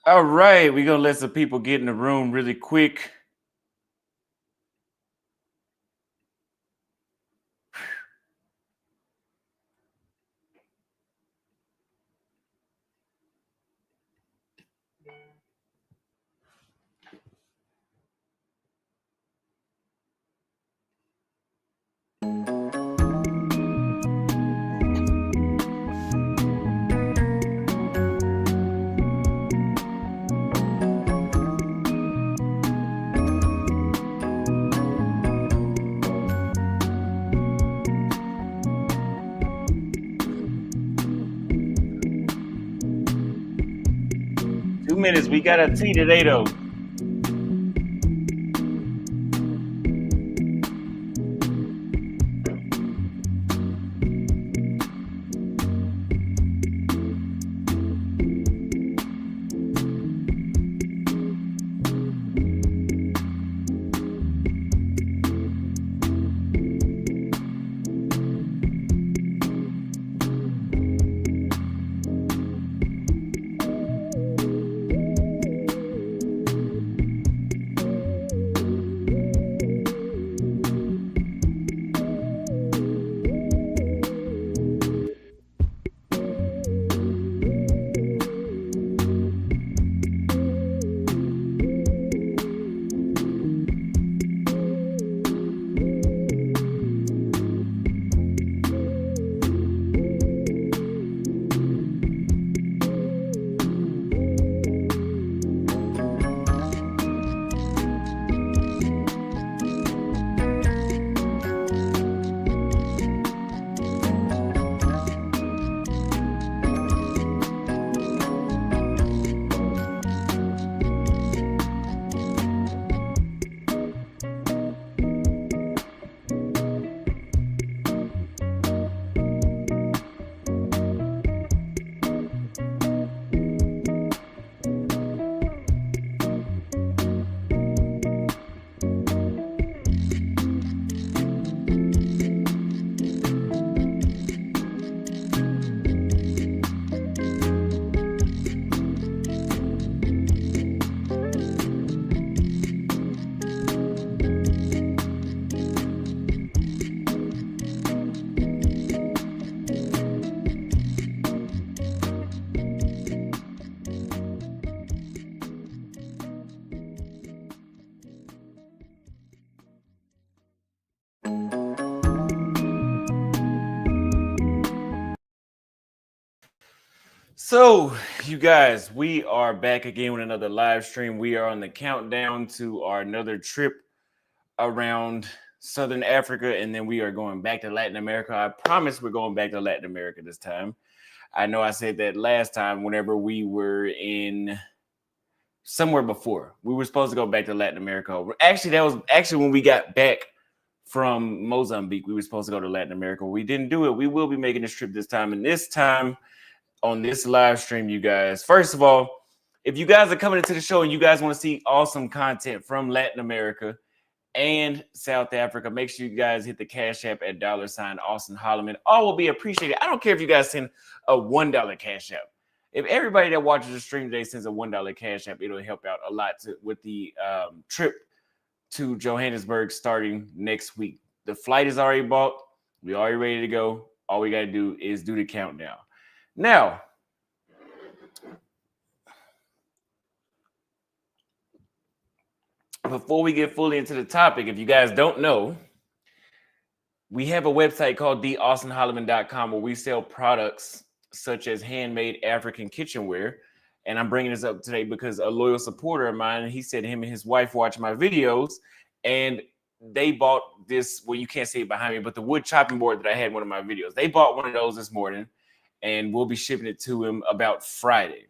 All right, we're gonna let some people get in the room really quick. Minutes. We got a tea today, though. So, you guys, we are back again with another live stream. We are on the countdown to our another trip around Southern Africa, and then we are going back to Latin America. I promise we're going back to Latin America this time. I know I said that last time whenever we were in somewhere before. We were supposed to go back to Latin America. Actually, that was actually when we got back from Mozambique. We were supposed to go to Latin America. We didn't do it. We will be making this trip this time, and this time on this live stream, you guys. First of all, if you guys are coming into the show and you guys want to see awesome content from Latin America and South Africa, make sure you guys hit the Cash App at $Austin Holloman. All will be appreciated. I don't care if you guys send a $1 Cash App. If everybody that watches the stream today sends a $1 Cash App, it'll help out a lot with the trip to Johannesburg starting next week. The flight is already bought. We're already ready to go. All we got to do is do the countdown. Now, before we get fully into the topic, if you guys don't know, we have a website called theaustinholloman.com where we sell products such as handmade African kitchenware. And I'm bringing this up today because a loyal supporter of mine, he said him and his wife watch my videos, and they bought this, well, you can't see it behind me, but the wood chopping board that I had in one of my videos. They bought one of those this morning, and we'll be shipping it to him about Friday.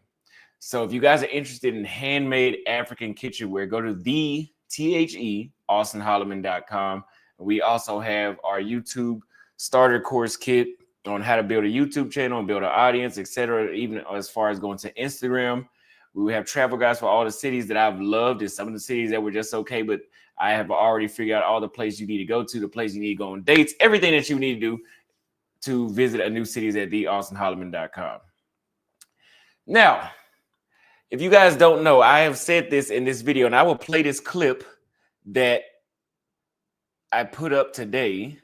So if you guys are interested in handmade African kitchenware, go to AustinHolloman.com. We also have our YouTube starter course kit on how to build a YouTube channel and build an audience, etc. Even as far as going to Instagram. We have travel guides for all the cities that I've loved and some of the cities that were just okay, but I have already figured out all the places you need to go to, the place you need to go on dates, everything that you need to do to visit a new city is at theaustinholloman.com. Now, If you guys don't know, I have said this in this video, and I will play this clip that I put up today.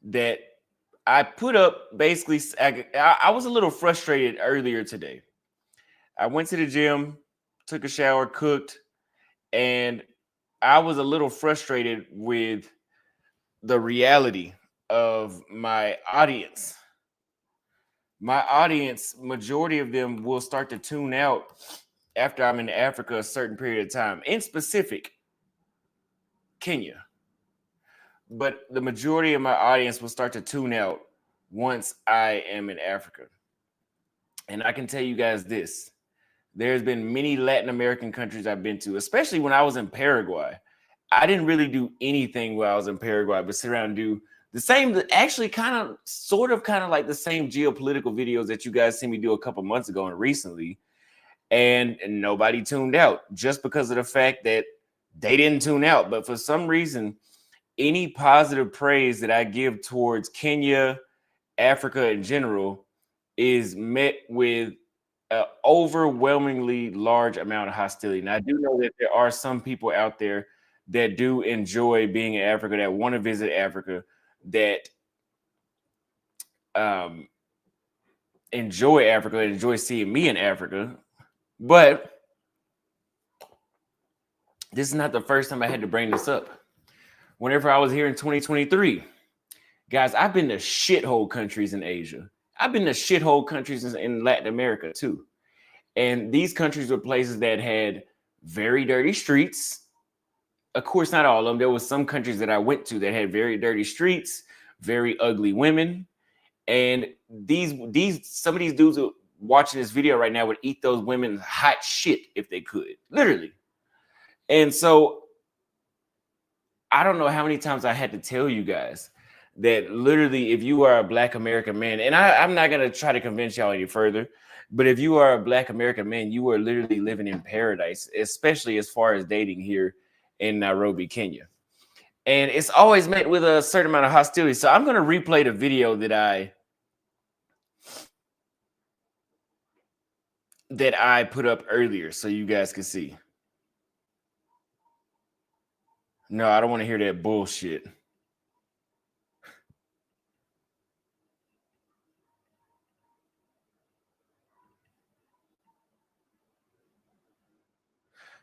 That I put up basically, I was a little frustrated earlier today. I went to the gym, took a shower, cooked, and I was a little frustrated with the reality of my audience. My audience, majority of them will start to tune out after I'm in Africa a certain period of time, in specific, Kenya. But the majority of my audience will start to tune out once I am in Africa. And I can tell you guys this. There's been many Latin American countries I've been to, especially when I was in Paraguay. I didn't really do anything while I was in Paraguay, but sit around and do the same, actually kind of like the same geopolitical videos that you guys see me do a couple months ago and recently. And nobody tuned out just because of the fact that they didn't tune out. But for some reason, any positive praise that I give towards Kenya, Africa in general, is met with an overwhelmingly large amount of hostility. And I do know that there are some people out there that do enjoy being in Africa, that want to visit Africa, that enjoy Africa, and enjoy seeing me in Africa. But this is not the first time I had to bring this up. Whenever I was here in 2023, guys, I've been to shithole countries in Asia. I've been to shithole countries in Latin America too. And these countries were places that had very dirty streets. Of course, not all of them. There was some countries that I went to that had very dirty streets, very ugly women. And some of these dudes watching this video right now would eat those women's hot shit if they could, literally. And so I don't know how many times I had to tell you guys that literally, if you are a Black American man, and I'm not going to try to convince y'all any further, but if you are a Black American man, you are literally living in paradise, especially as far as dating here in Nairobi, Kenya. And it's always met with a certain amount of hostility. So I'm going to replay the video that I put up earlier so you guys can see. No, I don't want to hear that bullshit.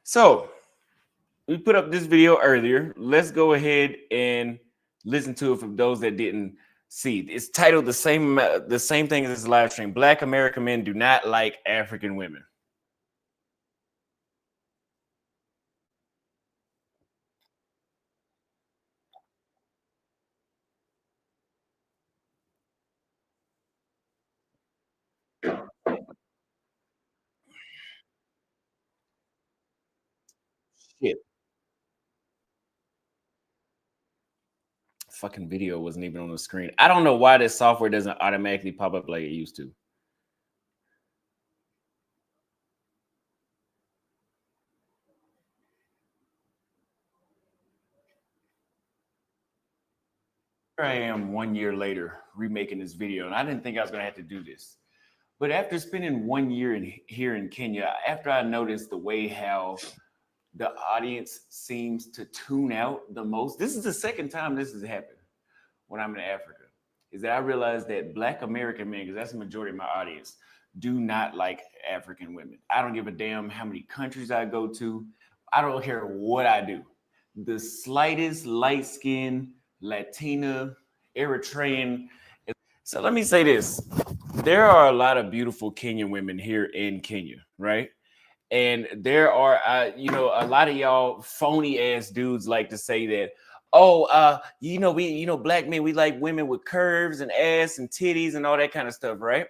So we put up this video earlier. Let's go ahead and listen to it for those that didn't see. It's titled the same thing as this live stream. Black American men do not like African women. Shit. Fucking video wasn't even on the screen. I don't know why this software doesn't automatically pop up like it used to. Here I am 1 year later remaking this video, and I didn't think I was going to have to do this. But after spending 1 year here in Kenya, after I noticed the way how the audience seems to tune out the most, this is the second time this has happened when I'm in Africa, is that I realized that Black American men, because that's the majority of my audience, do not like African women. I don't give a damn how many countries I go to. I don't care what I do. The slightest light skin, Latina, Eritrean. So let me say this. There are a lot of beautiful Kenyan women here in Kenya, right? And there are, a lot of y'all phony ass dudes like to say that, Black men, we like women with curves and ass and titties and all that kind of stuff, right?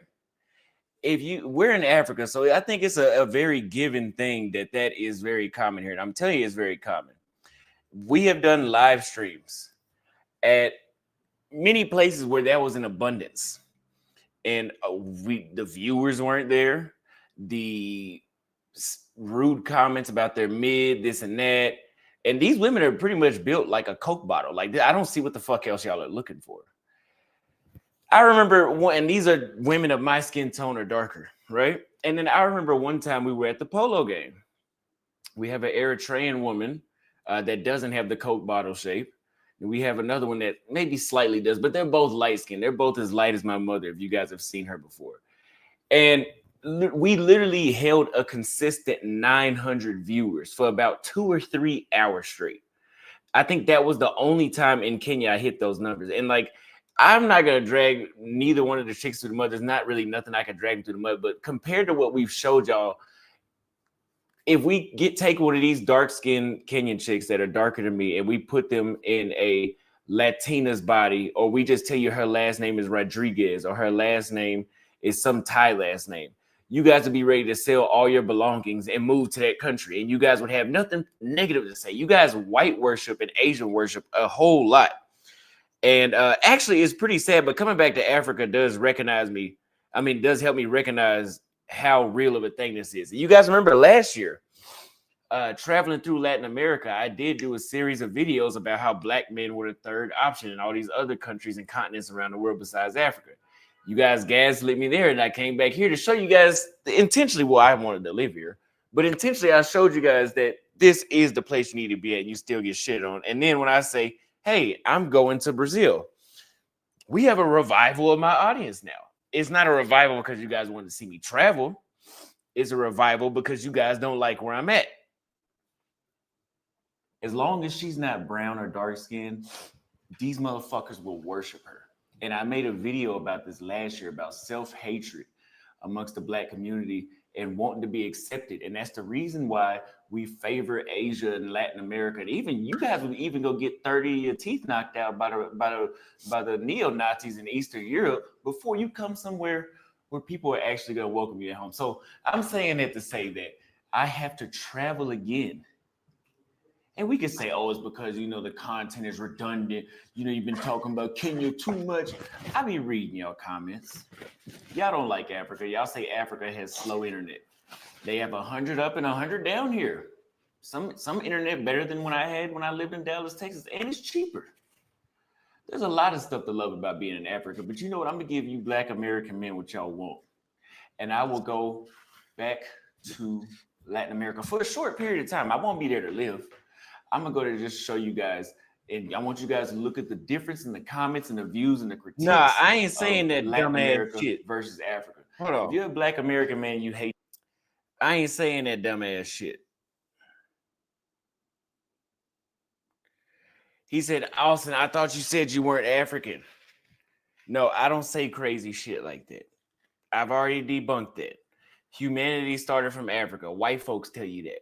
We're in Africa, so I think it's a very given thing that is very common here. And I'm telling you, it's very common. We have done live streams at many places where that was in abundance. And the viewers weren't there. The rude comments about their mid, this and that. And these women are pretty much built like a Coke bottle. Like, I don't see what the fuck else y'all are looking for. I remember one, and these are women of my skin tone or darker, right? And then I remember one time we were at the polo game. We have an Eritrean woman that doesn't have the Coke bottle shape. And we have another one that maybe slightly does, but they're both light skinned. They're both as light as my mother, if you guys have seen her before. And we literally held a consistent 900 viewers for about 2 or 3 hours straight. I think that was the only time in Kenya I hit those numbers. And like, I'm not gonna drag neither one of the chicks through the mud. There's not really nothing I can drag them through the mud. But compared to what we've showed y'all, if we take one of these dark-skinned Kenyan chicks that are darker than me and we put them in a Latina's body, or we just tell you her last name is Rodriguez or her last name is some Thai last name, you guys would be ready to sell all your belongings and move to that country, and you guys would have nothing negative to say. You guys white worship and Asian worship a whole lot. And actually, it's pretty sad, but coming back to Africa does recognize me. I mean, does help me recognize how real of a thing this is. You guys remember last year, traveling through Latin America, I did do a series of videos about how black men were the third option in all these other countries and continents around the world besides Africa. You guys gaslit me there, and I came back here to show you guys intentionally, well, I wanted to live here, but intentionally I showed you guys that this is the place you need to be at, and you still get shit on. And then when I say, hey, I'm going to Brazil, we have a revival of my audience now. It's not a revival because you guys want to see me travel. It's a revival because you guys don't like where I'm at. As long as she's not brown or dark skinned, these motherfuckers will worship her. And I made a video about this last year about self-hatred amongst the black community and wanting to be accepted. And that's the reason why we favor Asia and Latin America. And even you guys would even go get 30 of your teeth knocked out by the neo-Nazis in Eastern Europe before you come somewhere where people are actually going to welcome you at home. So I'm saying that to say that I have to travel again. And we could say, oh, it's because, you know, the content is redundant. You know, you've been talking about Kenya too much. I be reading y'all comments. Y'all don't like Africa. Y'all say Africa has slow internet. They have 100 up and 100 down here. Some internet better than what I had when I lived in Dallas, Texas, and it's cheaper. There's a lot of stuff to love about being in Africa. But you know what? I'm going to give you black American men what y'all want. And I will go back to Latin America for a short period of time. I won't be there to live. I'm going to go to just show you guys, and I want you guys to look at the difference in the comments and the views and the critiques. Nah, I ain't saying that Latin America shit versus Africa. Hold on. If you're a black American man, you hate. I ain't saying that dumbass shit. He said, Austin, I thought you said you weren't African. No, I don't say crazy shit like that. I've already debunked that. Humanity started from Africa. White folks tell you that.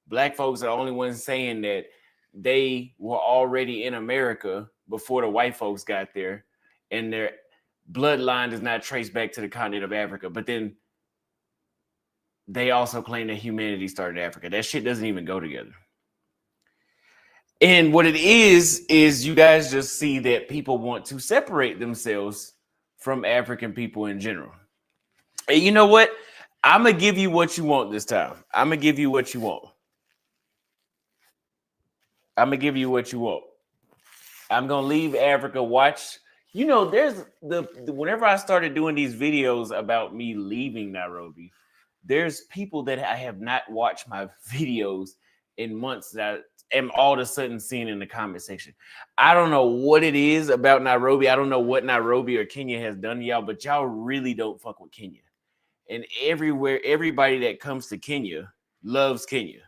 Black folks are the only ones saying that they were already in America before the white folks got there, and their bloodline does not trace back to the continent of Africa. But then they also claim that humanity started Africa. That shit doesn't even go together. And what it is you guys just see that people want to separate themselves from African people in general. And you know what? I'm going to give you what you want this time. I'm going to give you what you want. I'm going to give you what you want. I'm going to leave Africa. Watch. You know, there's whenever I started doing these videos about me leaving Nairobi, there's people that I have not watched my videos in months that I am all of a sudden seeing in the comment section. I don't know what it is about Nairobi. I don't know what Nairobi or Kenya has done to y'all, but y'all really don't fuck with Kenya. And everywhere, everybody that comes to Kenya loves Kenya.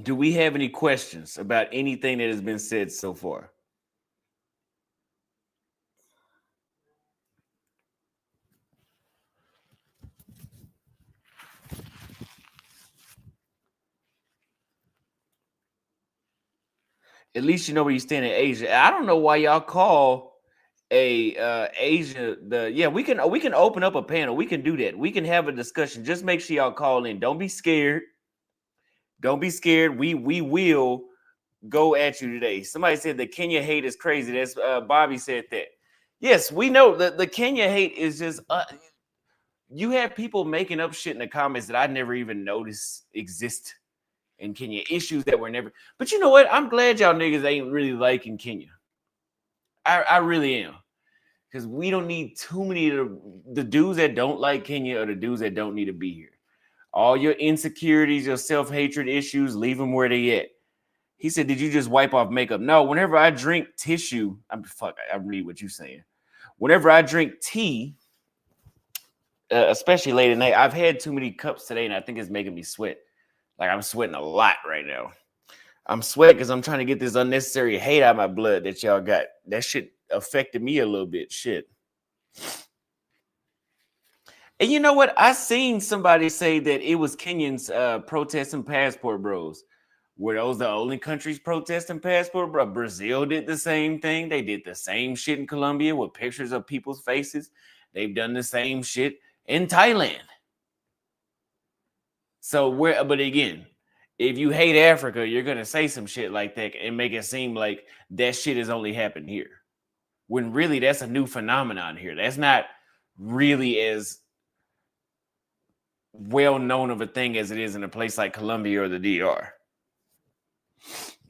Do we have any questions about anything that has been said so far? At least you know where you stand in Asia. I don't know why y'all call Asia we can open up a panel. We can do that. We can have a discussion. Just make sure y'all call in. Don't be scared. Don't be scared. We will go at you today. Somebody said the Kenya hate is crazy. That's Bobby said that. Yes, we know that the Kenya hate is just you have people making up shit in the comments that I never even noticed exist in Kenya. Issues that were never. But you know what? I'm glad y'all niggas ain't really liking Kenya. I really am. Because we don't need too many of the dudes that don't like Kenya or the dudes that don't need to be here. All your insecurities, your self-hatred issues, leave them where they at. He said, did you just wipe off makeup? No, whenever I drink tissue, I read what you're saying. Whenever I drink tea, especially late at night, I've had too many cups today, and I think it's making me sweat. Like I'm sweating a lot right now. I'm sweating because I'm trying to get this unnecessary hate out of my blood that y'all got. That shit affected me a little bit. Shit. And you know what? I seen somebody say that it was Kenyans protesting passport bros. Were those the only countries protesting passport bro? Brazil did the same thing. They did the same shit in Colombia with pictures of people's faces. They've done the same shit in Thailand. So but again, if you hate Africa, you're gonna say some shit like that and make it seem like that shit has only happened here. When really that's a new phenomenon here. That's not really as well known of a thing as it is in a place like Colombia or the DR.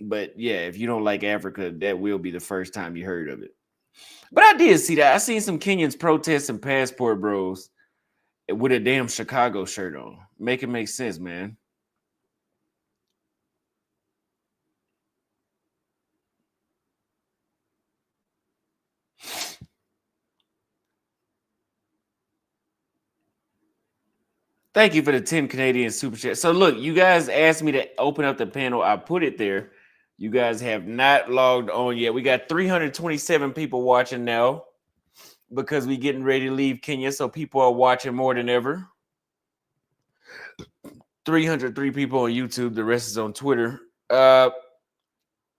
But yeah, if you don't like Africa, that will be the first time you heard of it. But I did see that. I seen some Kenyans protesting passport bros with a damn Chicago shirt on. Make it make sense, man. Thank you for the 10 Canadian super chat. So look, you guys asked me to open up the panel. I put it there. You guys have not logged on yet. We got 327 people watching now because we're getting ready to leave Kenya. So people are watching more than ever. 303 people on YouTube. The rest is on Twitter. Now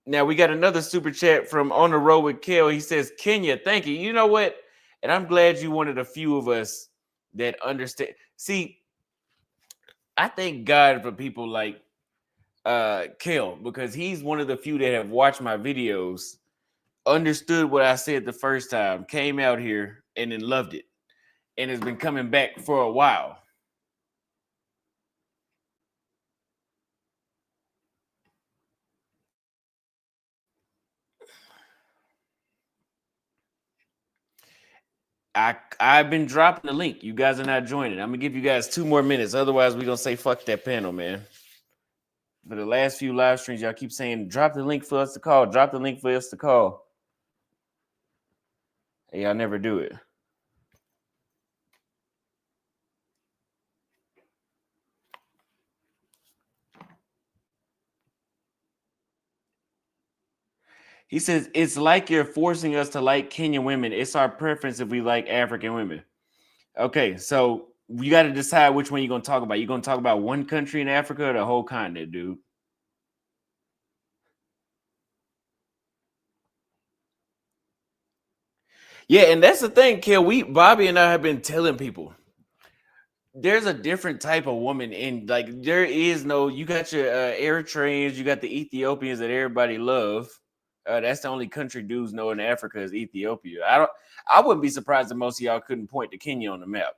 we got another super chat from On the Road with Kel. He says, Kenya, thank you. You know what? And I'm glad you one of the few of us that understand. See, I thank God for people like Kel, because he's one of the few that have watched my videos, understood what I said the first time, came out here and then loved it, and has been coming back for a while. I've been dropping the link. You guys are not joining. I'm gonna give you guys 2 more minutes. Otherwise, we're gonna say fuck that panel, man. For the last few live streams, y'all keep saying drop the link for us to call. Drop the link for us to call. Hey, y'all never do it. He says, it's like you're forcing us to like Kenyan women. It's our preference if we like African women. Okay, so you got to decide which one you're going to talk about. You're going to talk about one country in Africa or the whole continent, dude? Yeah, and that's the thing, Kel. Bobby and I have been telling people, there's a different type of woman in, like, there is no, you got your Eritreans, you got the Ethiopians that everybody love. That's the only country dudes know in Africa is Ethiopia. I wouldn't be surprised if most of y'all couldn't point to Kenya on the map.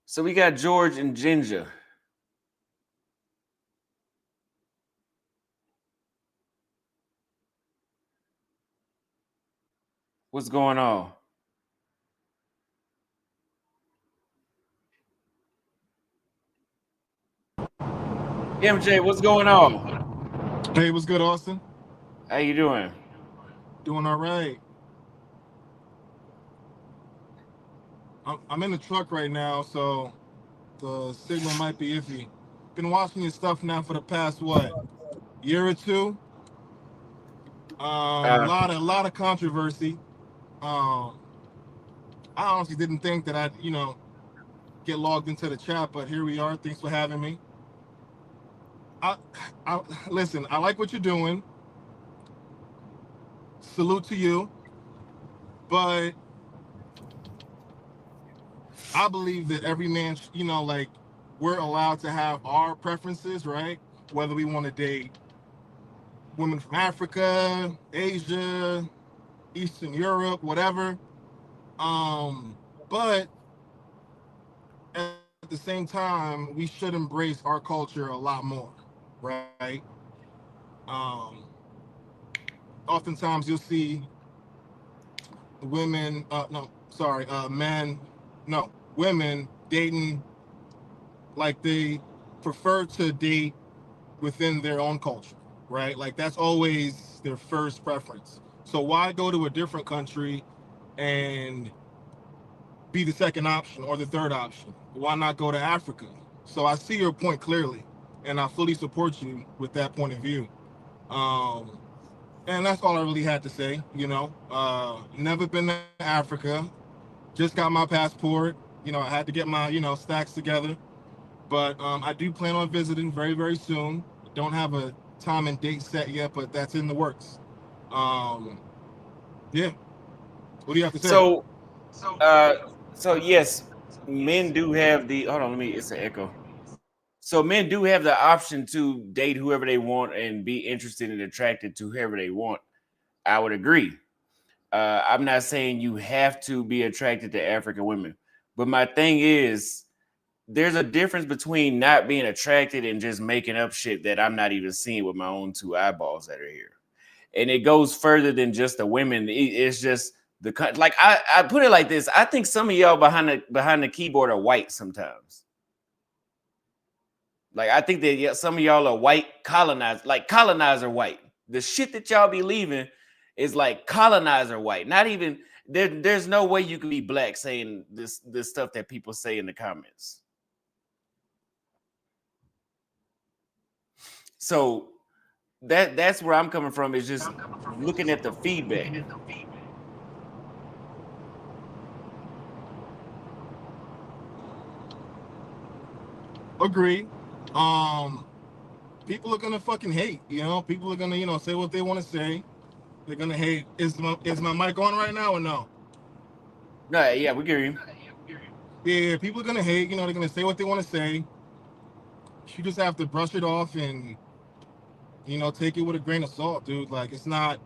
So we got George and Ginger. What's going on? MJ, what's going on? Hey, what's good, Austin? How you doing? Doing all right. I'm in the truck right now, so the signal might be iffy. Been watching your stuff now for the past year or two. A lot of controversy. I honestly didn't think that I'd get logged into the chat, but here we are. Thanks for having me. I listen. I like what you're doing. Salute to you. But I believe that every man, like we're allowed to have our preferences, right? Whether we want to date women from Africa, Asia, Eastern Europe, whatever. But at the same time, we should embrace our culture a lot more, right? Um, Oftentimes you'll see women, no, sorry, men, no, women dating like they prefer to date within their own culture, right? Like that's always their first preference. So why go to a different country and be the second option or the third option? Why not go to Africa? So I see your point clearly, and I fully support you with that point of view. Um, and that's all I really had to say. Never been to Africa. Just got my passport. I had to get my stacks together. But I do plan on visiting very, very soon. Don't have a time and date set yet, but that's in the works. Um, yeah. What do you have to say? So, uh, so yes, men do have the. Hold on, let me. It's an echo. So men do have the option to date whoever they want and be interested and attracted to whoever they want. I would agree. I'm not saying you have to be attracted to African women, but my thing is there's a difference between not being attracted and just making up shit that I'm not even seeing with my own two eyeballs that are here. And it goes further than just the women. It's just like I put it like this. I think some of y'all behind the keyboard are white sometimes. Like I think that some of y'all are white colonized, like colonizer white. The shit that y'all be leaving is like colonizer white. Not even there's no way you can be black saying this stuff that people say in the comments. So that's where I'm coming from, is just looking at the feedback. Agree. Um, People are gonna fucking hate. People are gonna say what they want to say. They're gonna hate. Is my mic on right now or no? No, yeah, we get you. Yeah, people are gonna hate. They're gonna say what they want to say. You just have to brush it off and take it with a grain of salt, dude. Like it's not.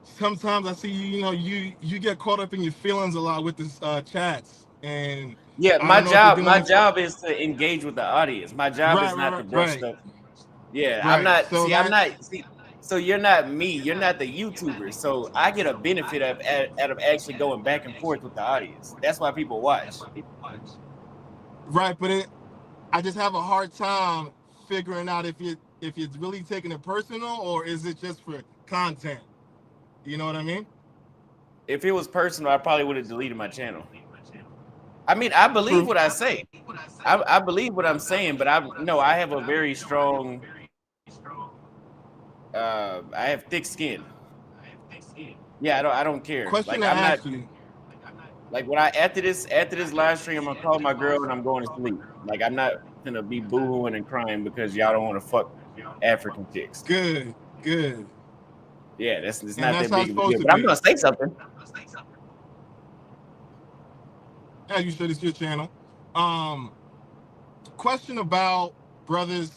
Sometimes I see you get caught up in your feelings a lot with this chats, and Yeah, I don't know if you're doing my this. job is to engage with the audience. My job Right, is right, not to right, brush right, stuff. Yeah, I'm right. not. So See, I'm that's not. See, so you're not me. You're not the YouTuber. So I get a benefit out of actually going back and forth with the audience. That's why people watch. right, but I just have a hard time figuring out if it's really taking it personal or is it just for content. You know what I mean? If it was personal, I probably would have deleted my channel. I mean, I believe True. what I say. I believe what I'm saying, but I have a very strong. I have thick skin. Yeah, I don't care. Question Like to I'm not. ask you. Like when I after this live stream, I'm gonna call my girl and I'm going to sleep. Like I'm not gonna be boohooing and crying because y'all don't want to fuck African chicks. Good, good. Yeah, that's it's And not that's that how it's big of a supposed deal. to But I'm be. gonna say something. As you said, it's your channel. Um, Question about brothers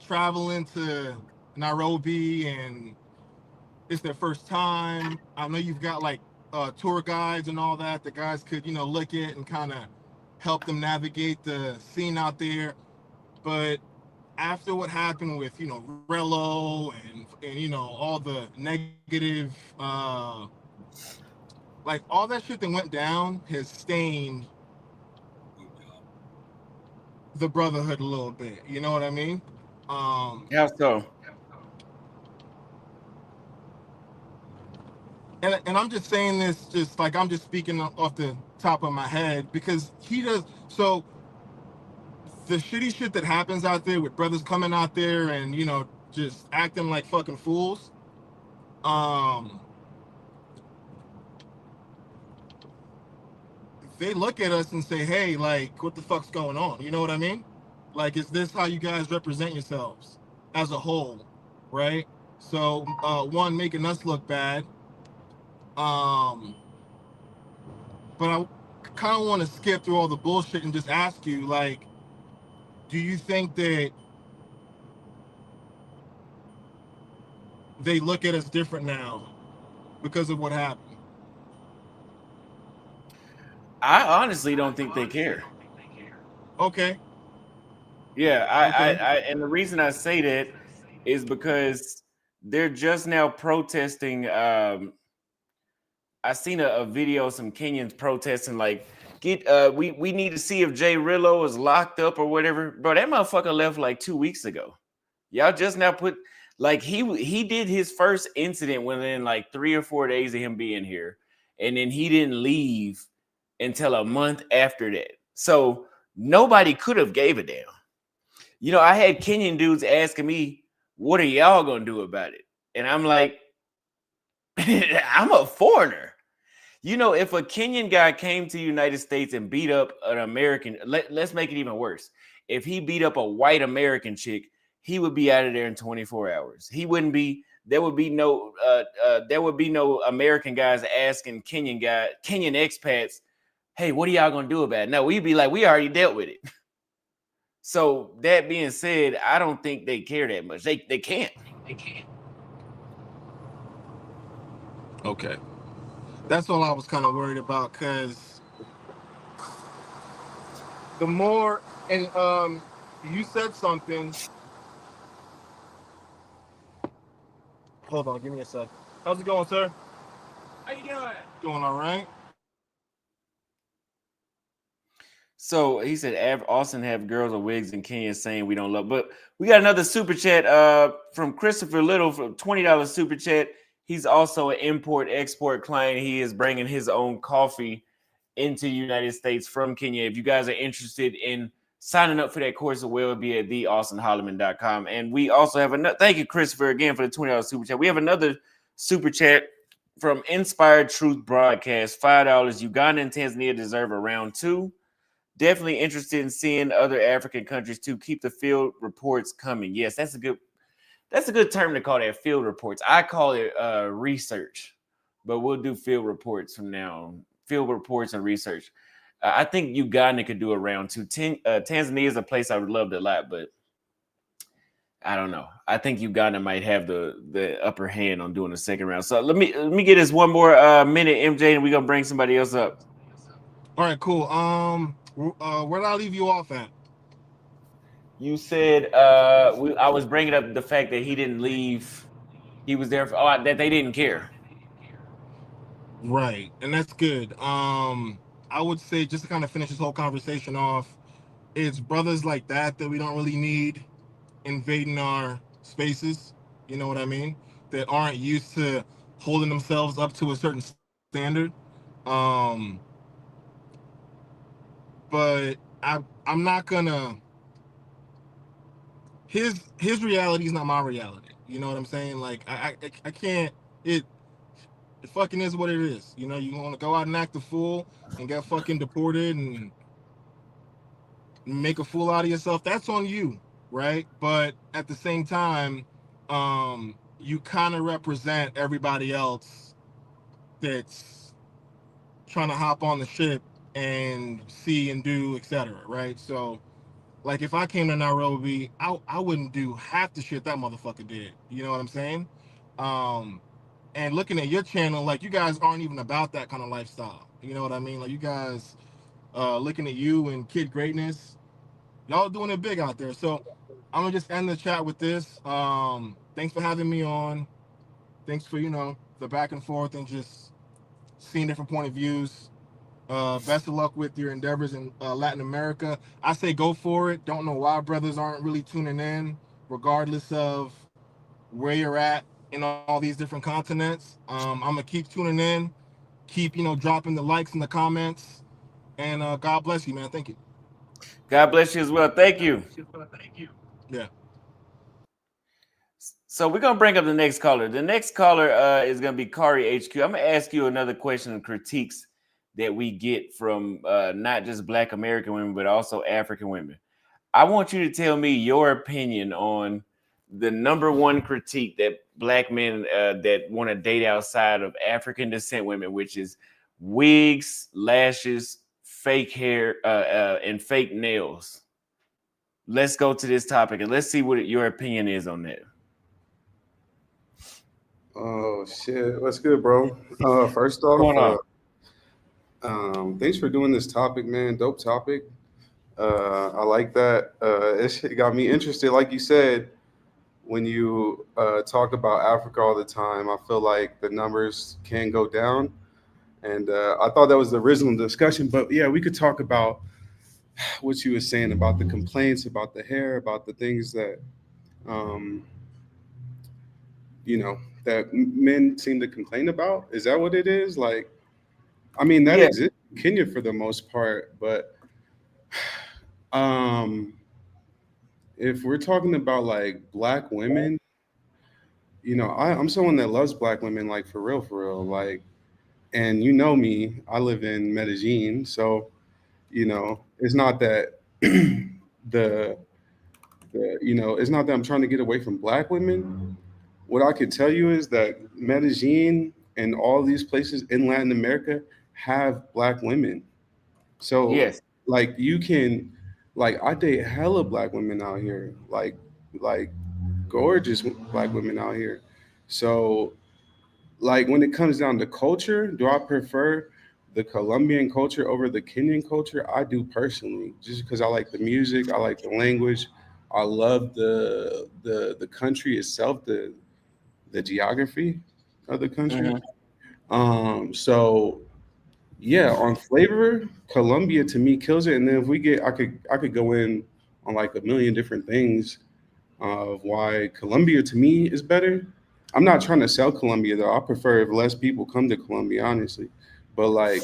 traveling to Nairobi and it's their first time. I know you've got like tour guides and all that. The guys could, look at and kind of help them navigate the scene out there. But after what happened with, Rello and all the negative, like all that shit that went down has stained the brotherhood a little bit. You know what I mean? Um, How so? and I'm just saying this just like I'm just speaking off the top of my head because he does so the shitty shit that happens out there with brothers coming out there and just acting like fucking fools. um they look at us and say, hey, like what the fuck's going on, you know what I mean? Like, is this how you guys represent yourselves as a whole, right? So one, making us look bad. um but I kind of want to skip through all the bullshit and just ask you, like, do you think that they look at us different now because of what happened? I honestly don't think they care. Okay. Yeah, Okay. and the reason I say that is because they're just now protesting. I seen a video, some Kenyans protesting, like, we need to see if Jay Rillo is locked up or whatever. Bro, that motherfucker left like 2 weeks ago. Y'all just now put, like, he did his first incident within like 3 or 4 days of him being here, and then he didn't leave until a month after that. So nobody could have gave a damn. You know, I had Kenyan dudes asking me, "What are y'all gonna do about it?" And I'm like, I'm a foreigner. You know, if a Kenyan guy came to the United States and beat up an American, let's make it even worse. If he beat up a white American chick, he would be out of there in 24 hours. He wouldn't be. There would be no. There would be no American guys asking Kenyan expats, "Hey, what are y'all gonna do about it?" No, we'd be like, "We already dealt with it." So that being said, I don't think they care that much. They can't. They can't. Okay. That's all I was kind of worried about, because the more, and you said something. Hold on, give me a sec. How's it going, sir? How you doing? Doing all right. So he said, Austin have girls with wigs in Kenya saying we don't love. But we got another super chat from Christopher Little for $20 super chat. He's also an import-export client. He is bringing his own coffee into the United States from Kenya. If you guys are interested in signing up for that course, it will be at theaustinholloman.com. And we also have another. Thank you, Christopher, again for the $20 super chat. We have another super chat from Inspired Truth Broadcast. $5. Uganda and Tanzania deserve a round 2. Definitely interested in seeing other African countries too. Keep the field reports coming. Yes, that's a good term to call that, field reports. I call it research, but we'll do field reports from now on. Field reports and research. I think Uganda could do a round 2. Tanzania is a place I would love a lot, but I don't know. I think Uganda might have the upper hand on doing the second round. So let me get this one more minute, MJ, and we're gonna bring somebody else up. All right, cool. Where did I leave you off at? You said I was bringing up the fact that he didn't leave. He was there for that they didn't care. Right, and that's good. I would say, just to kind of finish this whole conversation off, it's brothers like that we don't really need invading our spaces. You know what I mean? That aren't used to holding themselves up to a certain standard. Um, but I'm not gonna. His reality is not my reality. You know what I'm saying? Like I can't. It fucking is what it is. You know, you want to go out and act a fool and get fucking deported and make a fool out of yourself. That's on you, right? But at the same time, you kind of represent everybody else that's trying to hop on the ship and see and do, etc. Right? So, like, if I came to Nairobi, I wouldn't do half the shit that motherfucker did. You know what I'm saying? Um, and looking at your channel, like, you guys aren't even about that kind of lifestyle. You know what I mean? Like, you guys, looking at you and Kid Greatness, y'all doing it big out there. So I'm gonna just end the chat with this. Thanks for having me on. Thanks for, the back and forth and just seeing different point of views. Best of luck with your endeavors in Latin America. I say go for it. Don't know why brothers aren't really tuning in, regardless of where you're at in all these different continents. I'm gonna keep tuning in, keep dropping the likes in the comments, and God bless you, man. Thank you. God bless you as well. Thank you. Yeah. So we're gonna bring up the next caller. The next caller is gonna be Kari HQ. I'm gonna ask you another question and critiques that we get from not just Black American women, but also African women. I want you to tell me your opinion on the number one critique that Black men that want to date outside of African descent women, which is wigs, lashes, fake hair and fake nails. Let's go to this topic and let's see what your opinion is on that. Oh shit, what's good, bro? First What's off, going on? thanks for doing this topic, man. Dope topic. I like that. It shit got me interested. Like you said, when you talk about Africa all the time, I feel like the numbers can go down. And I thought that was the original discussion. But yeah, we could talk about what you were saying about the complaints, about the hair, about the things that, um, you know, that men seem to complain about. Is that what it is? Like, I mean, that Yeah, exists in Kenya for the most part, but um, if we're talking about like black women, I'm someone that loves black women, like for real, like, and you know me, I live in Medellin, so it's not that the it's not that I'm trying to get away from black women. What I could tell you is that Medellin and all these places in Latin America have black women. So yes, like you can like I date hella black women out here, like gorgeous black women out here. So like when it comes down to culture, do I prefer the Colombian culture over the Kenyan culture? I do personally, just because I like the music, I like the language, I love the country itself, the geography of the country. hmm So yeah, on flavor, Colombia to me kills it. And then if we get, I could go in on like a million different things of why Colombia to me is better. I'm not trying to sell Colombia though. I prefer if less people come to Colombia, honestly. But like,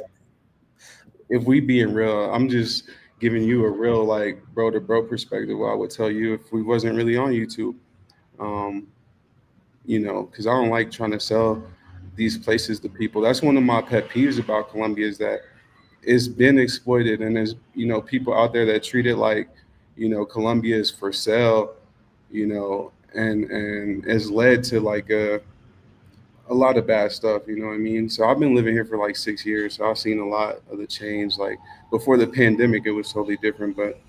if we being real, I'm just giving you a real like bro to bro perspective. What I would tell you if we wasn't really on YouTube. Um, because I don't like trying to sell these places to people. That's one of my pet peeves about Colombia is that it's been exploited and there's people out there that treat it like Colombia is for sale, and has led to like a lot of bad stuff, you know what I mean? So I've been living here for like 6 years, so I've seen a lot of the change. Like before the pandemic it was totally different, but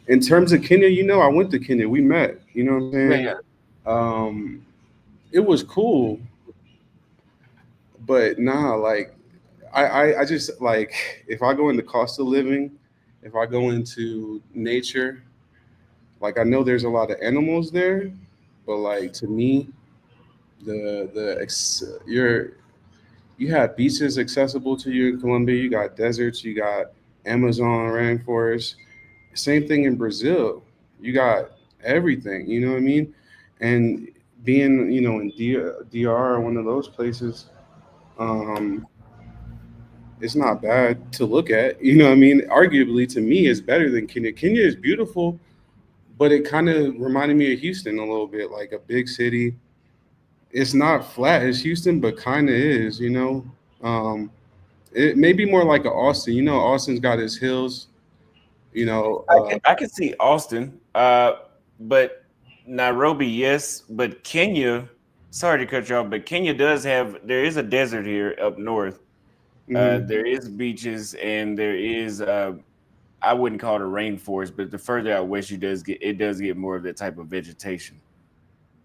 in terms of Kenya, I went to Kenya, we met, you know what I'm yeah, saying? yeah. um it was cool, but nah, like I just like if I go into cost of living, if I go into nature, like I know there's a lot of animals there, but like to me, you have beaches accessible to you in Colombia. You got deserts. You got Amazon rainforest. Same thing in Brazil. You got everything. You know what I mean? And being in DR, one of those places, um, it's not bad to look at. You know what I mean? Arguably, to me, it's better than Kenya. Kenya is beautiful, but it kind of reminded me of Houston a little bit, like a big city. It's not flat as Houston, but kind of is. Um, it may be more like a Austin. Austin's got its hills. You know, uh, I can see Austin, but Nairobi, yes, but Kenya. Sorry to cut you off, but Kenya does have. There is a desert here up north. mhm. There is beaches, and there is. I wouldn't call it a rainforest, but the further out west you does get more of that type of vegetation.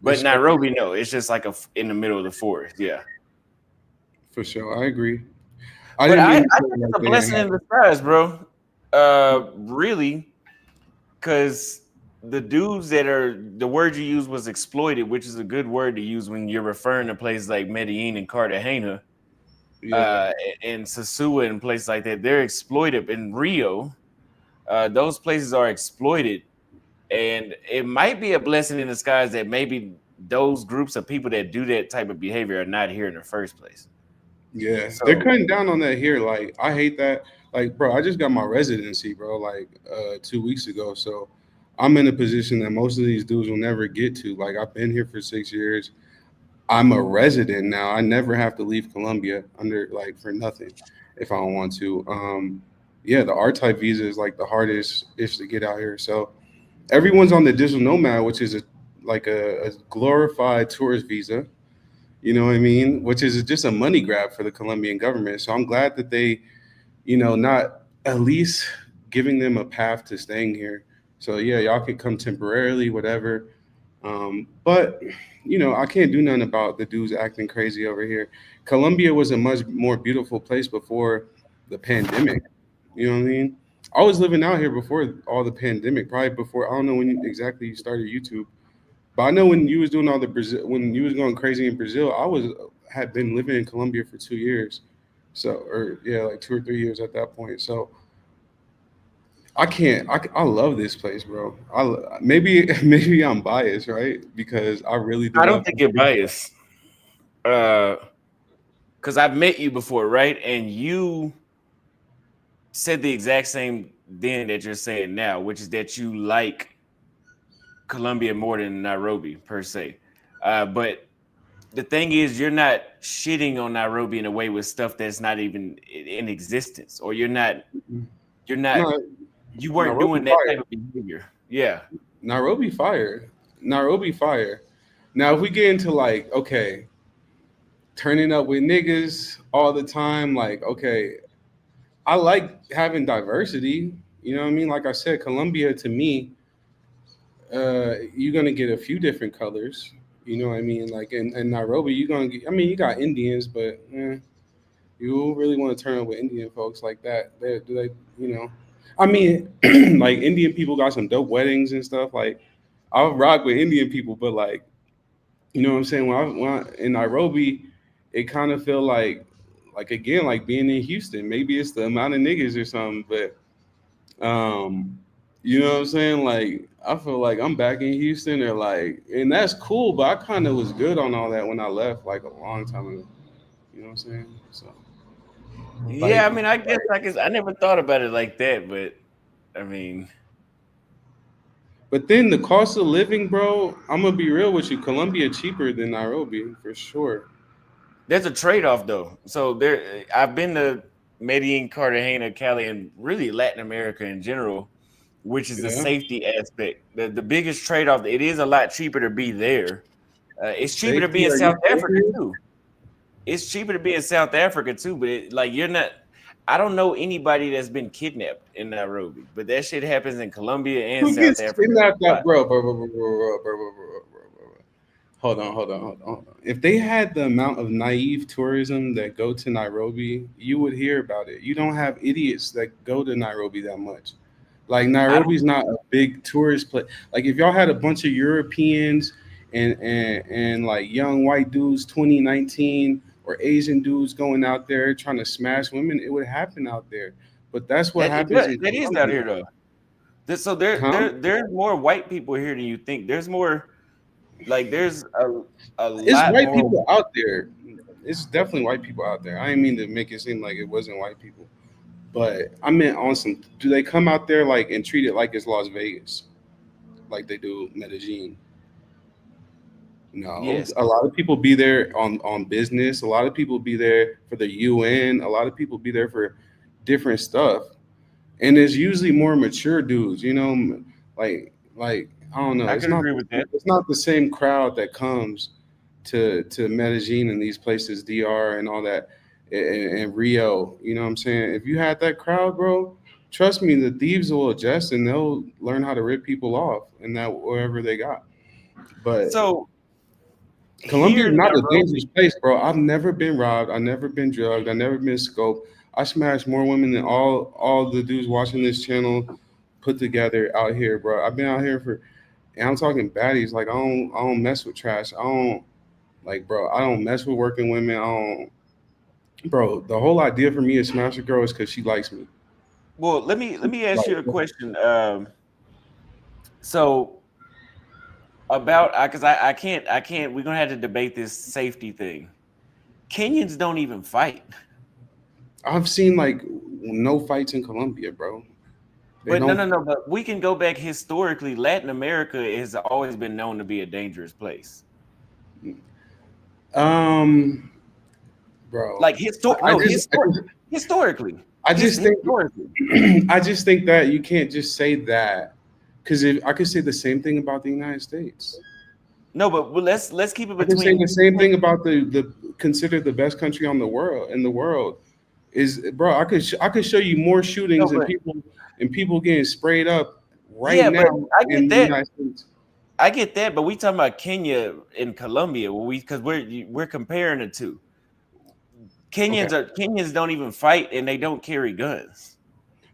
But Especially Nairobi, no, it's just like in the middle of the forest. Yeah, for sure. I agree. I but didn't I mean to say think it it's like a they didn't blessing have. in disguise, bro. Really, because the dudes that are the word you used was exploited, which is a good word to use when you're referring to places like Medellin and Cartagena, Yeah, and Sasua and places like that. They're exploited in Rio. Those places are exploited, and it might be a blessing in disguise that maybe those groups of people that do that type of behavior are not here in the first place. yeah. They're So cutting down on that here. Like, I hate that. Like, bro, I just got my residency, bro, like 2 weeks ago. So I'm in a position that most of these dudes will never get to. Like, I've been here for 6 years. I'm a resident now. I never have to leave Colombia under like for nothing if I don't want to. Yeah, the R type visa is like the hardest ish to get out here. So everyone's on the digital nomad, which is a glorified tourist visa. You know what I mean? Which is just a money grab for the Colombian government. So I'm glad that they, not. at least giving them a path to staying here. So yeah, y'all could come temporarily, whatever. But I can't do nothing about the dudes acting crazy over here. Colombia was a much more beautiful place before the pandemic. You know what I mean? I was living out here before all the pandemic, probably before, I don't know when exactly you started YouTube, but I know when you was doing all the Brazil, when you was going crazy in Brazil, had been living in Colombia for 2 years, so or yeah, like 2 or 3 years at that point. So I can't. I love this place, bro. Maybe maybe I'm biased, right? Because I really do I don't love. think you're biased. Because I've met you before, right? And you said the exact same then that you're saying now, which is that you like Colombia more than Nairobi per se. But the thing is, you're not shitting on Nairobi in a way with stuff that's not even in existence, or you're not, No, you weren't Nairobi doing that type fire. of behavior. Yeah. Nairobi fire. Nairobi fire. Now, if we get into like, okay, turning up with niggas all the time, like, okay, I like having diversity. You know what I mean? Like I said, Colombia to me, you're gonna get a few different colors. You know what I mean? Like in Nairobi, you're gonna get. I mean, you got Indians, but you don't really want to turn up with Indian folks like that. Do they? You know, I mean, like Indian people got some dope weddings and stuff. Like I'll rock with Indian people, but like you know what I'm saying? When I in Nairobi, it kind of feel like again like being in Houston. Maybe it's the amount of niggas or something, but um, you know what I'm saying? Like I feel like I'm back in Houston or like, and that's cool. But I kind of was good on all that when I left like a long time ago. You know what I'm saying? So Yeah, like, I mean, I guess I never thought about it like that, but I mean, but then the cost of living, bro. I'm gonna be real with you. Colombia cheaper than Nairobi for sure. there's a trade-off though. So there, I've been to Medellin, Cartagena, Cali, and really Latin America in general, which is the Yeah, safety aspect. The biggest trade-off, it is a lot cheaper to be there. It's cheaper to be safety. in Are South you Africa serious? too. It's cheaper to be in South Africa too, but like you're not. I don't know anybody that's been kidnapped in Nairobi, but that shit happens in Colombia and Who South gets Africa kidnapped a up, lot. bro? Hold on. If they had the amount of naive tourism that go to Nairobi, you would hear about it. You don't have idiots that go to Nairobi that much. Like I don't. Nairobi's not a big tourist place. Like if y'all had a bunch of Europeans and like young white dudes 2019 or Asian dudes going out there trying to smash women, it would happen out there. But that's what happens in That is out Colombia. here though. So Huh? there's more white people here than you think. There's more like there's a It's lot white more. people out there. It's definitely white people out there. I didn't mean to make it seem like it wasn't white people, but I meant on some. Do they come out there like and treat it like it's Las Vegas, like they do Medellin? No, Yes, a lot of people be there on business. A lot of people be there for the UN. A lot of people be there for different stuff, and it's usually more mature dudes. Like I don't know. I It's could not agree with that. it's not the same crowd that comes to Medellin and these places, DR and all that, and Rio. You know what I'm saying? If you had that crowd, bro, trust me, the thieves will adjust and they'll learn how to rip people off and that wherever they got. But So Colombia here is in not a Nairobi, dangerous place, bro. I've never been robbed. I've never been drugged. I've never been scoped. I smashed more women than all the dudes watching this channel put together out here, bro. I've been out here for, and I'm talking baddies. Like I don't mess with trash. I don't like, bro. I don't mess with working women. I don't, bro. The whole idea for me to smash a girl is because she likes me. well, let me ask you a Like, question. So about because I can't. We're gonna have to debate this safety thing. Kenyans don't even fight. I've seen like no fights in Colombia, bro. They But no, no, don't. no. But we can go back historically. Latin America has always been known to be a dangerous place. Um, bro. Like I just, I just, historically, I just think historically. I just think that you can't just say that because if I could say the same thing about the United States. No, but let's keep it I can say between. the same thing about the considered the best country on the world in the world. Is bro, I could show you more No, shootings but and people getting sprayed up right yeah, but now I in get the that. United States. I get that, but we talking about Kenya and Colombia. Because we're comparing the two. Okay. Kenyans don't even fight and they don't carry guns.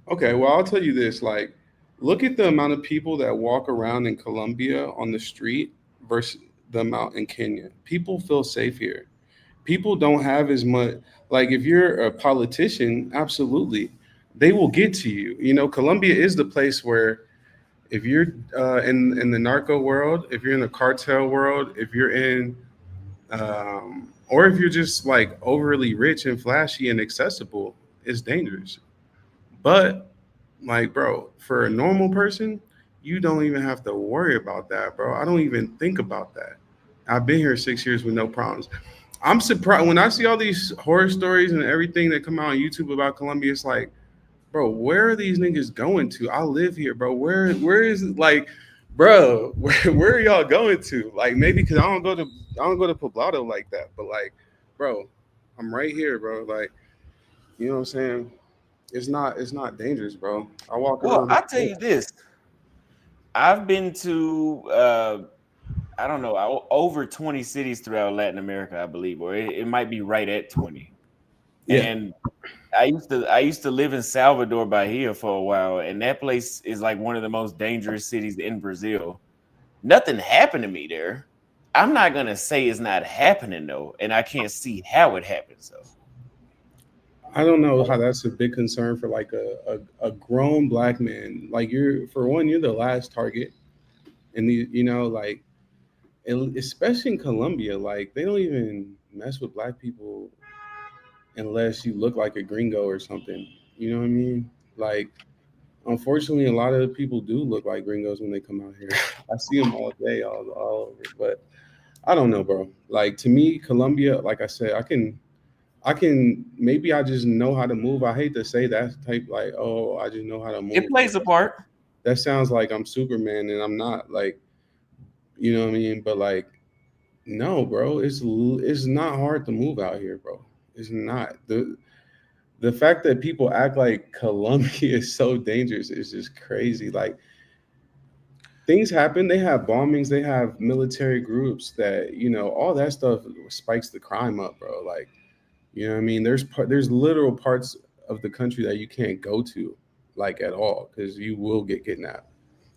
Okay, well, I'll tell you this, like look at the amount of people that walk around in Colombia on the street versus the amount in Kenya. People feel safe here. People don't have as much, like if you're a politician, absolutely. They will get to you. You know, Colombia is the place where if you're in the narco world, if you're in the cartel world, if you're in or if you're just like overly rich and flashy and accessible, it's dangerous. But like, bro, for a normal person, you don't even have to worry about that, bro. I don't even think about that. I've been here 6 years with no problems. I'm surprised when I see all these horror stories and everything that come out on YouTube about Colombia. It's like, bro, where are these niggas going to? I live here, bro. Where is it? Like, bro, where are y'all going to? Like, maybe because I don't go to Poblado like that, but like, bro, I'm right here, bro. Like, you know what I'm saying? It's not dangerous, bro. I walk Well, around. I tell you this. I've been to I don't know, over 20 cities throughout Latin America, I believe, or it might be right at 20. Yeah, And I used to live in Salvador Bahia for a while, and that place is like one of the most dangerous cities in Brazil. Nothing happened to me there. I'm not gonna say it's not happening though, and I can't see how it happens though. I don't know how that's a big concern for like a grown black man. Like you're for one, you're the last target, and you know like especially in Colombia, like they don't even mess with black people unless you look like a gringo or something. You know what I mean? Like, unfortunately, a lot of people do look like gringos when they come out here. I see them all day, all over. But I don't know, bro. Like to me, Colombia, like I said, I can. Maybe I just know how to move. I hate to say that type, like, oh, I just know how to It move. plays a part. That sounds like I'm Superman, and I'm not. Like, you know what I mean? But like, no, bro, it's not hard to move out here, bro. It's not. The fact that people act like Colombia is so dangerous is just crazy. Like things happen, they have bombings, they have military groups that all that stuff spikes the crime up, bro. Like you know what I mean. There's literal parts of the country that you can't go to, like at all, because you will get kidnapped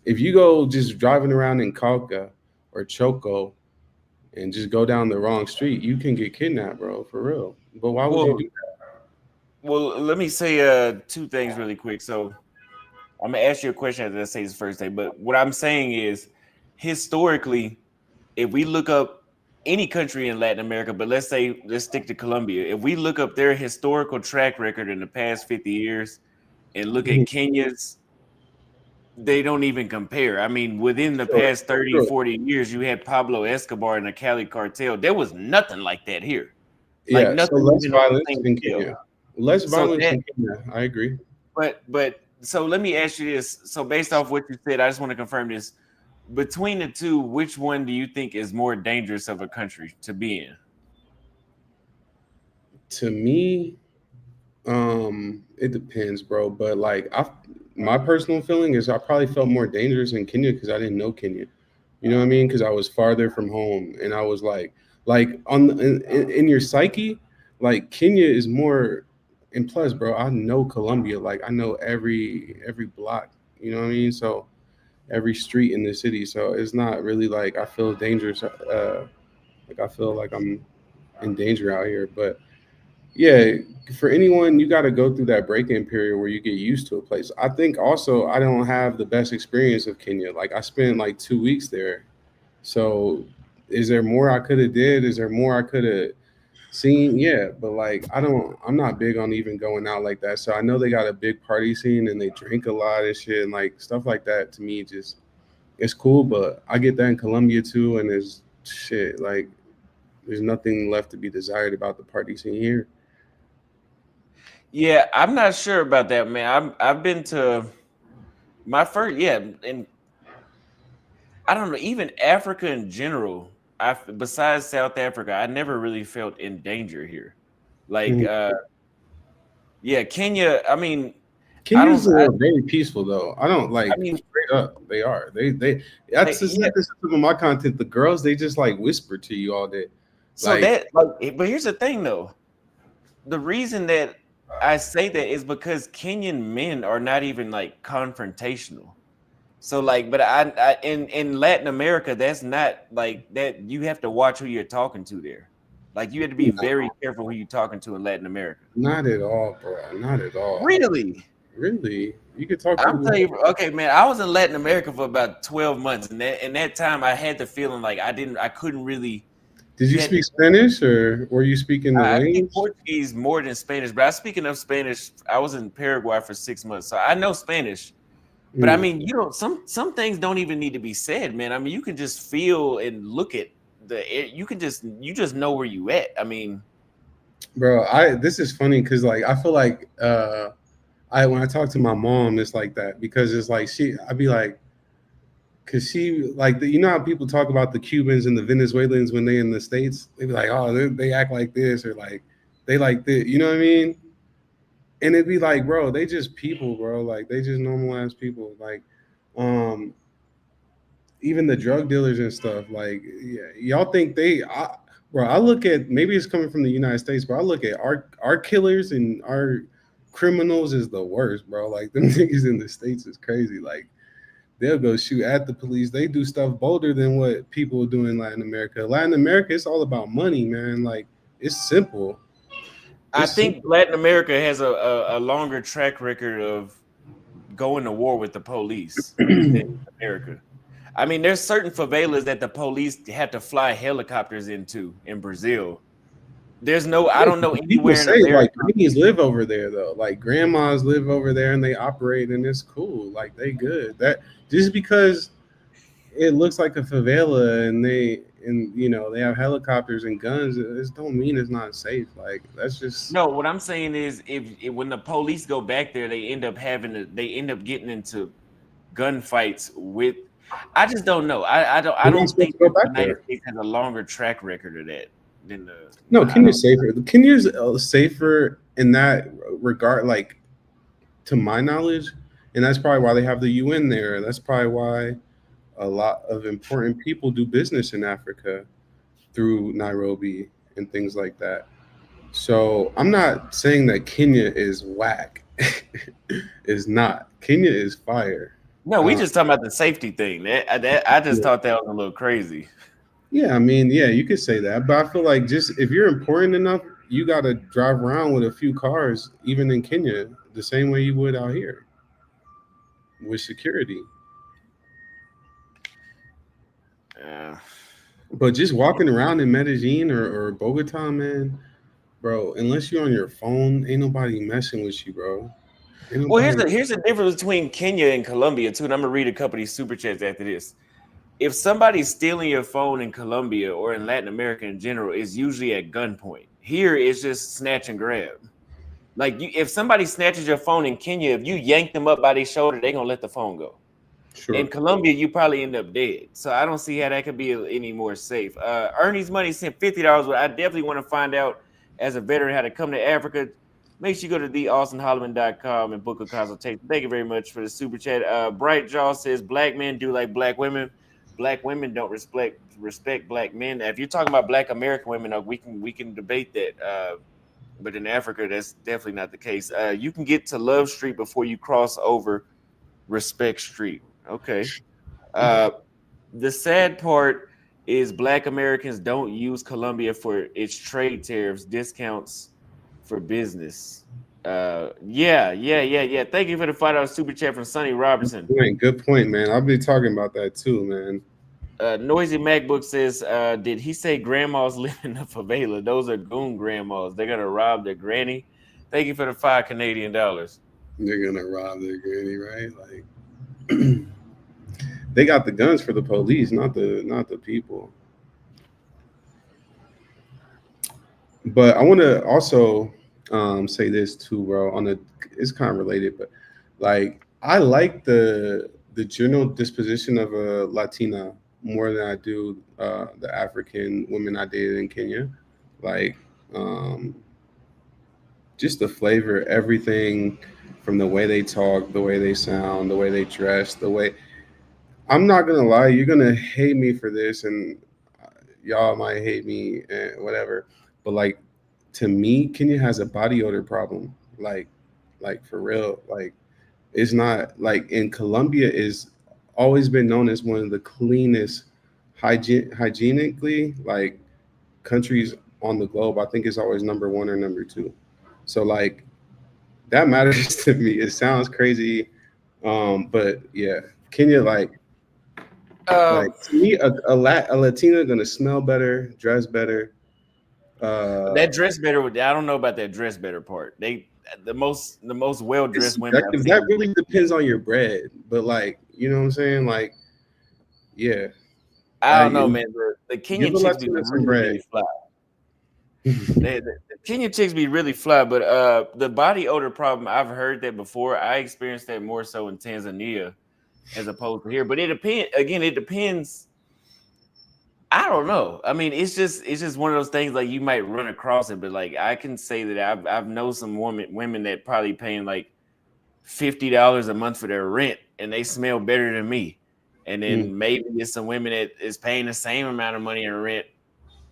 if you go just driving around in Cauca or Choco and just go down the wrong street. You can get kidnapped, bro, for real. But why would you Well, do well, let me say two things really quick. So I'm gonna ask you a question after I say this first thing. But what I'm saying is, historically, if we look up any country in Latin America, but let's stick to Colombia. If we look up their historical track record in the past 50 years and look at that? Kenya's, they don't even compare. I mean, within the Sure, past 30, sure. 40 years, you had Pablo Escobar and the Cali cartel. There was nothing like that here. Like Yeah, so nothing less even on the violence same in scale. Kenya. Less So violence that in Kenya. I agree. but so let me ask you this. So based off what you said, I just want to confirm this. Between the two, which one do you think is more dangerous of a country to be in? To me, it depends, bro. But like, my personal feeling is I probably felt more dangerous in Kenya because I didn't know Kenya. You know what I mean? Because I was farther from home, and I was like in your psyche, like Kenya is more. And plus, bro, I know Colombia. Like I know every block. You know what I mean? So every street in the city. So it's not really like I feel dangerous. Like I feel like I'm in danger out here. But yeah, for anyone, you got to go through that break-in period where you get used to a place. I think also I don't have the best experience of Kenya. Like I spent like 2 weeks there. So is there more I could have did? Is there more I could have seen? Yeah, but like I'm not big on even going out like that. So I know they got a big party scene and they drink a lot and shit and like stuff like that to me just it's cool, but I get that in Colombia too, and there's shit like there's nothing left to be desired about the party scene here. Yeah, I'm not sure about that, man. I've been to my first, yeah, and I don't know, even Africa in general. I besides South Africa, I never really felt in danger here. Like Mhm. Yeah, Kenya. I mean, I Kenyans don't. are very peaceful though. I don't I like mean, straight up. They are. They that's just yeah. like this some of my content. The girls they just like whisper to you all day. So Like that, like, but here's the thing, though. The reason that I say that is because Kenyan men are not even like confrontational. So like, but I in Latin America, that's not like that. You have to watch who you're talking to there. Like you have to be very careful who you're talking to in Latin America. not at all, bro. Not at all. Really? Really, you could talk I'm to. telling you, okay, man. I was in Latin America for about 12 months, and that time I had the feeling like I couldn't really. Did you You had to. speak Spanish or were you speaking the I speak language? Portuguese more than Spanish, but I speaking of Spanish, I was in Paraguay for 6 months, so I know Spanish. But I Mm. mean, you know, some things don't even need to be said, man. I mean, you can just feel and look at you just know where you at. I mean, Bro, I this is funny because like I feel like I when I talk to my mom, it's like that because it's like I'd be like, cause she like you know how people talk about the Cubans and the Venezuelans when they in the States, they be like, oh, they act like this or like they like this, you know what I mean? And it'd be like, bro, they just people, bro, like they just normal ass people, like, um, even the drug dealers and stuff, like, yeah, y'all think bro, I look at maybe it's coming from the United States, but I look at our killers and our criminals is the worst, bro. Like them niggas in the States is crazy, like. They'll go shoot at the police. They do stuff bolder than what people do in Latin America. Latin America, it's all about money, man. Like it's simple. I It's think simple. Latin America has a longer track record of going to war with the police than America. I mean, there's certain favelas that the police have to fly helicopters into in Brazil. I don't know People anywhere in say like America. grannies live over there though. Like grandmas live over there and they operate and it's cool. Like they good. That just because it looks like a favela and they have helicopters and guns, it don't mean it's not safe. Like that's just No, what I'm saying is, if when the police go back there, they end up getting into gunfights with. I just don't know. I they're not don't supposed think to go the back United there. States has a longer track record of that than the. No, I don't. Kenya's safer. Kenya's safer in that regard, like to my knowledge, and that's probably why they have the UN there. That's probably why a lot of important people do business in Africa through Nairobi and things like that. So I'm not saying that Kenya is whack. It's not. Kenya is fire. No, we Uh, just talking about the safety thing. I just yeah. thought that was a little crazy. Yeah, I mean, yeah, you could say that, but I feel like just if you're important enough, you got to drive around with a few cars, even in Kenya, the same way you would out here with security. Uh, But just walking around in Medellin or Bogota, man, bro, unless you're on your phone, ain't nobody messing with you, bro. Ain't well, nobody. here's the difference between Kenya and Colombia too, and I'm gonna read a couple of these super chats after this. If somebody's stealing your phone in Colombia or in Latin America in general, it's usually at gunpoint. Here, it's just snatch and grab. Like if somebody snatches your phone in Kenya, if you yank them up by their shoulder, they're gonna let the phone go. In Sure. Colombia, you probably end up dead. So I don't see how that could be any more safe. Ernie's Money sent $50. But I definitely want to find out as a veteran how to come to Africa. Make sure you go to theaustinholloman.com and book a consultation. Thank you very much for the super chat. Bright Jaw says black men do like black women. Black women don't respect black men. If you're talking about black American women, we can debate that. But in Africa, that's definitely not the case. You can get to Love Street before you cross over Respect Street. Okay. Uh, the sad part is Black Americans don't use Colombia for its trade tariffs, discounts for business. Yeah. Thank you for the $5 super chat from Sonny Robinson. Good point, man. I'll be talking about that too, man. Noisy MacBook says, did he say grandmas live in the favela? Those are goon grandmas. They're gonna rob their granny. Thank you for the $5 Canadian. They're gonna rob their granny, right? Like they got the guns for the police, not the people. But I want to also say this too, bro. It's kind of related, but like I like the general disposition of a Latina more than I do the African women I dated in Kenya. Like, um, just the flavor, everything from the way they talk, the way they sound, the way they dress, the way. I'm not gonna lie, you're gonna hate me for this, and y'all might hate me and whatever. But like to me, Kenya has a body odor problem. Like for real. Like it's not like in Colombia is always been known as one of the cleanest hygienically like countries on the globe. I think it's always number one or number two. So like that matters to me. It sounds crazy, but yeah, Kenya like to me a Latina gonna smell better, dress better. That dress better. I don't know about that dress better part. The most well It's dressed women I've subjective. That seen. really depends on your bread, but like you know what I'm saying. Like yeah, I don't know, and man. The give Kenyan a chicks be Latina some really, bread. really fly. The Kenyan chicks be really fly, but the body odor problem, I've heard that before. I experienced that more so in Tanzania as opposed to here. But it depends. Again, it depends. I don't know. I mean, it's just one of those things like you might run across it, but like I can say that I've known some women that probably paying like $50 a month for their rent and they smell better than me. And Mm, then maybe it's some women that is paying the same amount of money in rent.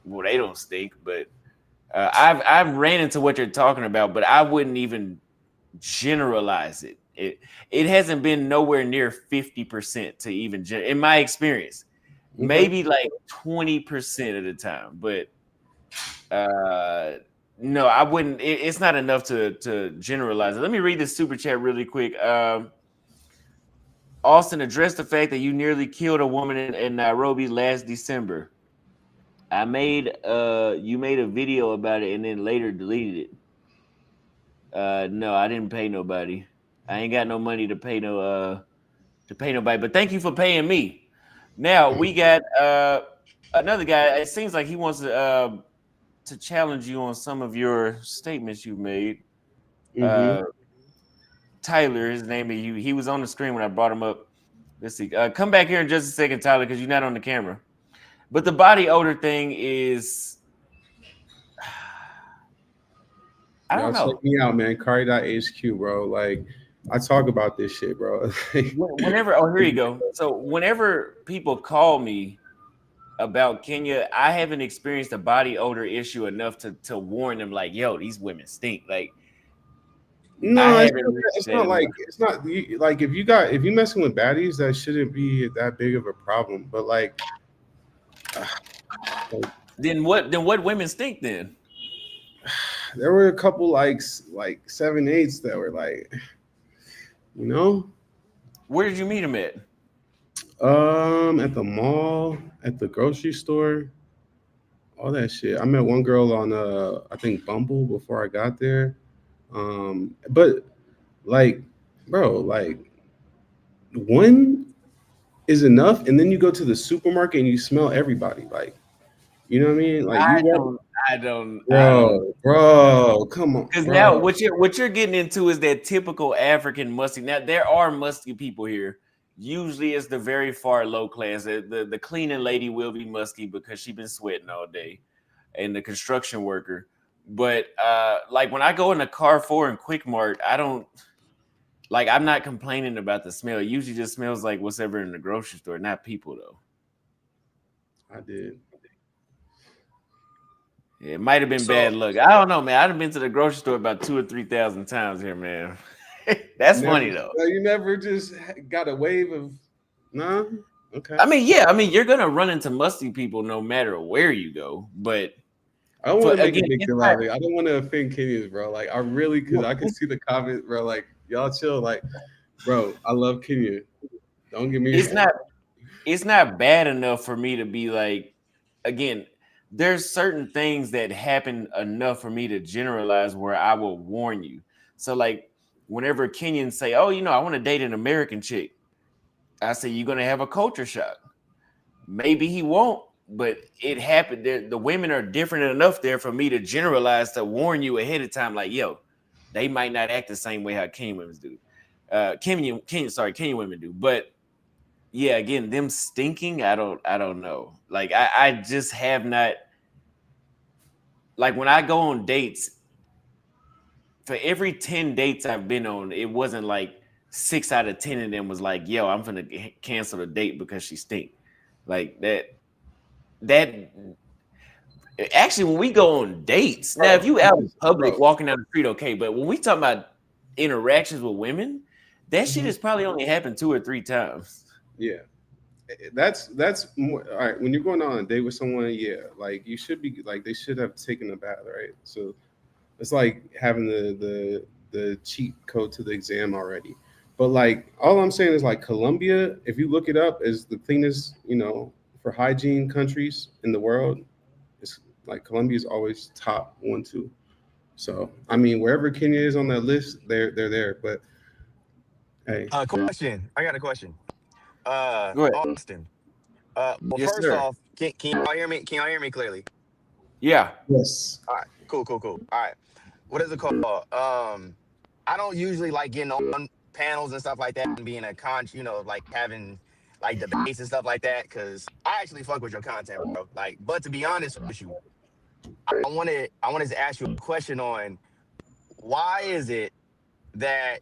Well, they don't stink, but I've ran into what you're talking about, but I wouldn't even generalize it. It hasn't been nowhere near 50% to even in my experience. okay. Maybe like 20% of the time, but uh no, I wouldn't. It's not enough to generalize it. Let me read this super chat really quick. Austin, addressed the fact that you nearly killed a woman in Nairobi last December. You made a video about it and then later deleted it. No, I didn't pay nobody. I ain't got no money to pay nobody, but thank you for paying me. Now we got another guy. It seems like he wants to challenge you on some of your statements you made. Mm-hmm. Uh Tyler, his name is you. He was on the screen when I brought him up. Let's see. Come back here in just a second, Tyler, because you're not on the camera. But the body odor thing is, I Y'all don't check know. me out, man. Kari.hq, bro. Like I talk about this shit, bro. Whenever, oh, here you go. So whenever people call me about Kenya, I haven't experienced a body odor issue enough to warn them, like, yo, these women stink. Like, I No, haven't reached it's that not like enough. it's not like if you messing with baddies, that shouldn't be that big of a problem. But like Then what women stink then? there were a couple like 7/8 that were like, you know, Where did you meet them at? at the mall, at the grocery store, all that shit. I met one girl on I think Bumble before I got there. But like, bro, like one is enough, and then you go to the supermarket and you smell everybody. Like, you know what I mean? Like I you walk, don't, I don't. bro, come on, Because now bro. what you're getting into is that typical African musty. Now there are musty people here. Usually it's the very far low class. The cleaning lady will be musky because she's been sweating all day, and the construction worker. But like when I go in the Carrefour and Quick Mart, I don't like. I'm not complaining about the smell. It usually just smells like what's ever in the grocery store, not people though. I did. Yeah, it might have been So bad luck. I don't know, man. I've been to the grocery store about 2 or 3 thousand times here, man. That's never, funny though. you never just got a wave of, nah. Okay. I mean, yeah, I mean, you're gonna run into musty people no matter where you go. But I don't for want to make a again, big it's deal not. out of it. I don't want to offend Kenyans, bro. Like I really, cause I can see the comments, bro. Like y'all chill. Like, bro, I love Kenya. Don't get me. It's not. It's not bad enough for me to be like. Again, there's certain things that happen enough for me to generalize where I will warn you. So, like, whenever Kenyans say, "Oh, I want to date an American chick," I say you're gonna have a culture shock. Maybe he won't, but it happened. The women are different enough there for me to generalize to warn you ahead of time. Like, yo, they might not act the same way how Kenyan women do. Kenyan women do. But yeah, again, them stinking. I don't know. Like, I just have not. Like when I go on dates, for every 10 dates I've been on, it wasn't like 6 out of 10 of them was like, yo, I'm gonna cancel the date because she stink. Like that actually, when we go on dates, now if you out in public walking down the street, okay, but when we talk about interactions with women, that shit has probably only happened 2 or 3 times. Yeah. That's more, all right. When you're going on a date with someone, yeah, like you should be like they should have taken a bath, right? So it's like having the cheat code to the exam already. But like all I'm saying is like Colombia, if you look it up, is the cleanest, for hygiene countries in the world. It's like Colombia is always top 1, 2. So I mean, wherever Kenya is on that list, they're there. But hey, Question. I got a question. Go ahead. Austin. Well, Yes, first sir. off, can y'all hear me? Can y'all hear me clearly? Yeah. yes, All right. Cool. All right. What is it called? I don't usually like getting on panels and stuff like that and being like having like debates and stuff like that, because I actually fuck with your content, bro. Like, but to be honest with you, I wanted to ask you a question on why is it that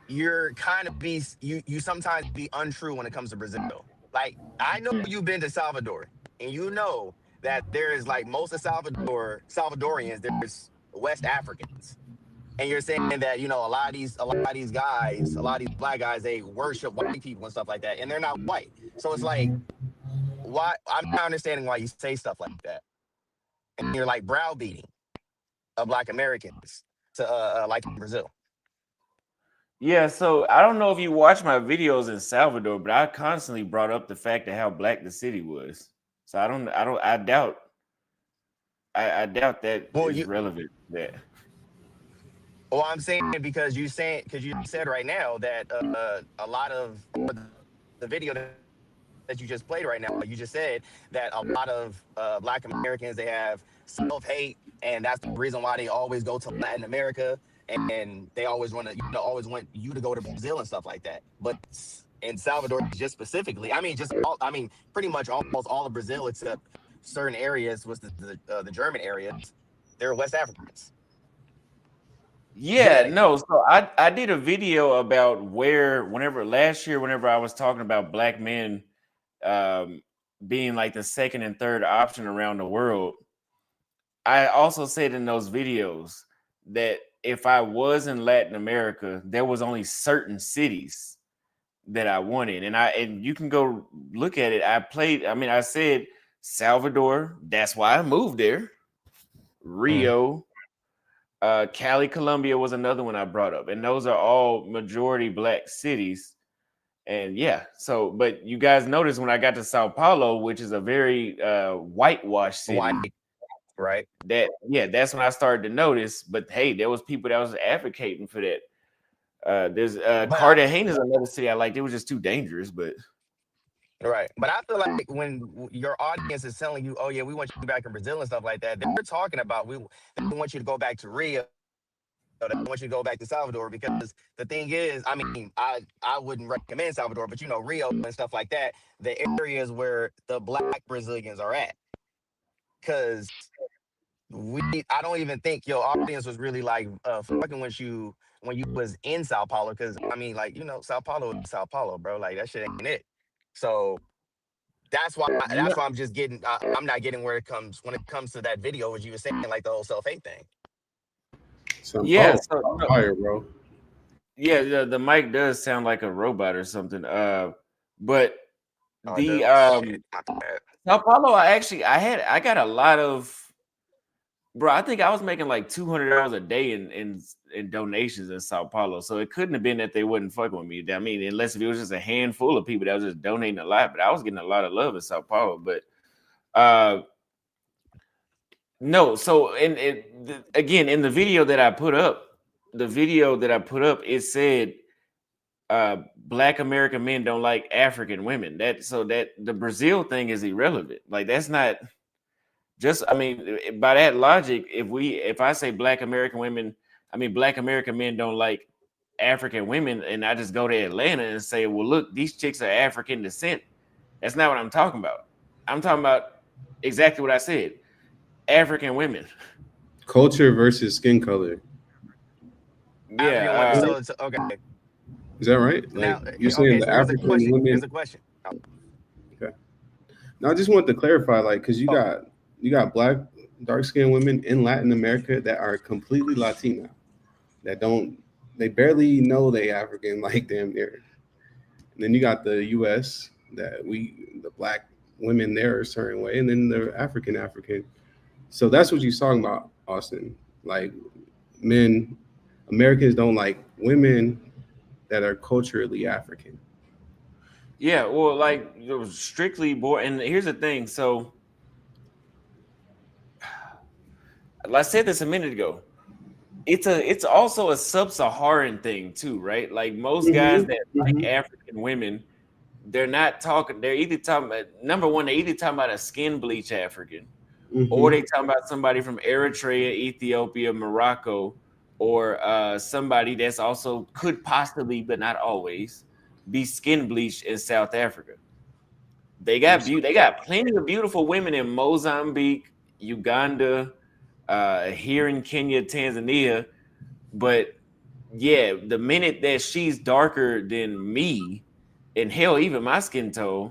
you're kind of you sometimes be untrue when it comes to Brazil. Like, I know you've been to Salvador, and you know that there is like most of Salvadorians, there's West Africans. And you're saying that, a lot of these guys, a lot of these black guys, they worship white people and stuff like that, and they're not white. So it's like, why? I'm not understanding why you say stuff like that. And you're like browbeating of Black Americans to like in Brazil. Yeah, so I don't know if you watch my videos in Salvador, but I constantly brought up the fact of how black the city was. So I doubt that Well, is relevant. That I'm saying because you said right now that a lot of the video that you just played right now, you just said that a lot of Black Americans, they have self-hate, and that's the reason why they always go to Latin America, and they always want to, always want you to go to Brazil and stuff like that. But in Salvador, just specifically, pretty much almost all of Brazil except certain areas was the German areas. They're West Africans. yeah, no. So I did a video about whenever I was talking about black men being like the second and third option around the world. I also said in those videos that if I was in Latin America, there was only certain cities that I wanted. And you can go look at it. I said Salvador, that's why I moved there. Rio, Cali, Colombia was another one I brought up. And those are all majority black cities. And yeah, so but you guys notice when I got to Sao Paulo, which is a very whitewashed city. White, right? That's when I started to notice. But hey, there was people that was advocating for that. There's Cartagena is another city I liked. It was just too dangerous, but right. But I feel like when your audience is telling you, "Oh yeah, we want you back in Brazil and stuff like that," they're talking about they want you to go back to Rio. They want you to go back to Salvador, because the thing is, I wouldn't recommend Salvador, but Rio and stuff like that, the areas where the black Brazilians are at, because I don't even think your audience was really like fucking with you when you was in Sao Paulo, because Sao Paulo is Sao Paulo, bro. Like, that shit ain't it. So that's why I'm just getting I'm not getting when it comes to that video, as you were saying, like the whole self-hate thing. yeah, fire, bro. Yeah, the mic does sound like a robot or something. But the Shit, not bad. Sao Paulo, I got a lot of, bro. I think I was making like $200 a day in donations in Sao Paulo. So it couldn't have been that they wouldn't fuck with me. I mean, unless if it was just a handful of people that was just donating a lot. But I was getting a lot of love in Sao Paulo. But no, so again, in the video that I put up, it said black American men don't like African women. That the Brazil thing is irrelevant. Like, that's not just, by that logic, if I say black American men don't like African women, and I just go to Atlanta and say, well, look, these chicks are African descent. That's not what I'm talking about. I'm talking about exactly what I said. African women. culture versus skin color. Yeah. So it's okay. Is that right? Now, Like you're saying okay. the So here's a African question. women. Here's a question. Okay. Now I just want to clarify, like, because you got black dark skinned women in Latin America that are completely Latina, that they barely know they African like damn near. And then you got the US that the black women there are a certain way, and then the African. So that's what you're talking about, Austin. Like men, Americans don't like women that are culturally African. Yeah, well, like it was strictly born. And here's the thing. So, I said this a minute ago. It's also a sub-Saharan thing too, right? Like most guys that like African women, they're not talking. They're either talking about number one. They're either talking about a skin bleach African, or they talking about somebody from Eritrea, Ethiopia, Morocco, or somebody that's also could possibly, but not always, be skin bleached in South Africa. They got plenty of beautiful women in Mozambique, Uganda, here in Kenya, Tanzania. But yeah, the minute that she's darker than me, and hell, even my skin tone,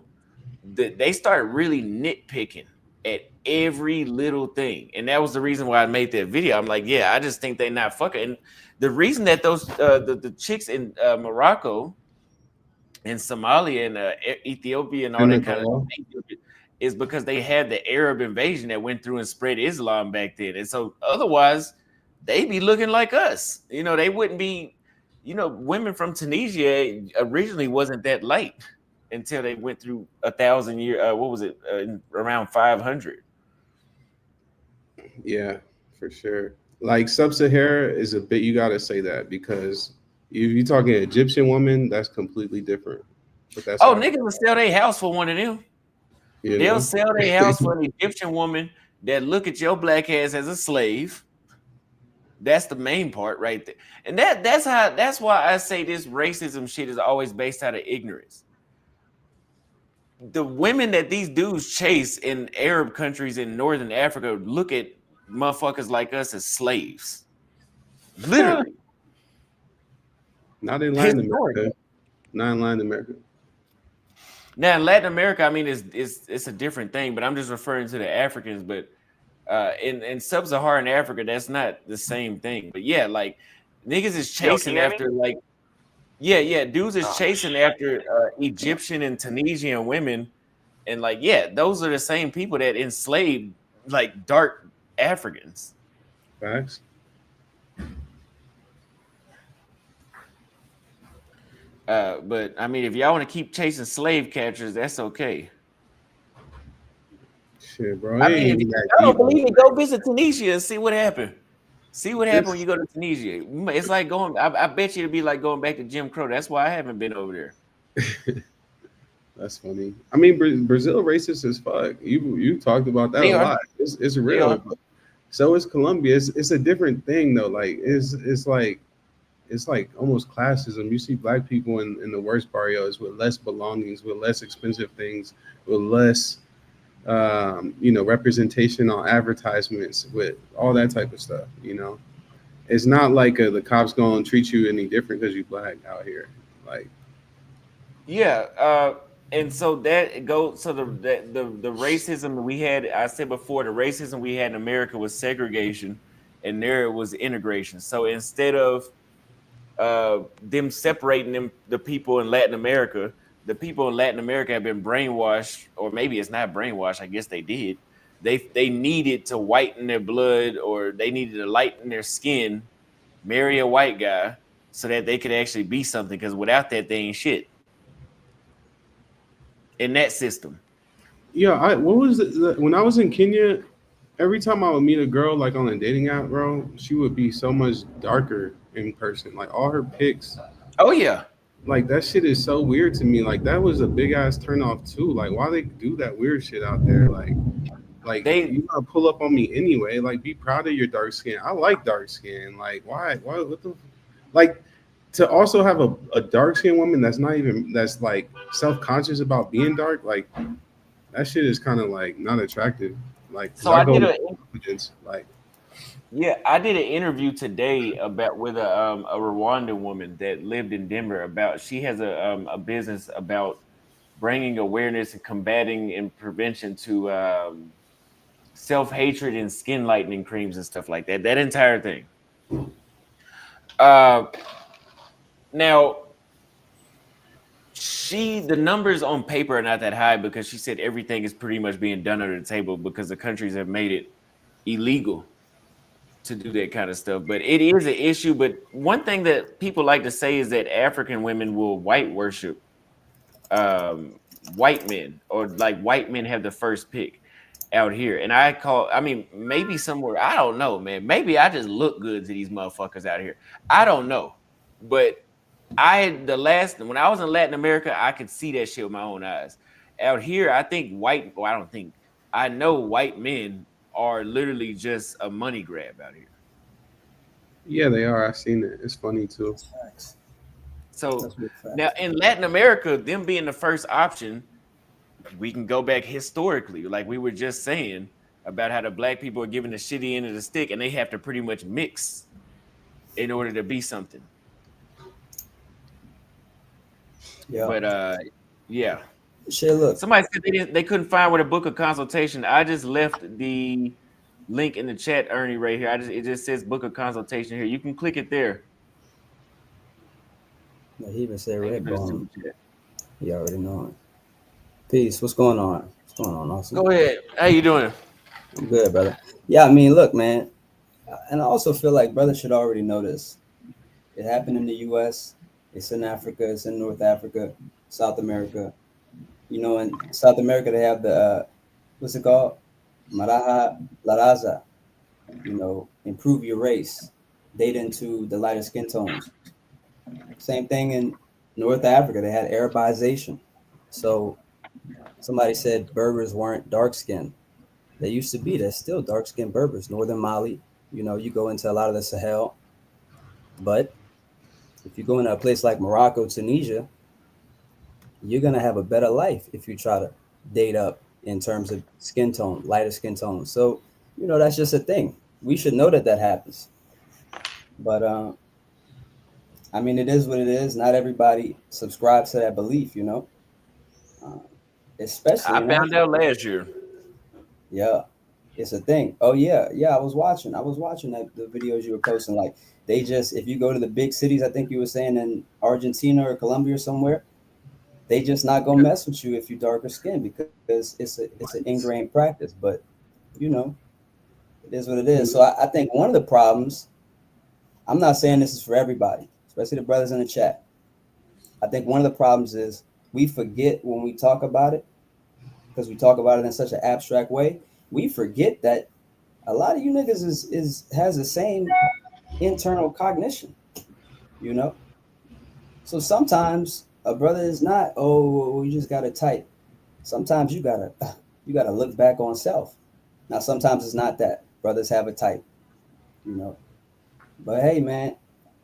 they start really nitpicking at every little thing. And that was the reason why I made that video. I'm like, yeah, I just think they not fucking. And the reason that those the chicks in Morocco and Somalia and Ethiopia and all that kind of thing is because they had the Arab invasion that went through and spread Islam back then. And so otherwise, they be looking like us. You know, they wouldn't be, women from Tunisia originally wasn't that light until they went through 1,000 years. What was it? Around 500. Yeah, for sure. Like sub-Sahara is a bit. You got to say that because if you're talking Egyptian woman, that's completely different. But that's niggas will sell their house for one of them. They'll sell their house for an Egyptian woman that look at your black ass as a slave. That's the main part right there. And that's why I say this racism shit is always based out of ignorance. The women that these dudes chase in Arab countries in Northern Africa look at motherfuckers like us as slaves. Literally. Not in Latin America. Not in Latin America. Now in Latin America, I mean, it's a different thing, but I'm just referring to the Africans. But in sub-Saharan Africa, that's not the same thing. But yeah, like niggas is chasing after like, dudes is chasing after Egyptian and Tunisian women, and like, those are the same people that enslaved like dark Africans. Facts. But I mean, if y'all want to keep chasing slave catchers, that's okay. Shit, bro. I mean, if you don't believe me, go visit Tunisia and see what happened. See what happened when you go to Tunisia. It's like going. I bet you it'd be like going back to Jim Crow. That's why I haven't been over there. That's funny. I mean, Brazil racist as fuck. You talked about that a lot. It's real. So is Colombia. It's a different thing though. Like it's like almost classism. You see black people in the worst barrios with less belongings, with less expensive things, with less representation on advertisements, with all that type of stuff. It's not like the cops gonna treat you any different because you black out here. Like, and so that goes. So the racism we had, I said before, the racism we had in America was segregation, and there it was integration. So instead of them separating the people in Latin America, the people in Latin America have been brainwashed, or maybe it's not brainwashed. I guess they did. They needed to whiten their blood, or they needed to lighten their skin, marry a white guy, so that they could actually be something. Because without that, they ain't shit. In that system. Yeah, what was it? When I was in Kenya, every time I would meet a girl like on a dating app, bro, she would be so much darker in person. Like all her pics. Oh yeah. Like that shit is so weird to me. Like that was a big ass turnoff too. Like why they do that weird shit out there? Like you gotta pull up on me anyway. Like be proud of your dark skin. I like dark skin. Like why what the like to also have a dark skinned woman that's like self-conscious about being dark, like that shit is kind of like not attractive. Like so I did like Yeah, I did an interview today about with a Rwandan woman that lived in Denver. About she has a business about bringing awareness and combating and prevention to self hatred and skin lightening creams and stuff like that. That entire thing. Uh, now the numbers on paper are not that high because she said everything is pretty much being done under the table because the countries have made it illegal to do that kind of stuff. But it is an issue. But one thing that people like to say is that African women will white worship white men, or like white men have the first pick out here. And I mean, maybe somewhere, I don't know, man. Maybe I just look good to these motherfuckers out here. I don't know. But when I was in Latin America, I could see that shit with my own eyes. Out here, I think I don't think, I know white men are literally just a money grab out here. Yeah, they are. I've seen it. It's funny too. That's facts. So That's big facts. now in Latin America, them being the first option, we can go back historically, like we were just saying about how the black people are given the shitty end of the stick and they have to pretty much mix in order to be something. Yeah. But yeah. Shit, look. Somebody said they couldn't find where to book a consultation. I just left the link in the chat, Ernie, right here. It just says book a consultation here. You can click it there. Yeah, he even said red Put a bone. super chat. You already know it. Peace. What's going on? What's going on, Austin? Go ahead. How you doing? I'm good, brother. Yeah, I mean, look, man. And I also feel like brothers should already know this. It happened in the U.S. It's in Africa. It's in North Africa, South America. You know, in South America, they have the, what's it called? Maraja La Raza. You know, improve your race. Date into the lighter skin tones. Same thing in North Africa. They had Arabization. So somebody said Berbers weren't dark skinned. They used to be. They're still dark skinned Berbers. Northern Mali. You know, you go into a lot of the Sahel. But if you go into a place like Morocco, Tunisia, you're going to have a better life if you try to date up in terms of skin tone, lighter skin tone. So, you know, that's just a thing. We should know that happens. But, I mean, it is what it is. Not everybody subscribes to that belief, you know, especially. I found out last year. Yeah, it's a thing. Oh yeah, I was watching that the videos you were posting. Like they just, if you go to the big cities, I think you were saying in Argentina or Colombia or somewhere, they just not gonna mess with you if you darker skin because it's an ingrained practice. But you know, it is what it is. So I think one of the problems, I'm not saying this is for everybody, especially the brothers in the chat. I think one of the problems is we forget when we talk about it, because we talk about it in such an abstract way, we forget that a lot of you niggas has the same internal cognition, you know? So sometimes a brother is not, oh, you just gotta type. Sometimes you gotta look back on self. Now sometimes it's not that. Brothers have a type, you know. But hey man,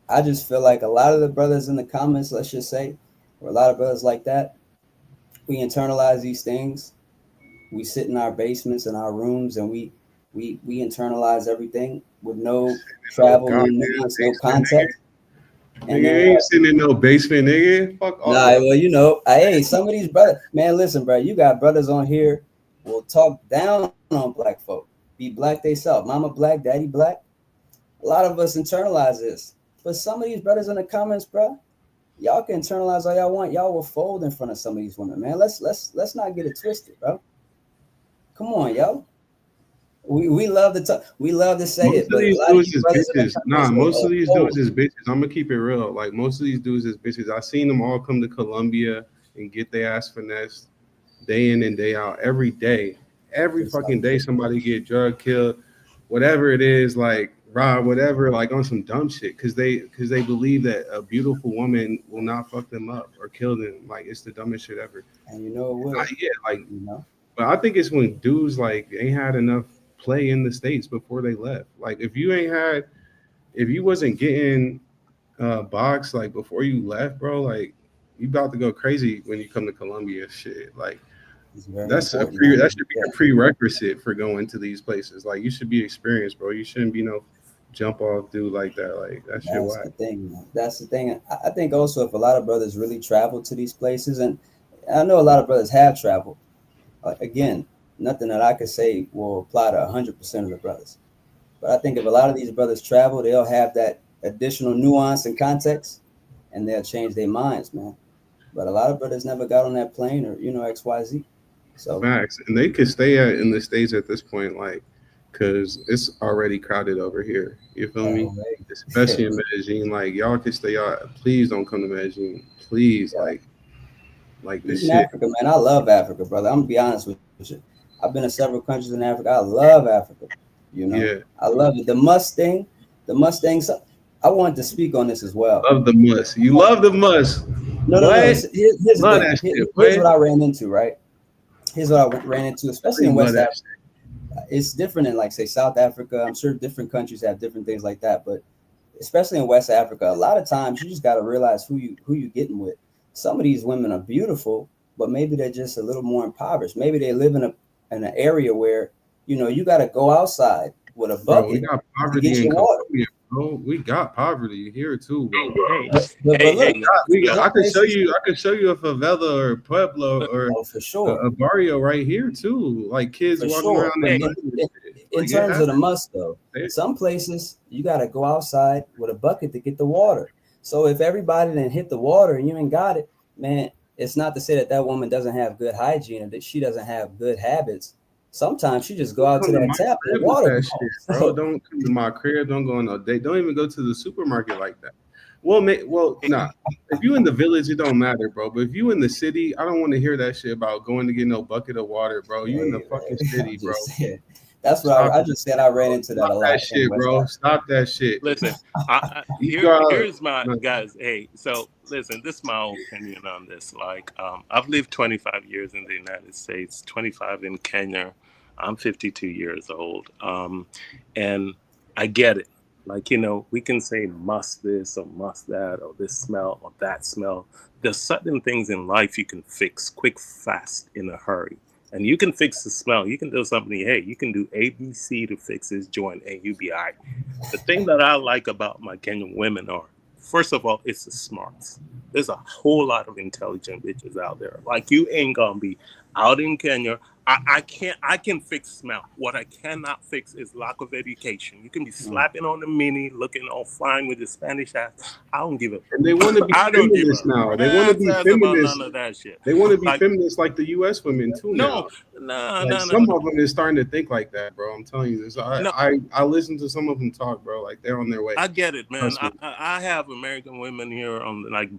I just feel like a lot of the brothers in the comments, let's just say, or a lot of brothers like that, we internalize these things. We sit in our basements and our rooms and we internalize everything with no travel, no nuance, no context. And nigga ain't sitting in no basement, nigga. Fuck all. Nah, well, you know, hey, some of these brothers, man, listen, bro, you got brothers on here will talk down on black folk, be black they self, mama black, daddy black. A lot of us internalize this, but some of these brothers in the comments, bro, y'all can internalize all y'all want. Y'all will fold in front of some of these women, man. Let's not get it twisted, bro. Come on, yo. We love to talk. We love to say it. Most of these dudes is bitches. Nah, most of these dudes is bitches. I'm gonna keep it real. Like most of these dudes is bitches. I seen them all come to Colombia and get their ass finessed day in and day out. Every day, every fucking day, somebody get drug killed, whatever it is, like robbed, whatever, like on some dumb shit, because they believe that a beautiful woman will not fuck them up or kill them. Like it's the dumbest shit ever. And you know what? Yeah, like you know. But I think it's when dudes like ain't had enough play in the States before they left. Like if you wasn't getting boxed like before you left, bro, like you about to go crazy when you come to Colombia. Shit, like that should be a prerequisite for going to these places. Like you should be experienced, bro. You shouldn't be no jump off dude like that. Like that shit That's whack. the thing, man. That's the thing. I think also if a lot of brothers really travel to these places, and I know a lot of brothers have traveled. Again, nothing that I could say will apply to 100% of the brothers. But I think if a lot of these brothers travel, they'll have that additional nuance and context, and they'll change their minds, man. But a lot of brothers never got on that plane or XYZ. So Facts, and they could stay in the States at this point, like, cause it's already crowded over here. You feel me? Especially in Medellin, like y'all can stay out. Please don't come to Medellin, please. Yeah. Like this Even shit. Africa, man. I love Africa, brother. I'm gonna be honest with you. I've been to several countries in Africa. I love Africa. Yeah, I love it. The Mustangs. I wanted to speak on this as well. love the must. You love the must. No. What? Here's Love the that thing. shit. Here's what I ran into, right? Here's what I ran into, especially in Love West that Africa. It's different in, like, say, South Africa. I'm sure different countries have different things like that, but especially in West Africa, a lot of times you just got to realize who you getting with. Some of these women are beautiful, but maybe they're just a little more impoverished. Maybe they live in an area where you got to go outside with a Bro, we bucket got to poverty get in your water. Colombia, bro. We got poverty here too, bro. But look, I could show you. I could show you a favela or a pueblo or for sure, a barrio right here too. Like kids for walking sure. around in mud and shit. In Like, terms of the must, though, They- some places you got to go outside with a bucket to get the water. So if everybody didn't hit the water and you ain't got it, man, it's not to say that woman doesn't have good hygiene and that she doesn't have good habits. Sometimes she just go out to come that my tap and crib the with water that goes. shit, bro. Don't come to my crib. Don't go on no date. Don't even go to the supermarket like that. Well, nah. If you in the village, it don't matter, bro. But if you in the city, I don't want to hear that shit about going to get no bucket of water, bro. You in the fucking city, bro. That's what I just said. I ran into that a lot. That shit, bro. Stop that shit. Listen, here's my guys. Hey, so listen, this is my opinion on this. Like, I've lived 25 years in the United States, 25 in Kenya. I'm 52 years old, and I get it. Like, we can say must this or must that or this smell or that smell. There's certain things in life you can fix quick, fast, in a hurry. And you can fix the smell. You can do something. Hey, you can do A, B, C to fix this joint, and you be all right. The thing that I like about my Kenyan women are, first of all, it's the smarts. There's a whole lot of intelligent bitches out there. Like, you ain't gonna be out in Kenya. I can fix smell. What I cannot fix is lack of education. You can be slapping on the mini, looking all fine with the Spanish ass. I don't give a. And they want to be feminist now. They want to be feminist. None of that shit. They want to be feminist like the U.S. women too. No, some of them is starting to think like that, bro. I'm telling you this. I listen to some of them talk, bro. Like they're on their way. I get it, man. I have American women here on like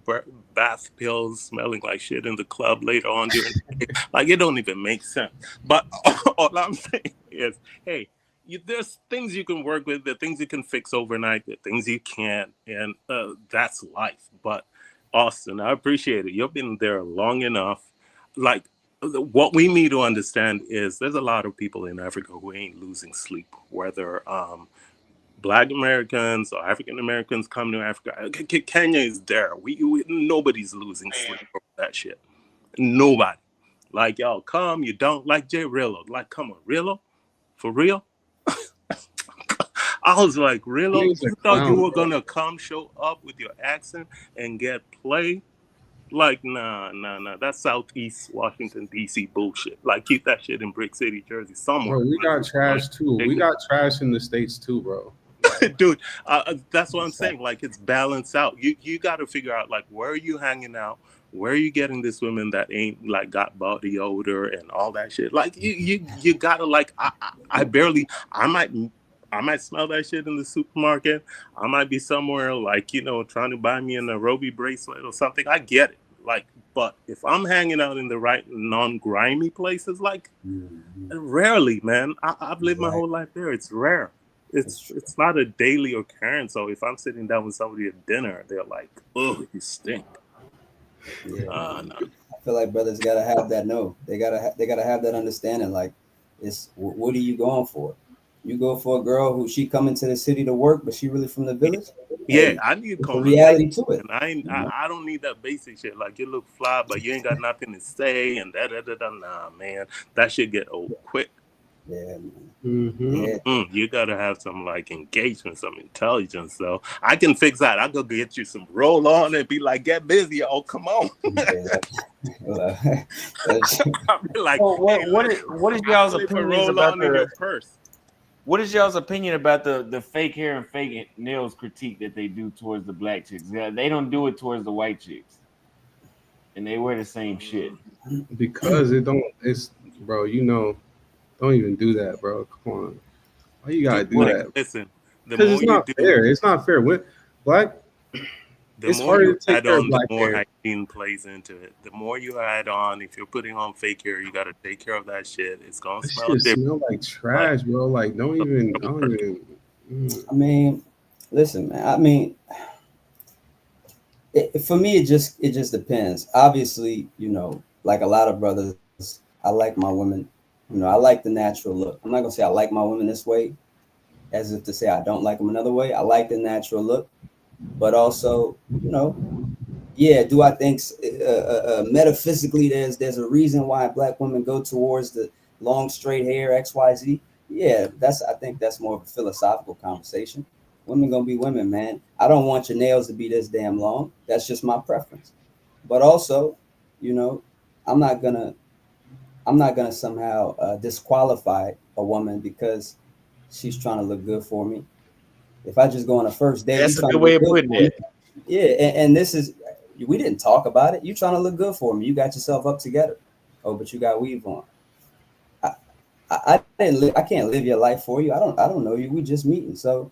bath pills, smelling like shit in the club later on during the day. Like, it don't even make sense. But all I'm saying is, hey, there's things you can work with, there are things you can fix overnight, there are things you can't, and that's life. But Austin, I appreciate it. You've been there long enough. Like, what we need to understand is there's a lot of people in Africa who ain't losing sleep, whether Black Americans or African Americans come to Africa. Kenya is there. Nobody's losing sleep over that shit. Nobody. Like, y'all come, you don't. Like Jay Rillo. Like, come on, Rillo? For real? I was like, Rillo? You thought you were going to come show up with your accent and get play? Like, nah. That's Southeast Washington, D.C. bullshit. Like, keep that shit in Brick City, Jersey, somewhere. Bro, we got trash, too. We got trash in the States, too, bro. Dude, that's what I'm saying. Like, it's balanced out. You got to figure out, like, where are you hanging out? Where are you getting this women that ain't like got body odor and all that shit? Like, you gotta, like, I might smell that shit in the supermarket. I might be somewhere like, trying to buy me a Nairobi bracelet or something. I get it. Like, but if I'm hanging out in the right non-grimy places, like, rarely, man. I've lived my whole life there. It's rare. It's not a daily occurrence. So if I'm sitting down with somebody at dinner, they're like, "Oh, you stink." Yeah. No. I feel like brothers gotta have that. No, they gotta have that understanding. Like, it's what are you going for? You go for a girl who she coming to the city to work, but she really from the village. Yeah, hey, I need reality to it. And I don't need that basic shit. Like, you look fly, but you ain't got nothing to say and da. Nah, man, that shit get old quick. Yeah, man. Mm-hmm. You gotta have some like engagement, some intelligence. So I can fix that. I'll go get you some roll on and be like, get busy. Oh, come on. I'll be like, well, hey, what is I y'all's slip a opinions roll about on in your purse. What is y'all's opinion about the fake hair and fake nails critique that they do towards the black chicks? They don't do it towards the white chicks, and they wear the same shit. Because it's bro, don't even do that, bro. Come on. Why you gotta do that? Listen, the Because more it's not fair. It's not fair. Black, the it's more you harder to take add care of on, the black more hair. hygiene plays into it. The more you add on, if you're putting on fake hair, you gotta take care of that shit. It's gonna That smell shit different. smell like trash, bro. Like, don't even. I mean, listen, man. I mean, for me, it just depends. Obviously, like a lot of brothers, I like my women. I like the natural look. I'm not gonna say I like my women this way, as if to say I don't like them another way. I like the natural look, but also, yeah. Do I think metaphysically there's a reason why black women go towards the long straight hair XYZ? Yeah, I think that's more of a philosophical conversation. Women gonna be women, man. I don't want your nails to be this damn long. That's just my preference. But also, I'm not gonna somehow disqualify a woman because she's trying to look good for me. If I just go on a first date, That's you a trying good to way look of good putting for me. it. Yeah, and this is, we didn't talk about it. You trying to look good for me. You got yourself up together. Oh, but you got weave on. I didn't live. I can't live your life for you. I don't know you. We just meeting. So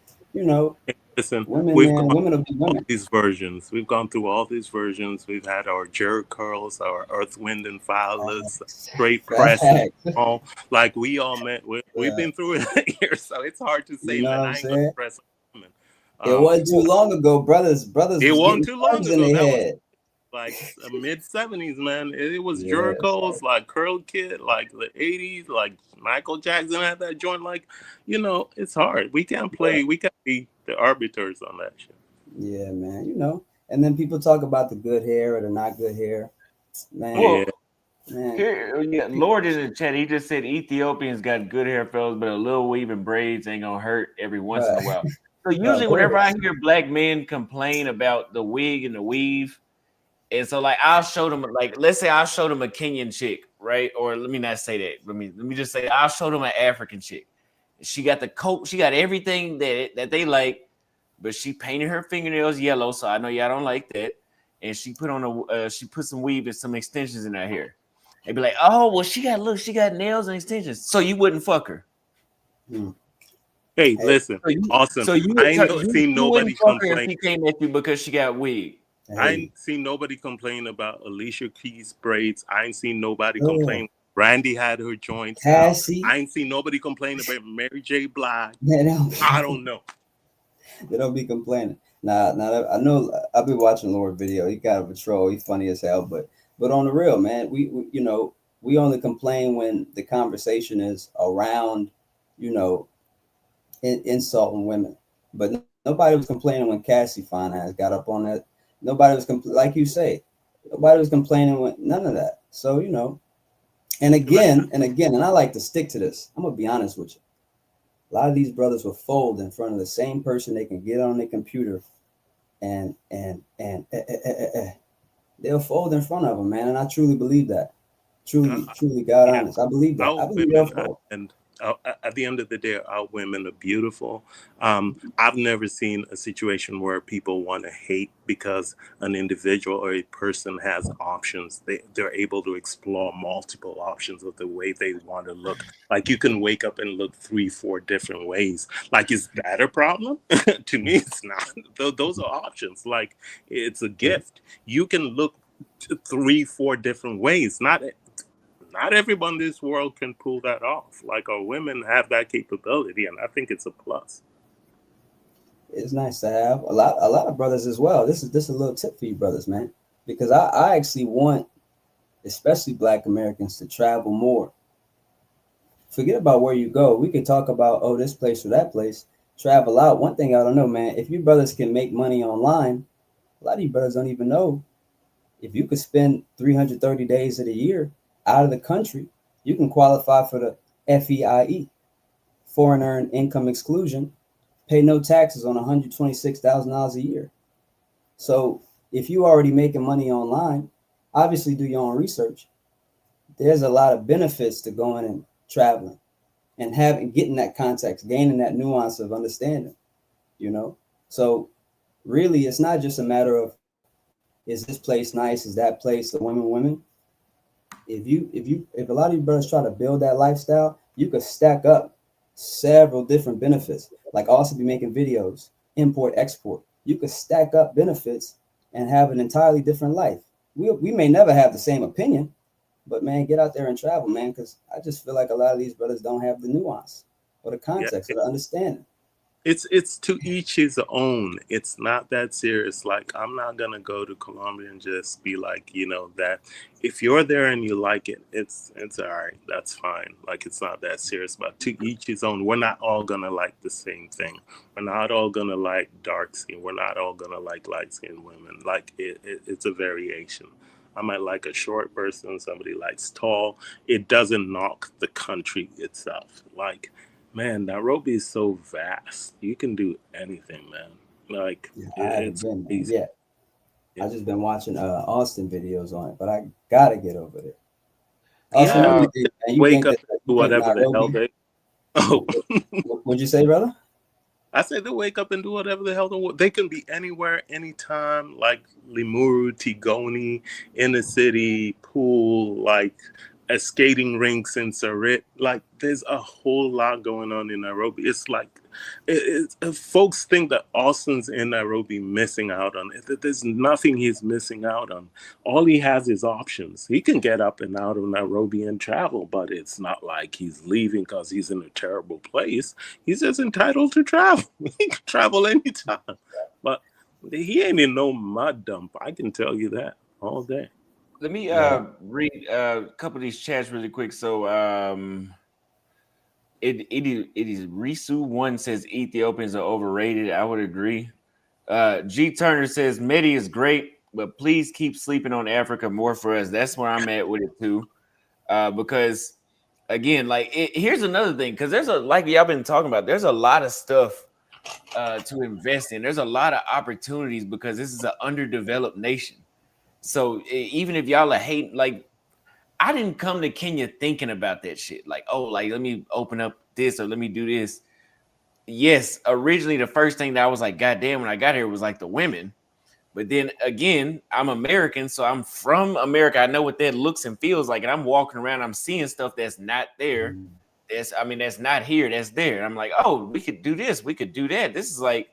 Listen, women, we've man, gone women will be all women. these versions. We've gone through all these versions. We've had our jerk curls, our earth, wind, and fireless, straight presses. All like we all met. We've been through it here, so it's hard to say, You know man. what I'm I ain't gonna saying? press women. It wasn't too long ago, brothers It was wasn't getting too long curves in ago. their That was head. like mid 70s, man. It was Yeah, Jericho's, like Curl Kid, like the 80s, like Michael Jackson had that joint. Like, it's hard. We can't play. We can't be the arbiters on that shit. Yeah, man. And then people talk about the good hair or the not good hair, man. Well, man. Here, Lord in the chat, he just said Ethiopians got good hair, fellas, but a little weave and braids ain't gonna hurt every once in a while. So usually, whenever I hear black men complain about the wig and the weave, and so like I'll show them, like let's say I'll show them a Kenyan chick, right? Or let me not say that. Let me just say I'll show them an African chick. She got the coat, she got everything that they like, but she painted her fingernails yellow, so I know y'all don't like that. And she put some weave and some extensions in her hair. They'd be like, oh, well, she got nails and extensions. So you wouldn't fuck her. Hey, listen, awesome. I ain't seen nobody complain. If she came at you because she got wig. I ain't seen nobody complain about Alicia Keys braids. I ain't seen nobody complain. Randy had her joints. Cassie. I ain't seen nobody complain about Mary J. Blige. I don't know. They don't be complaining. Nah, I know. I've been watching Lord video. He kind of a troll. He's funny as hell, but on the real, man, we only complain when the conversation is around, insulting women. But nobody was complaining when Cassie Fine got up on that. Nobody was like you say. Nobody was complaining when none of that. So and again, and I like to stick to this. I'm gonna be honest with you. A lot of these brothers will fold in front of the same person they can get on their computer, and they'll fold in front of them, man. And I truly believe that. Truly, God honest, I believe that. I believe they'll fold. And at the end of the day, our women are beautiful. I've never seen a situation where people want to hate because an individual or a person has options. They're able to explore multiple options of the way they want to look. Like you can wake up and look 3-4 different ways. Like, is that a problem? To me, it's not. Those are options. Like, it's a gift. You can look 3-4 different ways. Not everyone in this world can pull that off. Like our women have that capability, and I think it's a plus. It's nice to have a lot of brothers as well. This is a little tip for you brothers, man, because I actually want, especially Black Americans, to travel more. Forget about where you go. We could talk about this place or that place. Travel out. One thing I don't know, man. If you brothers can make money online, a lot of you brothers don't even know. If you could spend 330 days of the year out of the country, you can qualify for FEIE, foreign earned income exclusion, pay no taxes on $126,000 a year. So if you already making money online, obviously do your own research. There's a lot of benefits to going and traveling and getting that context, gaining that nuance of understanding, you know? So really it's not just a matter of, is this place nice? Is that place the women? If a lot of you brothers try to build that lifestyle, you could stack up several different benefits, like also be making videos, import, export. You could stack up benefits and have an entirely different life. We may never have the same opinion, but man, get out there and travel, man, because I just feel like a lot of these brothers don't have the nuance or the context or the understanding. It's to each his own. It's not that serious. Like, I'm not gonna go to Colombia and just be like, that if you're there and you like it, it's all right. That's fine. Like, it's not that serious. But to each his own. We're not all gonna like the same thing. We're not all gonna like dark skin. We're not all gonna like light skinned women. Like, it's a variation. I might like a short person. Somebody likes tall. It doesn't knock the country itself. Like, man, Nairobi is so vast. You can do anything, man. Like, I haven't it's been easy. yet. I just been watching Austin videos on it, but I gotta get over there. Austin, Yeah, you wake think up that to whatever the hell they. Oh, what'd you say, brother? I say they wake up and do whatever the hell they want. They can be anywhere, anytime, like Limuru, Tigoni, in the city, pool, like a skating rinks in Sarit. Like, there's a whole lot going on in Nairobi. It's like, folks think that Austin's in Nairobi missing out on it. There's nothing he's missing out on. All he has is options. He can get up and out of Nairobi and travel, but it's not like he's leaving because he's in a terrible place. He's just entitled to travel. He can travel anytime. But he ain't in no mud dump. I can tell you that all day. Let me read a couple of these chats really quick. So it is Risu one says Ethiopians are overrated. I would agree. G Turner says Medi is great, but please keep sleeping on Africa more for us. That's where I'm at with it too. Because again, like here's another thing, because there's like y'all been talking about, there's a lot of stuff to invest in. There's a lot of opportunities because this is an underdeveloped nation. So even if y'all are hating, like I didn't come to Kenya thinking about that shit. Like, oh, like let me open up this or let me do this. Yes, originally the first thing that I was like, God damn, when I got here was like the women. But then again, I'm American, so I'm from America. I know what that looks and feels like. And I'm walking around, I'm seeing stuff that's not there. That's not here, that's there. And I'm like, oh, we could do this, we could do that. This is like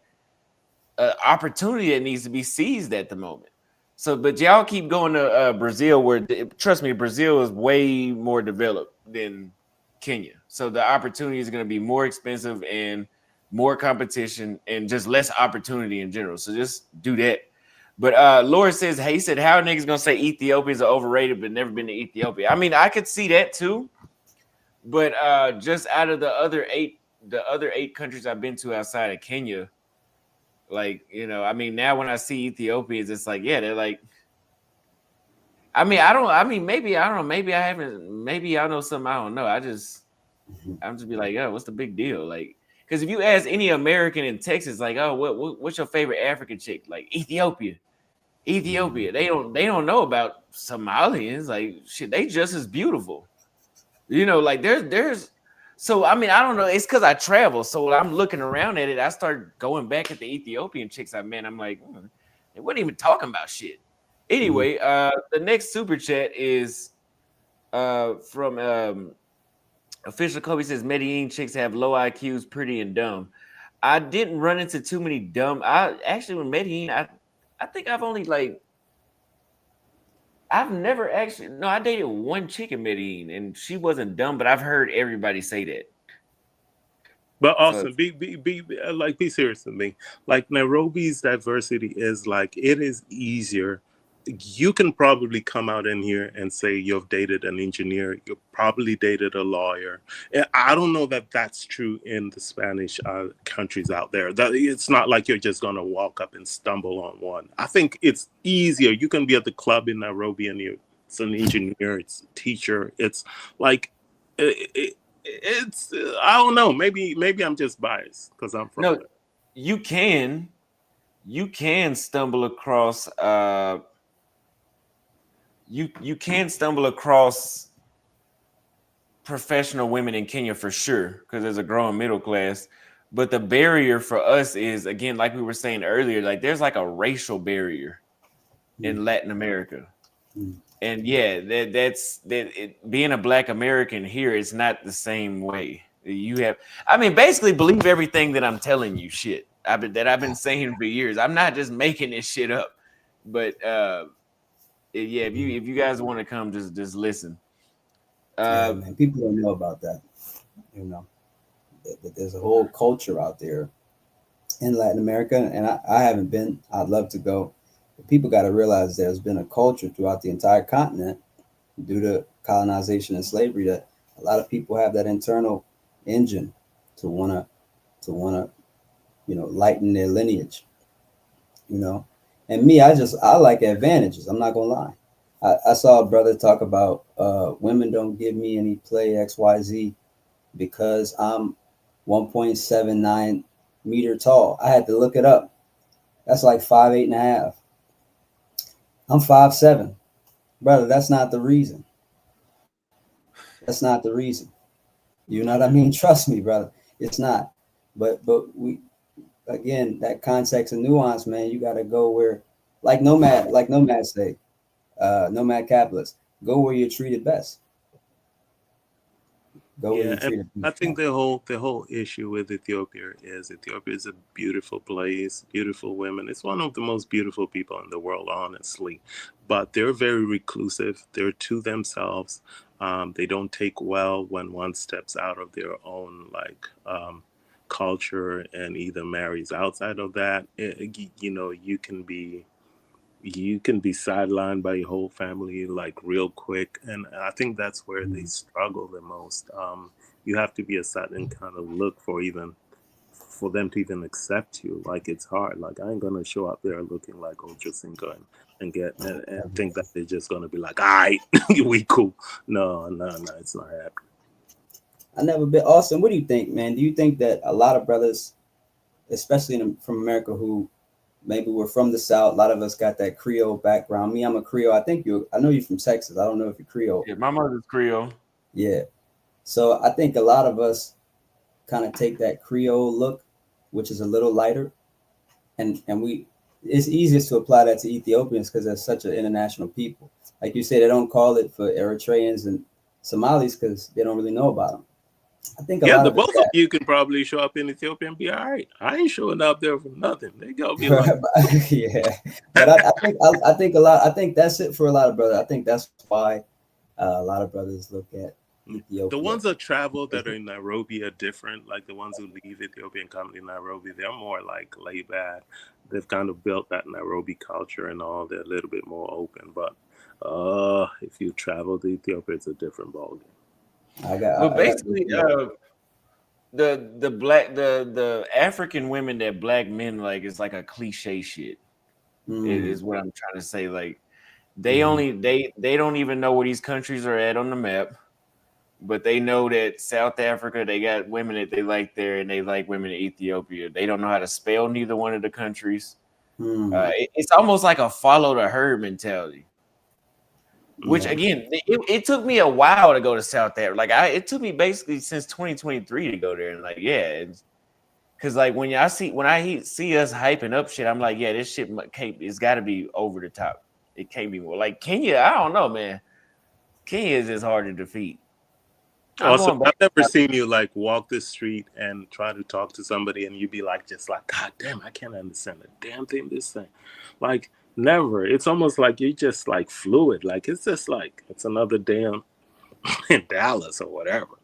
an opportunity that needs to be seized at the moment. So, but y'all keep going to Brazil, where trust me, Brazil is way more developed than Kenya. So the opportunity is going to be more expensive and more competition and just less opportunity in general. So just do that. But Laura says, hey, he said, how niggas gonna say Ethiopians are overrated but never been to Ethiopia? I mean, I could see that too. But just out of the other eight countries I've been to outside of Kenya, like, I mean, now when I see Ethiopians, it's like, yeah, they're like, maybe I know something I don't know. I'm just be like, oh, what's the big deal? Like, because if you ask any American in Texas, like, oh, what's your favorite African chick? Like Ethiopia. They don't know about Somalians. Like, shit, they just as beautiful. Like there's so I mean, I don't know. It's because I travel. So when I'm looking around at it, I start going back at the Ethiopian chicks I met. I'm like, they weren't even talking about shit. Anyway, the next super chat is from Official Kobe says Medellin chicks have low IQs, pretty and dumb. I didn't run into too many dumb. I actually with Medellin, I think I've never actually I dated one chick in Medellin and she wasn't dumb, but I've heard everybody say that. But also be serious with me. Like, Nairobi's diversity is like, it is easier. You can probably come out in here and say you've dated an engineer. You've probably dated a lawyer. I don't know that that's true in the Spanish countries out there. That it's not like you're just going to walk up and stumble on one. I think it's easier. You can be at the club in Nairobi and it's an engineer, it's a teacher. It's like it's I don't know. Maybe I'm just biased because I'm from there. You can stumble across you can stumble across professional women in Kenya for sure, because there's a growing middle class. But the barrier for us is, again, like we were saying earlier, like there's like a racial barrier in Latin America. And yeah, being a Black American here is not the same way. You have, I mean, basically believe everything that I'm telling you. Shit, I've been saying for years. I'm not just making this shit up. But yeah, if you guys want to come, just listen. Yeah, man, people don't know about that. You know, that there's a whole culture out there in Latin America, and I haven't been. I'd love to go. But people got to realize there's been a culture throughout the entire continent due to colonization and slavery that a lot of people have that internal engine to wanna lighten their lineage. And me, I like advantages. I'm not gonna lie. I saw a brother talk about women don't give me any play XYZ because I'm 1.79 meter tall. I had to look it up. That's like 5'8.5". I'm 5'7". Brother, that's not the reason. That's not the reason. You know what I mean? Trust me, brother. It's not. But we, again, that context and nuance, man, you gotta go where, like Nomad say, Nomad capitalist, go where you're treated best. I think the whole issue with Ethiopia is a beautiful place, beautiful women. It's one of the most beautiful people in the world, honestly. But they're very reclusive. They're to themselves. They don't take well when one steps out of their own culture and either marries outside of that. You can be sidelined by your whole family like real quick, and I think that's where they struggle the most. You have to be a certain kind of look for them to even accept you. Like, it's hard. Like, I ain't gonna show up there looking like Ultra Cinco and think that they're just gonna be like, all right, we cool. No, it's not happening. I never been. Austin, what do you think, man? Do you think that a lot of brothers, especially from America, who maybe we're from the South, a lot of us got that Creole background. Me, I'm a Creole. I know you're from Texas. I don't know if you're Creole. Yeah, my mother's Creole. Yeah. So I think a lot of us kind of take that Creole look, which is a little lighter. And it's easiest to apply that to Ethiopians because they're such an international people. Like you say, they don't call it for Eritreans and Somalis because they don't really know about them. I think the both of you can probably show up in Ethiopia and be all right. I ain't showing up there for nothing. They gonna be like, yeah. But I think a lot. I think that's it for a lot of brothers. I think that's why a lot of brothers look at Ethiopia. The ones that travel that are in Nairobi are different. Like the ones who leave Ethiopia and come to Nairobi, they're more like laid back. They've kind of built that Nairobi culture and all. They're a little bit more open. But if you travel to Ethiopia, it's a different ballgame. Basically, the African women that Black men like is like a cliche shit. Is what I'm trying to say. Like they don't even know where these countries are at on the map, but they know that South Africa, they got women that they like there, and they like women in Ethiopia. They don't know how to spell neither one of the countries. It's almost like a follow the herd mentality. Which again, it took me a while to go to South Africa. Like it took me basically since 2023 to go there, and like because like when I see us hyping up shit, I'm like, yeah, this shit it's got to be over the top. It can't be more like Kenya. I don't know, man. Kenya is just hard to defeat. Also, I've never seen you like walk the street and try to talk to somebody, and you be like, just like, God damn, I can't understand a damn thing this thing, like. Never. It's almost like you're just like fluid. Like it's just like it's another damn in Dallas or whatever.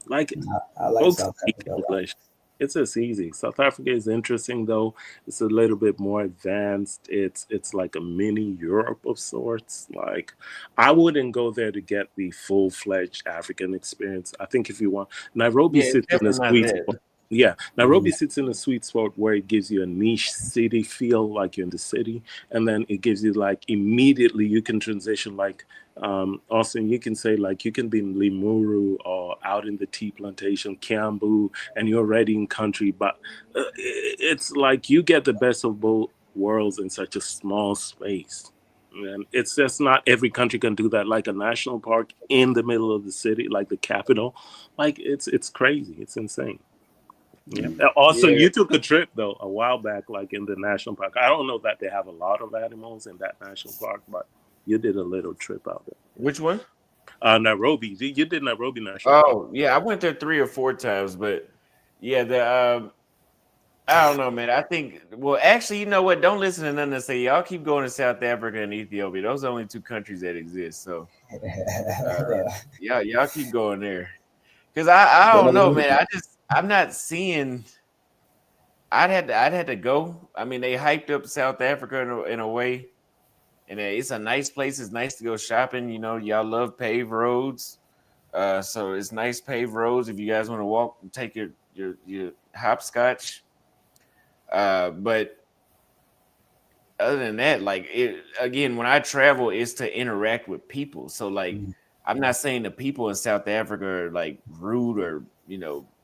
Like I like South Africa. English. It's just easy. South Africa is interesting though. It's a little bit more advanced. It's like a mini Europe of sorts. Like I wouldn't go there to get the full-fledged African experience. I think if you want Nairobi sits in a sweet spot. Yeah, Nairobi sits in a sweet spot where it gives you a niche city feel, like you're in the city, and then it gives you like immediately you can transition. Like Austin, you can say like you can be in Limuru or out in the tea plantation, Kiambu, and you're already in country. But it's like you get the best of both worlds in such a small space. And it's just not every country can do that. Like a national park in the middle of the city, like the capital, like it's crazy, it's insane. Yeah. Also, Yeah. you took a trip though a while back, like in the national park. I don't know that they have a lot of animals in that national park, but you did a little trip out there. Which one? Nairobi. You did Nairobi National Park. Oh, yeah, I went there 3 or 4 times, but yeah, I don't know, man. I think, well, actually, you know what? Don't listen to nothing I say. Y'all keep going to South Africa and Ethiopia. Those are the only 2 countries that exist. So, y'all keep going there. Because I don't know, man. I'm not seeing. I'd had to go. I mean, they hyped up South Africa in a way, and it's a nice place. It's nice to go shopping. You know, y'all love paved roads. So it's nice paved roads if you guys want to walk and take your hopscotch. But other than that, like it again, when I travel, it's to interact with people. So like I'm not saying the people in South Africa are like rude or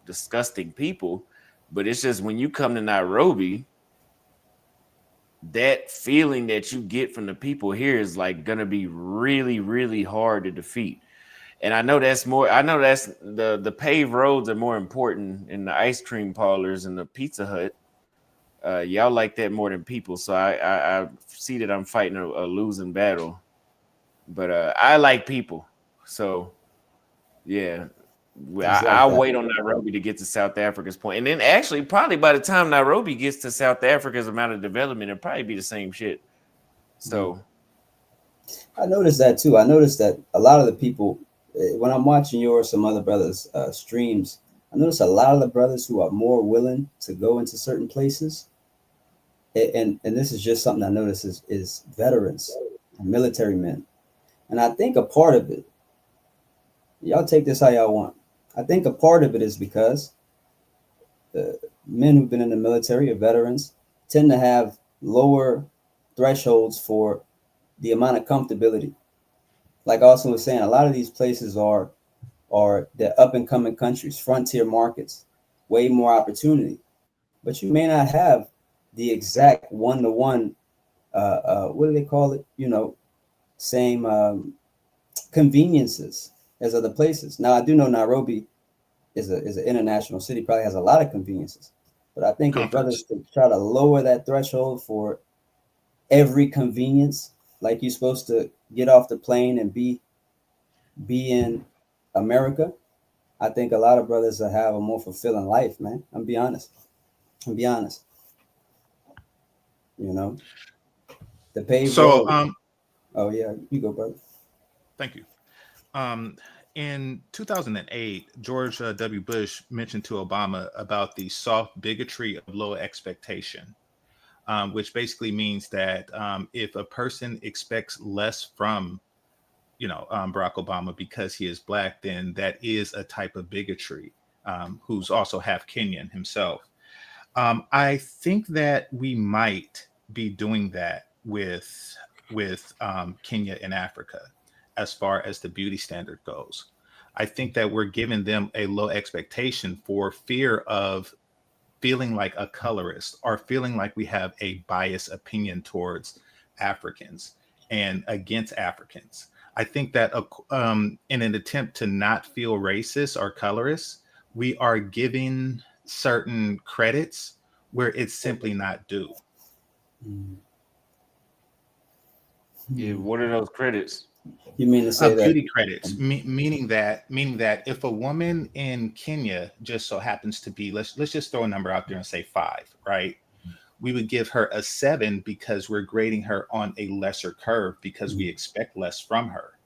disgusting people, but it's just when you come to Nairobi, that feeling that you get from the people here is like gonna be really, really hard to defeat. And I know that's the paved roads are more important in the ice cream parlors and the Pizza Hut. Y'all like that more than people, so I see that I'm fighting a losing battle. But I like people, so yeah. I'll wait on Nairobi to get to South Africa's point, and then actually probably by the time Nairobi gets to South Africa's amount of development, it'll probably be the same shit. So I noticed that too. I noticed that a lot of the people, when I'm watching your or some other brothers' streams, I notice a lot of the brothers who are more willing to go into certain places, and this is just something I notice is veterans, military men, and I think a part of it, y'all take this how y'all want. I think a part of it is because the men who've been in the military or veterans tend to have lower thresholds for the amount of comfortability. Like Austin was saying, a lot of these places are the up and coming countries, frontier markets, way more opportunity. But you may not have the exact one-to-one, what do they call it? Same conveniences as other places. Now I do know Nairobi is an international city, probably has a lot of conveniences. But I think if brothers could try to lower that threshold for every convenience, like you're supposed to get off the plane and be in America, I think a lot of brothers will have a more fulfilling life, man. I'm be honest. The paved road. Oh yeah, you go, brother. Thank you. In 2008, George W. Bush mentioned to Obama about the soft bigotry of low expectation, which basically means that if a person expects less from, Barack Obama because he is Black, then that is a type of bigotry, who's also half Kenyan himself. I think that we might be doing that with Kenya and Africa as far as the beauty standard goes. I think that we're giving them a low expectation for fear of feeling like a colorist or feeling like we have a biased opinion towards Africans and against Africans. I think that in an attempt to not feel racist or colorist, we are giving certain credits where it's simply not due. Yeah, what are those credits? You mean to say beauty that credits, meaning that if a woman in Kenya just so happens to be, let's just throw a number out there and say 5, right? We would give her a 7 because we're grading her on a lesser curve because we expect less from her.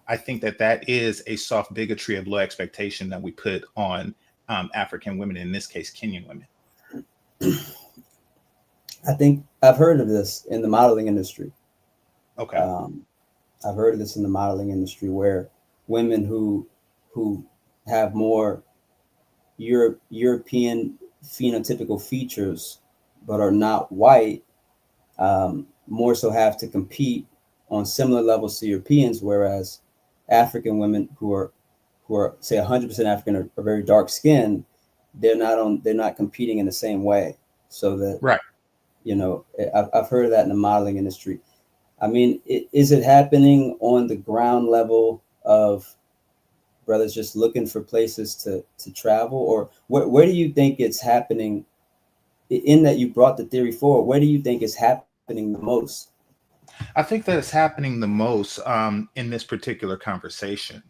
I think that is a soft bigotry of low expectation that we put on African women, in this case, Kenyan women. I think I've heard of this in the modeling industry. Okay. I've heard of this in the modeling industry where women who have more European phenotypical features, but are not white, more so have to compete on similar levels to Europeans, whereas African women who are say 100% African are very dark skinned, they're not competing in the same way. So that, Right. you know, I've heard of that in the modeling industry. I mean, is it happening on the ground level of brothers just looking for places to travel, or where do you think it's happening? In that you brought the theory forward, where do you think it's happening the most? I think that it's happening the most in this particular conversation.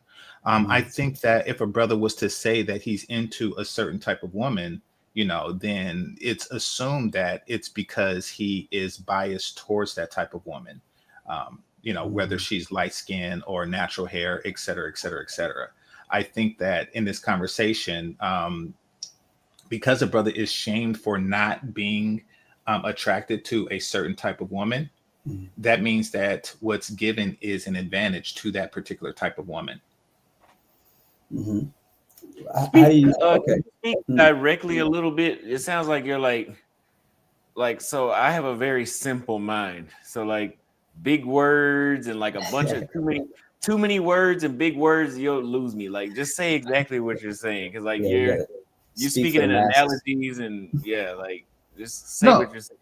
I think that if a brother was to say that he's into a certain type of woman, you know, then it's assumed that it's because he is biased towards that type of woman. You know, whether she's light skinned or natural hair, et cetera, et cetera, et cetera. I think that in this conversation, because a brother is shamed for not being attracted to a certain type of woman, that means that what's given is an advantage to that particular type of woman. Mm-hmm. Speak, How do you? can Okay. you speak directly a little bit? It sounds like you're like, so I have a very simple mind. So like big words and like a bunch of too many words and big words, you'll lose me. Like just say exactly what you're saying. Cause like Yeah, you're speak speaking for the in masses. analogies and yeah, like just say what No, you're saying.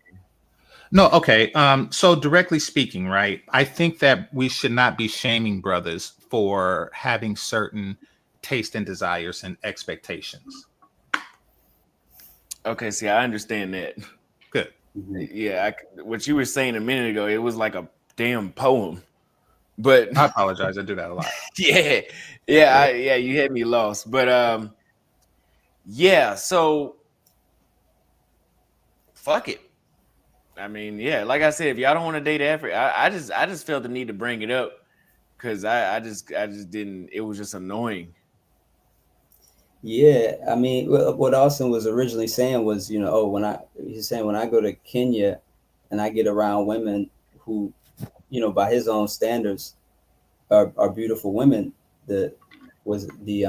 no, okay. So directly speaking, right? I think that we should not be shaming brothers for having certain taste and desires and expectations. Okay, see, I understand that. Good. Yeah, what you were saying a minute ago, it was like a damn poem. But I apologize. I do that a lot. yeah, yeah, you had me lost. But yeah, so fuck it. I mean, yeah, like I said, if y'all don't want to date Africa, I just felt the need to bring it up because I just didn't. It was just annoying. Yeah, I mean, what Austin was originally saying was, you know, oh, he's saying when I go to Kenya and I get around women who, you know, by his own standards are beautiful women, the was the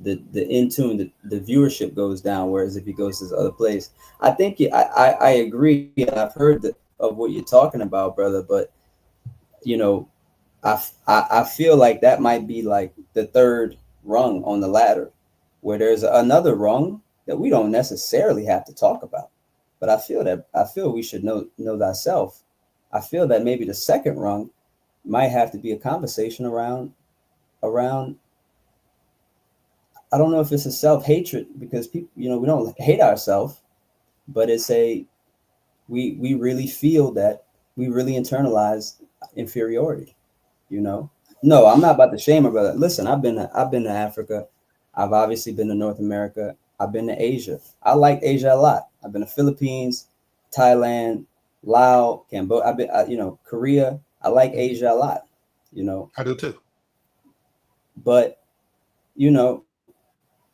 in tune, the viewership goes down. Whereas if he goes to this other place, I think I agree. I've heard of what you're talking about, brother. But you know, I feel like that might be like the third rung on the ladder, where there's another rung that we don't necessarily have to talk about. But I feel we should know thyself. I feel that maybe the second rung might have to be a conversation around. I don't know if it's a self-hatred, because people, you know, we don't hate ourselves, but it's we really feel that we really internalize inferiority, you know. No, I'm not about to shame my brother. Listen, I've been to Africa. I've obviously been to North America. I've been to Asia. I like Asia a lot. I've been to Philippines, Thailand, Laos, Cambodia. You know, Korea. I like Asia a lot, you know. I do too. But, you know,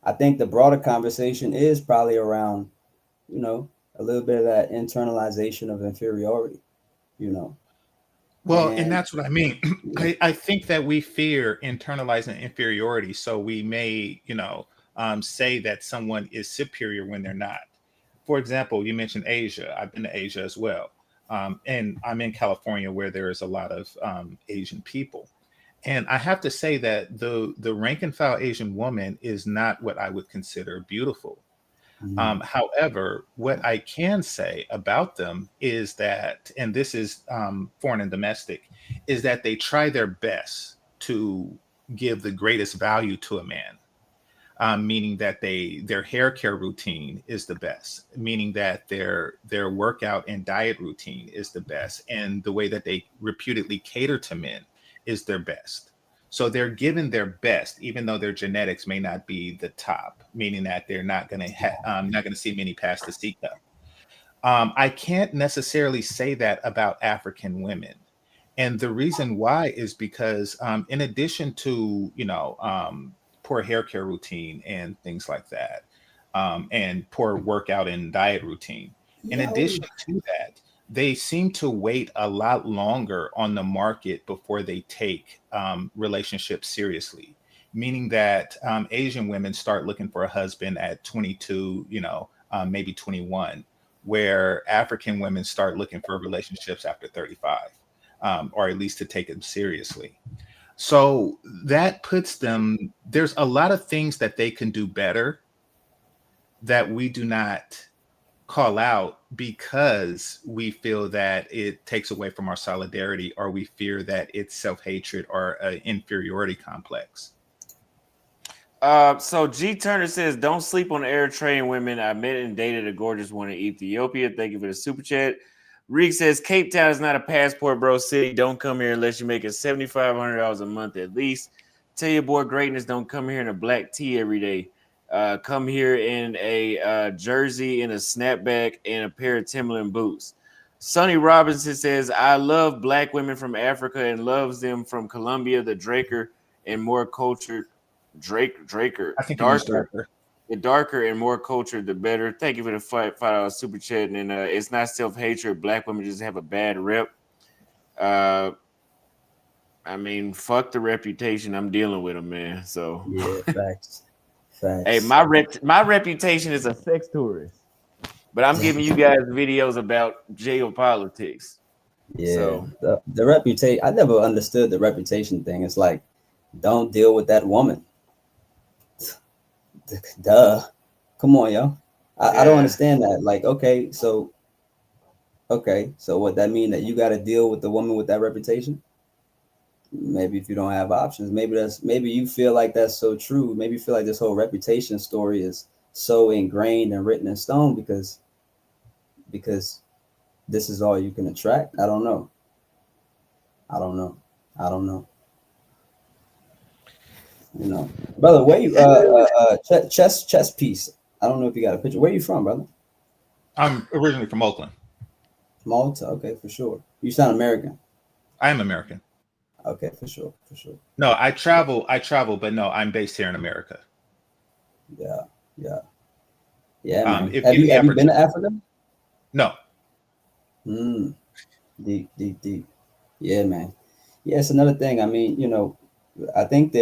I think the broader conversation is probably around, you know, a little bit of that internalization of inferiority, you know. Well, and And that's what I mean. I think that we fear internalizing inferiority. So we may, you know, say that someone is superior when they're not. For example, you mentioned Asia. I've been to Asia as well. And I'm in California where there is a lot of Asian people. And I have to say that the rank and file Asian woman is not what I would consider beautiful. However, what I can say about them is that, and this is foreign and domestic, is that they try their best to give the greatest value to a man. Meaning that their hair care routine is the best, meaning that their workout and diet routine is the best, and the way that they reputedly cater to men is their best. So they're given their best, even though their genetics may not be the top, meaning that they're not going to not going to see many past the Sika. I can't necessarily say that about African women. And the reason why is because, in addition to, you know, poor hair care routine and things like that, and poor workout and diet routine, in addition to that, they seem to wait a lot longer on the market before they take relationships seriously. meaning that Asian women start looking for a husband at 22, maybe 21, where African women start looking for relationships after 35, or at least to take them seriously. So that puts them, there's a lot of things that they can do better that we do not call out because we feel that it takes away from our solidarity, or we fear that it's self-hatred or an inferiority complex. So G Turner says, "Don't sleep on Eritrean women. I met and dated a gorgeous one in Ethiopia. Thank you for the super chat." Reek says, "Cape Town is not a passport bro city. Don't come here unless you're making $7,500 a month at least. Tell your boy greatness. Don't come here in a black tee every day. Come here in a jersey and a snapback and a pair of Timberland boots." Sonny Robinson says, "I love black women from Africa and loves them from Colombia, the Draker and more cultured." Draker. I think darker. The darker and more cultured, the better. Thank you for the $5 super chat. And it's not self-hatred. Black women just have a bad rep. I mean, fuck the reputation. I'm dealing with them, man. So yeah, facts. Hey, my reputation is a sex tourist, but I'm giving you guys videos about geopolitics. Yeah, so the reputation. I never understood the reputation thing. It's like, don't deal with that woman. Duh. Come on, yo. I don't understand that. Like, okay, so what that mean, that you got to deal with the woman with that reputation? Maybe if you don't have options, maybe you feel like that's so true. Maybe you feel like this whole reputation story is so ingrained and written in stone because this is all you can attract. I don't know. Brother, where you chess piece? I don't know if you got a picture. Where you from, brother? I'm originally from Oakland. Malta, okay, for sure. You sound American. I am American. Okay, for sure. No, I travel, but no, I'm based here in America. Yeah, man. If Have you been to Africa? No. Deep. Yeah, man. Yeah, it's another thing. I mean, I think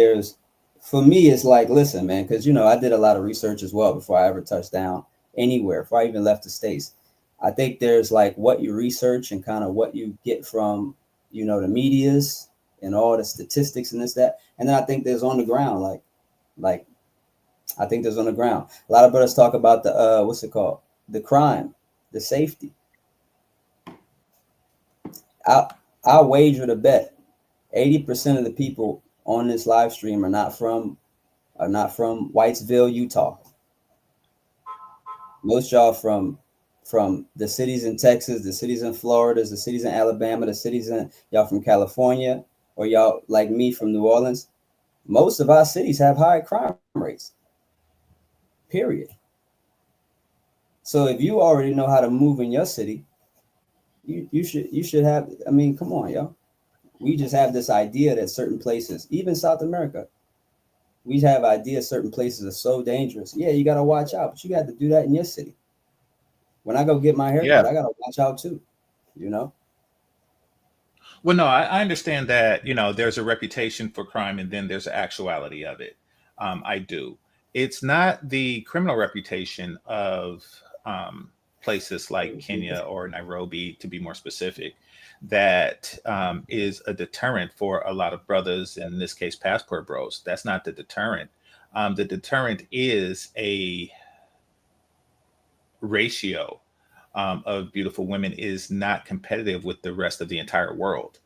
for me, it's like, listen, man, because, I did a lot of research as well before I ever touched down anywhere, before I even left the States. I think there's like what you research and kind of what you get from, the medias and all the statistics and this, that. And then I think there's on the ground, I think there's on the ground. A lot of brothers talk about the, what's it called? The crime, the safety. I'll wager to bet 80% of the people on this live stream are not from Whitesville, Utah. Most y'all from the cities in Texas, the cities in Florida, the cities in Alabama, the cities in y'all from California, or y'all like me from New Orleans. Most of our cities have high crime rates. Period. So if you already know how to move in your city, you should have. I mean, come on, y'all. We just have this idea that certain places, even South America, we have ideas certain places are so dangerous. Yeah, you got to watch out, but you got to do that in your city. When I go get my haircut, I got to watch out too, Well, no, I understand that, there's a reputation for crime and then there's an actuality of it. I do. It's not the criminal reputation of places like Kenya or Nairobi, to be more specific, that is a deterrent for a lot of brothers, in this case, passport bros. That's not the deterrent. The deterrent is a ratio of beautiful women is not competitive with the rest of the entire world.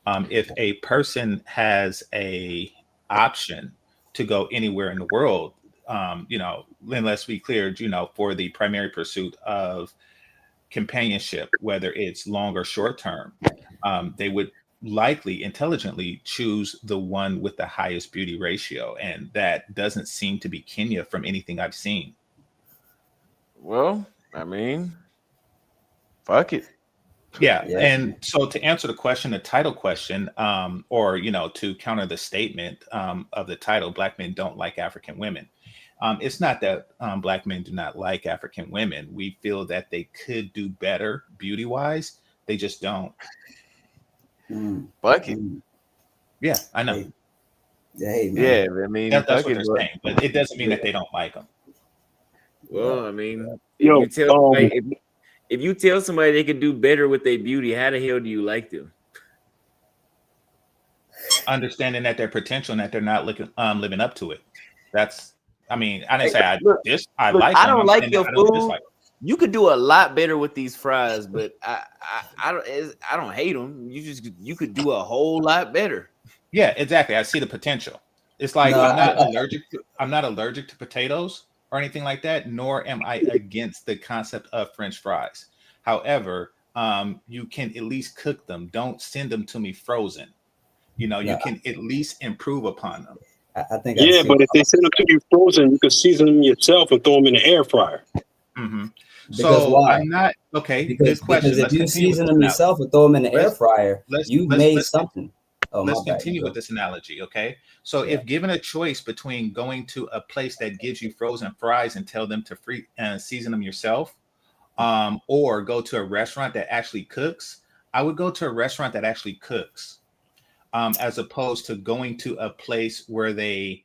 If a person has a option to go anywhere in the world, then let's be clear, for the primary pursuit of companionship, whether it's long or short term, they would likely intelligently choose the one with the highest beauty ratio. And that doesn't seem to be Kenya from anything I've seen. Well, I mean, fuck it. Yeah. And so to answer the question, the title question, or, to counter the statement of the title, Black men don't like African women. It's not that Black men do not like African women. We feel that they could do better beauty wise. They just don't. Fuck it. Yeah, I know. Hey, man. Yeah, I mean, That's fuck what it, they're but saying, but it doesn't mean that they don't like them. well, I mean, Yo, if you tell somebody they could do better with their beauty, how the hell do you like them? Understanding that their potential and that they're not living up to it. That's, I mean, I didn't say I Look, like I them. don't I'm like saying your that I don't food. dislike them. You could do a lot better with these fries, but I don't hate them. You could do a whole lot better. Yeah, exactly. I see the potential. It's like No, I'm not allergic to potatoes or anything like that, nor am I against the concept of French fries. However, you can at least cook them. Don't send them to me frozen. You know, you can at least improve upon them. I think yeah, but if they send them to you frozen, you can season them yourself and throw them in the air fryer. Mm-hmm. Because So why? I'm not okay. Because Good question. if you season them yourself and throw them in the air fryer, you've made something. Oh, let's continue with this analogy, okay? So if given a choice between going to a place that gives you frozen fries and tell them to season them yourself, or go to a restaurant that actually cooks, I would go to a restaurant that actually cooks, as opposed to going to a place where they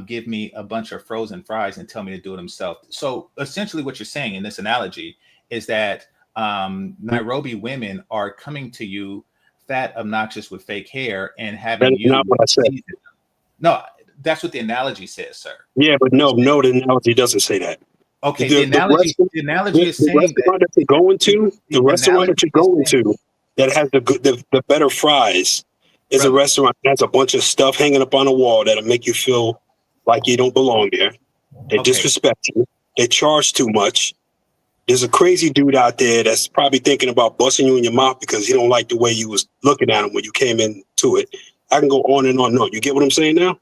give me a bunch of frozen fries and tell me to do it themselves. So essentially what you're saying in this analogy is that Nairobi women are coming to you fat, obnoxious, with fake hair and having That's you. not what I said. No, that's what the analogy says, sir. Yeah, but no, the analogy doesn't say that. Okay, the analogy is saying restaurant that you're going to, the restaurant that you're going to that has the better fries is a restaurant that has a bunch of stuff hanging up on the wall that'll make you feel like you don't belong there. They disrespect you. They charge too much. There's a crazy dude out there that's probably thinking about busting you in your mouth because he don't like the way you was looking at him when you came into it. I can go on and on. No, you get what I'm saying now?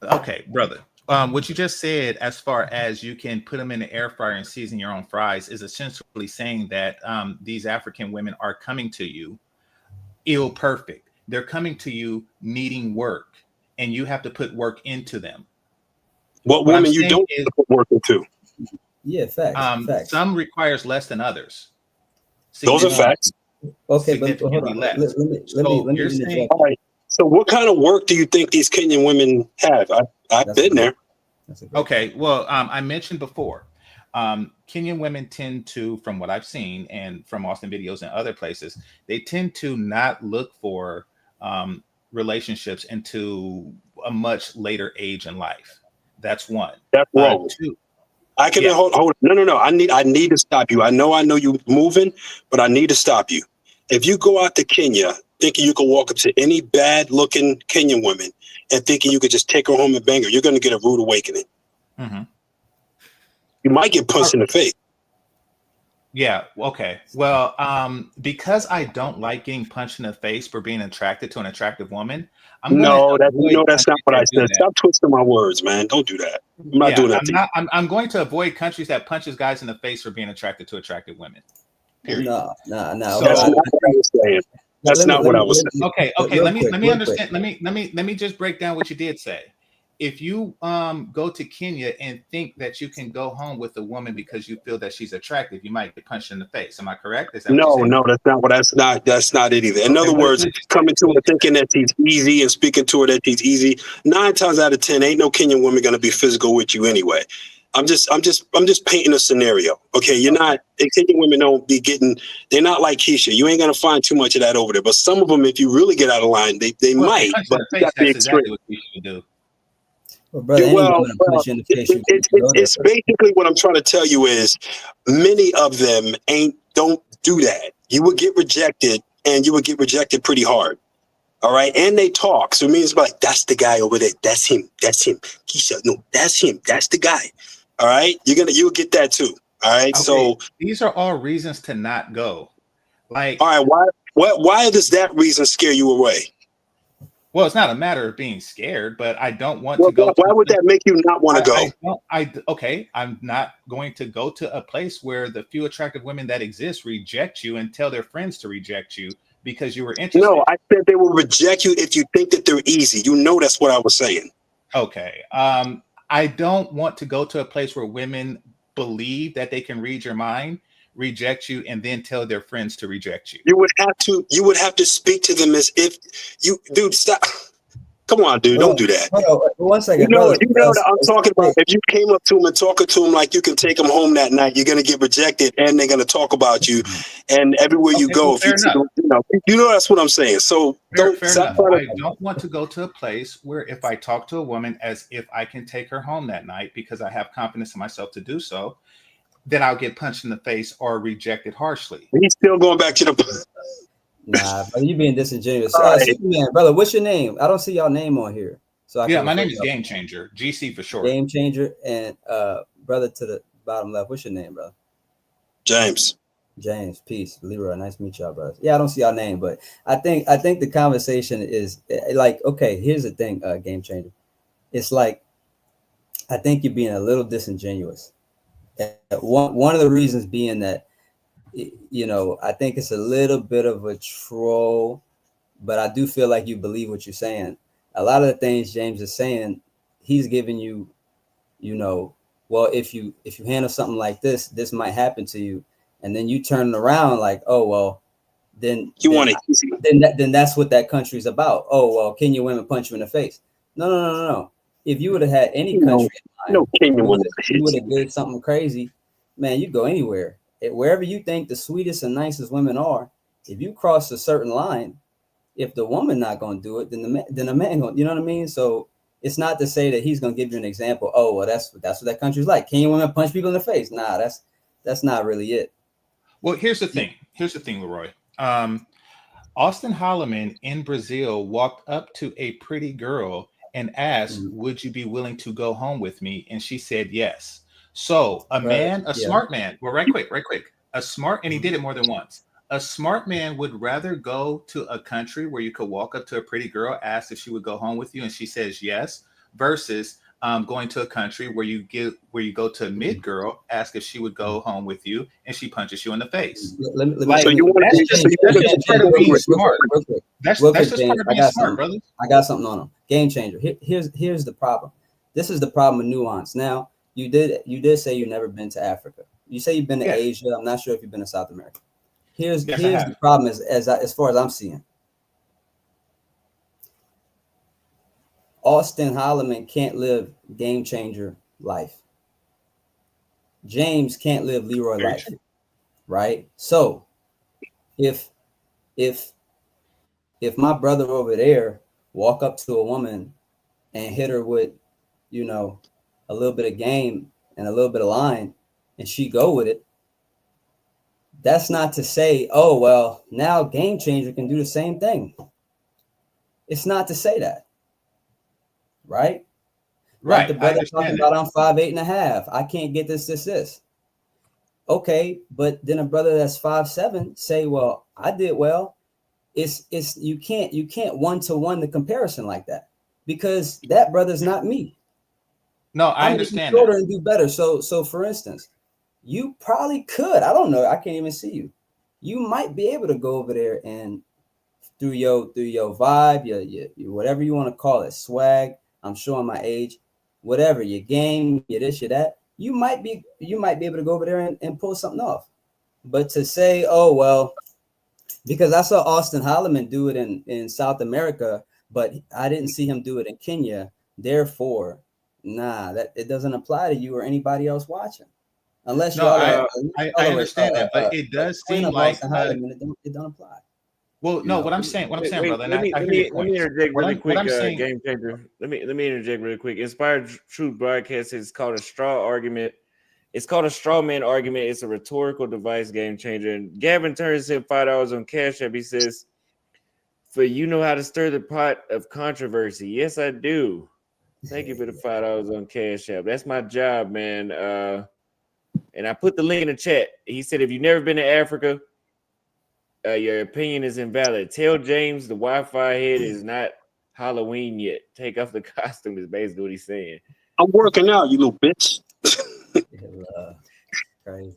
Okay, brother. What you just said, as far as you can put them in the air fryer and season your own fries, is essentially saying that these African women are coming to you ill perfect. They're coming to you needing work, and you have to put work into them. What women you don't put work into? Yeah, facts. Some requires less than others. Those are facts. Okay, but hold on. Let me interject. All right. So what kind of work do you think these Kenyan women have? I've been there. Okay, well, I mentioned before, Kenyan women tend to, from what I've seen and from Austin videos and other places, they tend to not look for relationships into a much later age in life. That's one. That's wrong. Two. I can hold. No. I need to stop you. I know you moving, but I need to stop you. If you go out to Kenya thinking you can walk up to any bad looking Kenyan woman and thinking you could just take her home and bang her, you're going to get a rude awakening. Mm-hmm. You might get punched in the face. Yeah. Okay. Well, because I don't like getting punched in the face for being attracted to an attractive woman, that's not what I said. Stop twisting my words, man. Don't do that. I'm not doing that. I'm going to avoid countries that punches guys in the face for being attracted to attractive women. Period. No. So, that's not what I was saying. That's not what I was saying. Okay. Let me understand. Let me just break down what you did say. If you go to Kenya and think that you can go home with a woman because you feel that she's attractive, you might get punched in the face. Am I correct? Is that That's not it either. In other words, coming to her thinking that she's easy and speaking to her that she's easy. 9 times out of 10, ain't no Kenyan woman gonna be physical with you anyway. I'm just painting a scenario. Okay, Kenyan women don't be getting. They're not like Keisha. You ain't gonna find too much of that over there. But some of them, if you really get out of line, they might. But that's exactly what you should do. It's basically what I'm trying to tell you is many of them don't do that. You would get rejected, and you would get rejected pretty hard. All right, and they talk, so it means like that's the guy over there. That's him. Keisha, no, that's him. That's the guy. All right, you'll get that too. All right, so these are all reasons to not go. Like, all right, why does that reason scare you away? Well, it's not a matter of being scared, but I don't want to go. Why would that make you not want to go? I'm not going to go to a place where the few attractive women that exist reject you and tell their friends to reject you because you were interested. No, I said they will reject you if you think that they're easy. That's what I was saying. Okay. I don't want to go to a place where women believe that they can read your mind, reject you, and then tell their friends to reject you. You would have to speak to them as if stop. Come on, dude, don't do that. Hold on, 1 second, You know brother. that I'm talking about. If you came up to him and talking to him like you can take him home that night, you're gonna get rejected, and they're gonna talk about you, and everywhere you go, well, if you know that's what I'm saying. So fair enough. I don't want to go to a place where if I talk to a woman as if I can take her home that night because I have confidence in myself to do so, then I'll get punched in the face or rejected harshly. He's still going back to the. Nah, brother, you being disingenuous. Right. Superman, brother, what's your name? I don't see y'all name on here. So my name is Game Changer, GC for short. Game Changer, and brother to the bottom left. What's your name, brother? James. James, peace. Leroy, nice to meet y'all, brother. Yeah, I don't see y'all name, but I think the conversation is like, okay, here's the thing, Game Changer. It's like, I think you're being a little disingenuous. One of the reasons being that, you know, I think it's a little bit of a troll, but I do feel like you believe what you're saying. A lot of the things James is saying, he's giving you, you know, well, if you handle something like this, this might happen to you, and then you turn around like, oh well, then want it easy. Then that's what that country's about. Oh well, Kenyan women punch you in the face. No. If you would have had any country in mind, you would have did something crazy, man. You go anywhere, wherever you think the sweetest and nicest women are. If you cross a certain line, if the woman not going to do it, then the man going. You know what I mean? So it's not to say that he's going to give you an example. Oh well, that's what that country's like. Kenyan women punch people in the face. Nah, that's not really it. Well, here's the thing, Leroy. Austin Holloman in Brazil walked up to a pretty girl and asked, would you be willing to go home with me? And she said yes. So smart man, well, right quick, and he did it more than once. A smart man would rather go to a country where you could walk up to a pretty girl, ask if she would go home with you, and she says yes, versus going to a country where you go to a mid girl, ask if she would go home with you, and she punches you in the face. So you want to part of being smart. That's just part of being smart, brother. I got something on him. Game Changer. Here's the problem. This is the problem with nuance. Now, you did say you've never been to Africa. You say you've been to Asia. I'm not sure if you've been to South America. Here's the problem as far as I'm seeing. Austin Holloman can't live Game Changer life. James can't live Leroy life, right? So if my brother over there walk up to a woman and hit her with, you know, a little bit of game and a little bit of line, and she go with it, that's not to say, oh well, now Game Changer can do the same thing. It's not to say that. Right. Like the brother talking about, I'm 5'8.5". I can't get this. Okay, but then a brother that's 5'7" say, well, I did well. It's you can't 1-to-1 the comparison like that, because that brother's not me. No, I understand. Shorter and do better. So for instance, you probably could. I don't know. I can't even see you. You might be able to go over there and through your vibe, your whatever you want to call it, swag. I'm showing my age, whatever, your game, your this, your that. You might be able to go over there and pull something off. But to say, oh well, because I saw Austin Holloman do it in South America, but I didn't see him do it in Kenya. Therefore, that it doesn't apply to you or anybody else watching. Unless I understand that, but it does seem like it don't apply. Well, no, what I'm saying, brother. Let me interject really quick, Game Changer. Let me interject really quick. Inspired Truth Broadcast is called a straw argument. It's called a straw man argument. It's a rhetorical device, Game Changer. And Gavin Turner said $5 on Cash App. He says, "For you know how to stir the pot of controversy." Yes, I do. Thank you for the $5 on Cash App. That's my job, man. And I put the link in the chat. He said, if you've never been to Africa, your opinion is invalid. Tell James the Wi-Fi head is not Halloween yet. Take off the costume is basically what he's saying. I'm working out, you little bitch. Crazy.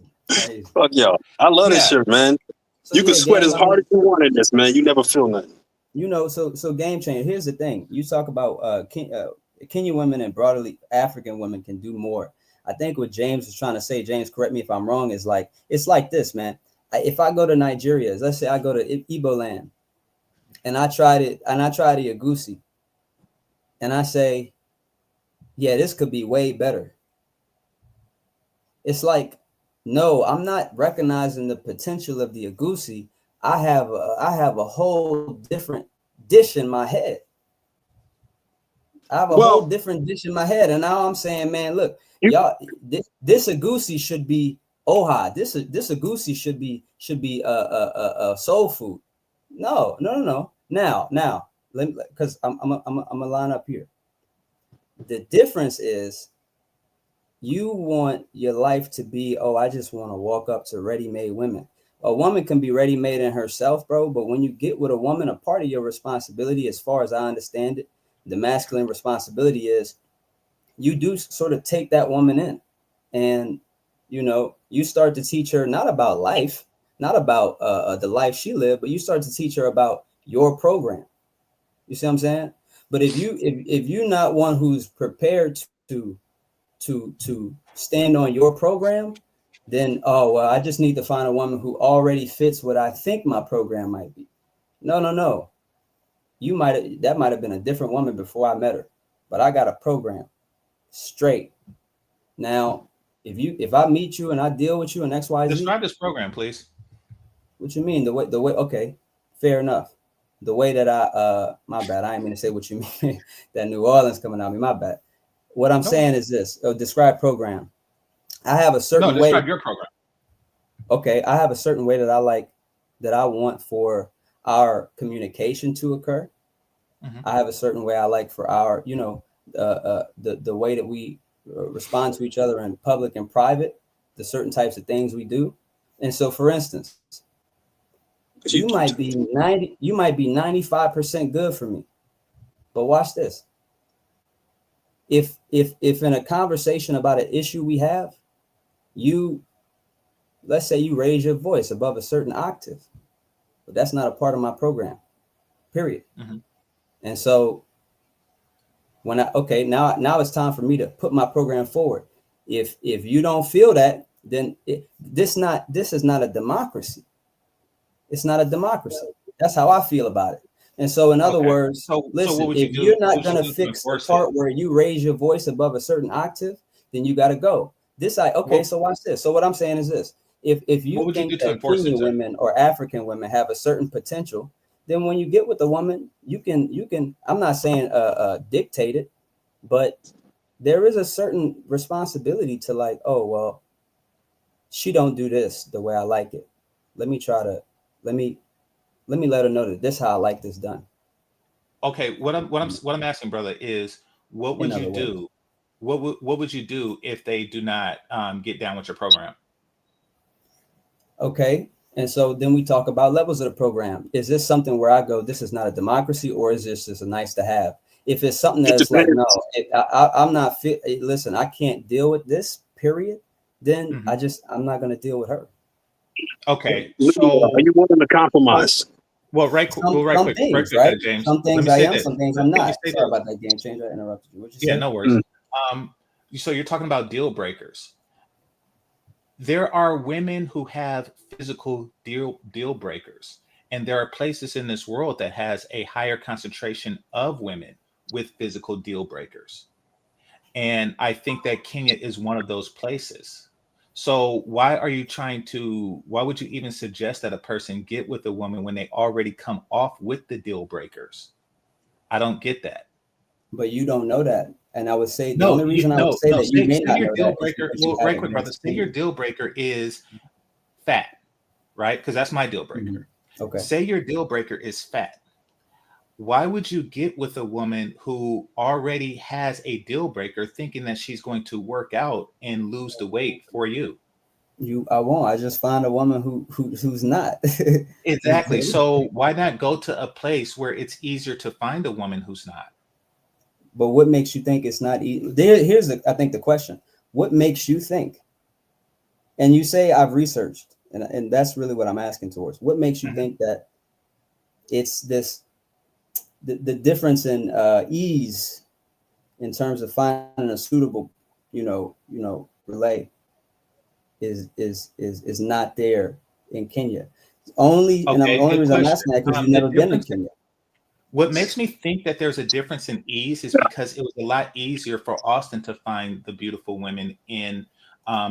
Fuck y'all. I love this shirt, man. So you can sweat as hard as you want in this, man. You never feel nothing. You know, so Game Changer. Here's the thing. You talk about Kenyan women and broadly African women can do more. I think what James was trying to say, James, correct me if I'm wrong, is like, it's like this, man. If I go to Nigeria, let's say I go to Igbo land, and I try the Egusi, and I say, yeah, this could be way better. It's like, no, I'm not recognizing the potential of the agusi. I have a whole different dish in my head. I have a whole different dish in my head, and now I'm saying, man, look, y'all, this agusi should be oha. This agusi should be soul food. No. Now, because I'm gonna line up here. The difference is, you want your life to be, oh, I just want to walk up to ready-made women. A woman can be ready-made in herself, bro. But when you get with a woman, a part of your responsibility, as far as I understand it, the masculine responsibility is, you do sort of take that woman in, and you start to teach her not about life, not about the life she lived, but you start to teach her about your program. You see what I'm saying? But if you're not one who's prepared to stand on your program, then, oh, well, I just need to find a woman who already fits what I think my program might be. No. That might have been a different woman before I met her, but I got a program straight. Now, if I meet you and I deal with you in XYZ, describe this program, please. What you mean? The way? Okay, fair enough. The way that my bad. I ain't mean to say what you mean. That New Orleans coming out me. My bad. What I'm saying is this: describe program. I have a certain way. Describe your program. Okay, I have a certain way that I want for our communication to occur. Mm-hmm. I have a certain way I like for our, the way that we respond to each other in public and private, the certain types of things we do. And so, for instance, you might be 95% good for me, but watch this. If in a conversation about an issue we have, let's say you raise your voice above a certain octave, but that's not a part of my program, period. Mm-hmm. And so now it's time for me to put my program forward. If you don't feel that, then this is not a democracy. It's not a democracy. That's how I feel about it. And so, in other words, listen, if you're not going to fix the part where you raise your voice above a certain octave, then you got to go. So watch this. So what I'm saying is this: if you think that Kenyan women or African women have a certain potential, then when you get with a woman, you can. I'm not saying dictate it, but there is a certain responsibility to, like, oh, well, she don't do this the way I like it. Let me let her know that this is how I like this done. Okay, what I'm asking, brother, is what would you do? What would you do if they do not get down with your program? Okay, and so then we talk about levels of the program. Is this something where I go, this is not a democracy, or is this just a nice to have? If it's something that's like, no, I'm not fit. Listen, I can't deal with this, period. Then mm-hmm. I'm not going to deal with her. Okay, so are you willing to compromise? Well, quick, things, right? James. Some things I am, some things I'm not. Sorry about that, game changer. I interrupted you. What you say? No worries. So you're talking about deal breakers. There are women who have physical deal breakers, and there are places in this world that has a higher concentration of women with physical deal breakers. And I think that Kenya is one of those places. So why would you even suggest that a person get with a woman when they already come off with the deal breakers? I don't get that. But you don't know that. And I would say you may not know your deal breaker. Well, right quick, brother. Say your deal breaker is fat, right? Because that's my deal breaker. Mm-hmm. Okay. Say your deal breaker is fat. Why would you get with a woman who already has a deal breaker, thinking that she's going to work out and lose the weight for you? I won't. I just find a woman who's not. Exactly. So why not go to a place where it's easier to find a woman who's not? But what makes you think it's not easy? Here's I think the question: what makes you think? And you say I've researched, and that's really what I'm asking towards. What makes you think that it's this? The difference in ease in terms of finding a suitable, relay is not there in Kenya. And the only reason I'm asking that because you've never been to Kenya. What makes me think that there's a difference in ease is because it was a lot easier for Austin to find the beautiful women in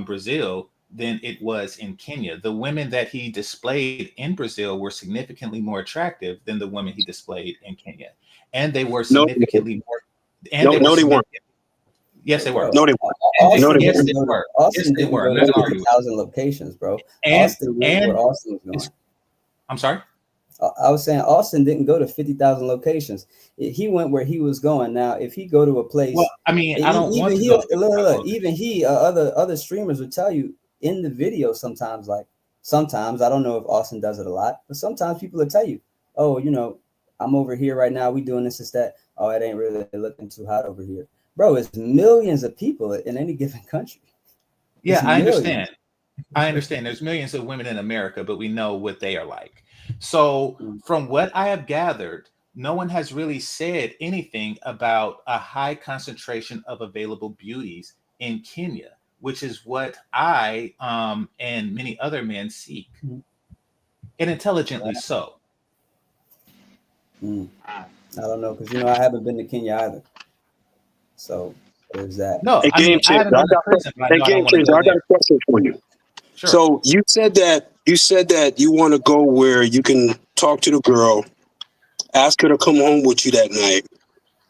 Brazil than it was in Kenya. The women that he displayed in Brazil were significantly more attractive than the women he displayed in Kenya, and they were No, significantly more. And no, they were no, they weren't. Yes, they were. Bro, No, they weren't. No, Austin they Yes, weren't. they didn't go to were. Austin Yes, they didn't were. go I'm to not gonna argue with 50,000 locations, bro. you. And Austin went where Austin was going. I'm sorry. I was saying Austin didn't go to 50,000 locations. He went where he was going. Now, if he go to a place, Well, I mean, I don't want even to he, go to 50,000 locations. even he, other streamers would tell you in the video sometimes, like sometimes, I don't know if Austin does it a lot, but sometimes people will tell you, oh, you know, I'm over here right now. We doing this, is that. Oh, it ain't really looking too hot over here. Bro, it's millions of people in any given country. Yeah, It's I millions. understand. I understand. There's millions of women in America, but we know what they are like. So, from what I have gathered, no one has really said anything about a high concentration of available beauties in Kenya, which is what I and many other men seek, and intelligently so. I don't know, because you know I haven't been to Kenya either. So there's that. No, Hey, I mean, Game I haven't Changer, been to prison, but I hey, know I don't Game want to Changer, go I got there. a question for you. Sure. So you said that you want to go where you can talk to the girl, ask her to come home with you that night,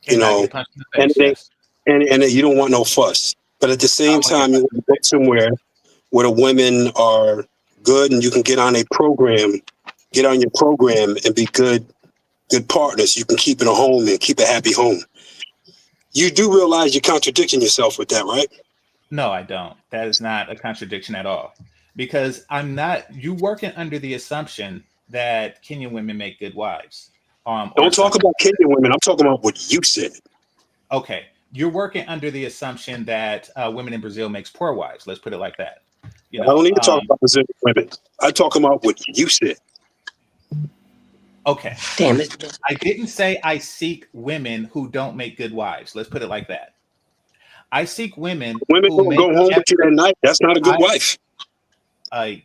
you And not know, get punched in the and face, they yes. and that you don't want no fuss. But at the I same don't want to get time, you punched want to go somewhere where the women are good and you can get on a program, get on your program and be good partners. You can keep it a home and keep a happy home. You do realize you're contradicting yourself with that, right? No, I don't. That is not a contradiction at all. Because you working under the assumption that Kenyan women make good wives. Or Don't talk something. about Kenyan women. I'm talking about what you said. Okay. You're working under the assumption that women in Brazil makes poor wives. Let's put it like that. You I don't know, need to talk about Brazilian women. I talk about what you said. okay. Damn it. I didn't say I seek women who don't make good wives. Let's put it like that. I seek women Women who don't make go home with you that night. That's not a good wife.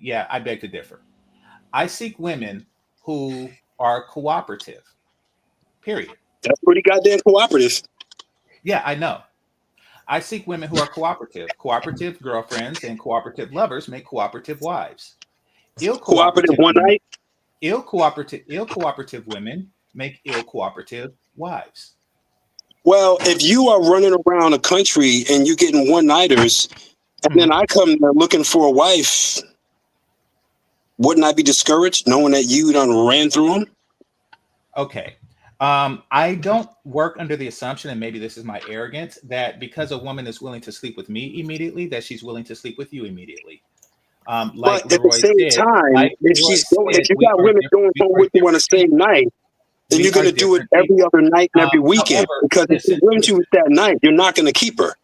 Yeah, I beg to differ. I seek women who are cooperative. Period. That's pretty goddamn cooperative. Yeah, I know. I seek women who are cooperative. Cooperative girlfriends and cooperative lovers make cooperative wives. Cooperative one night. Ill cooperative women make ill cooperative wives. Well, if you are running around a country and you're getting one-nighters, and then I come there looking for a wife, wouldn't I be discouraged knowing that you done ran through them? Okay. I don't work under the assumption, and maybe this is my arrogance, that because a woman is willing to sleep with me immediately, that she's willing to sleep with you immediately. Like but at the same time, if you got women going home with you on the same night, then you're going to do it every other night and every weekend. Because if she wins you with that night, you're not going to keep her.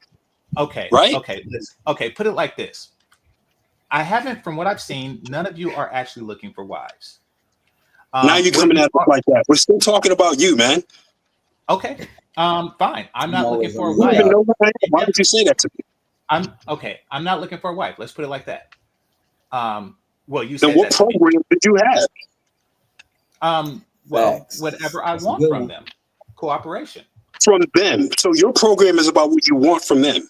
Okay. Right? Okay. Put it like this. I haven't, from what I've seen, none of you are actually looking for wives. Now you're coming at us like that. We're still talking about you, man. Okay. Fine. I'm not looking for a You don't wife. even know why would you say that to me? I'm not looking for a wife. Let's put it like that. Well, you said then what that to me. program did you have? Well, whatever I want from them. Cooperation. From them. So your program is about what you want from them.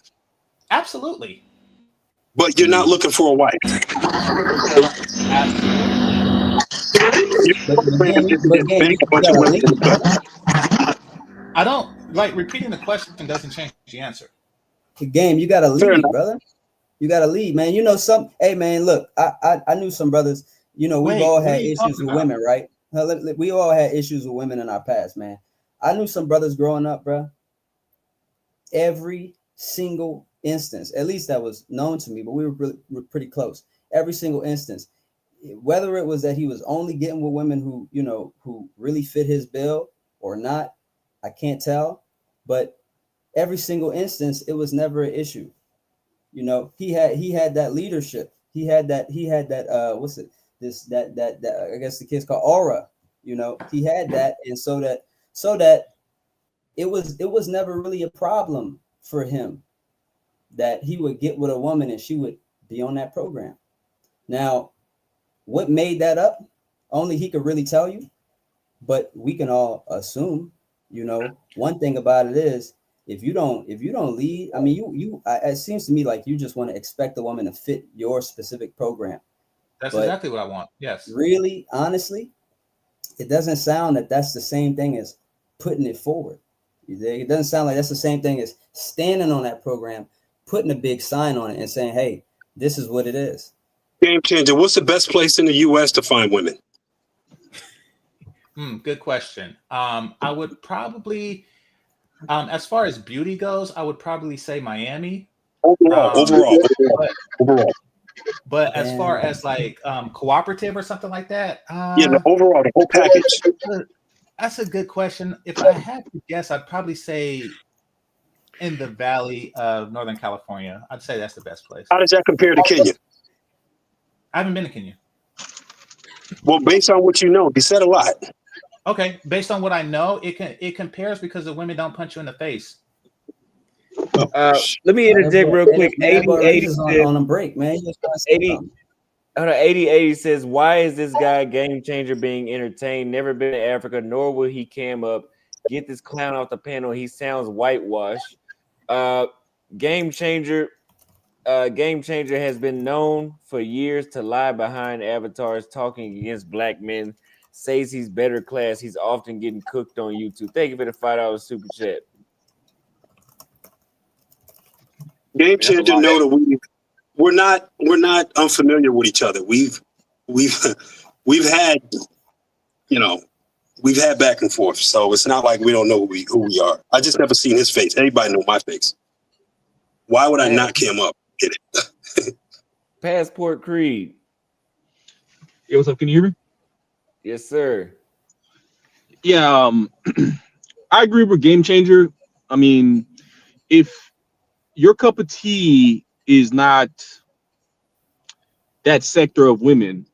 Absolutely. But you're not looking for a wife. I don't like repeating the question doesn't change the answer. The game, you gotta lead, brother. You gotta lead, man. You know some. Hey, man, look, I knew some brothers. You know, we've all had issues with women, right? We all had issues with women in our past, man. I knew some brothers growing up, bro. Every single instance, at least that was known to me, but we were pretty close. Every single instance, whether it was that he was only getting with women who, you know, who really fit his bill or not, I can't tell. But every single instance, it was never an issue. You know, he had that leadership. He had that what's it? That I guess the kids call aura. You know, he had that, and so that it was never really a problem for him that he would get with a woman and she would be on that program. Now, what made that up? Only he could really tell you. But we can all assume, one thing about it is if you don't lead, I mean, it seems to me like you just want to expect the woman to fit your specific program. That's But exactly what I want. Yes. really, honestly, it doesn't sound that that's the same thing as putting it forward. It doesn't sound like that's the same thing as standing on that program, putting a big sign on it and saying, hey, this is what it is. Game changer. What's the best place in the U.S. to find women? Good question. I would probably, as far as beauty goes, I would probably say Miami. Overall. But as far as like cooperative or something like that, overall, the whole package. That's a good question. If I had to guess, I'd probably say in the Valley of Northern California. I'd say that's the best place. How does that compare to Kenya? I haven't been to Kenya. Well, based on what you know, you said a lot. Okay, based on what I know, it compares because the women don't punch you in the face. Let me interject real quick. 80 says, on a break, man. 80 says, why is this guy Game Changer being entertained? Never been to Africa, nor will he cam up. Get this clown off the panel. He sounds whitewashed. Game Changer has been known for years to lie behind avatars talking against black men. Says he's better class. He's often getting cooked on YouTube. Thank you for the $5 super chat. Game changer know that we're not unfamiliar with each other. We've had we've had back and forth, so it's not like we don't know who we are. I just never seen his face. Everybody know my face. Why would I not cam up? Get it? Passport Creed. Hey, what's up? Can you hear me? Yes, sir. Yeah, I agree with Game Changer. I mean, if your cup of tea is not that sector of women,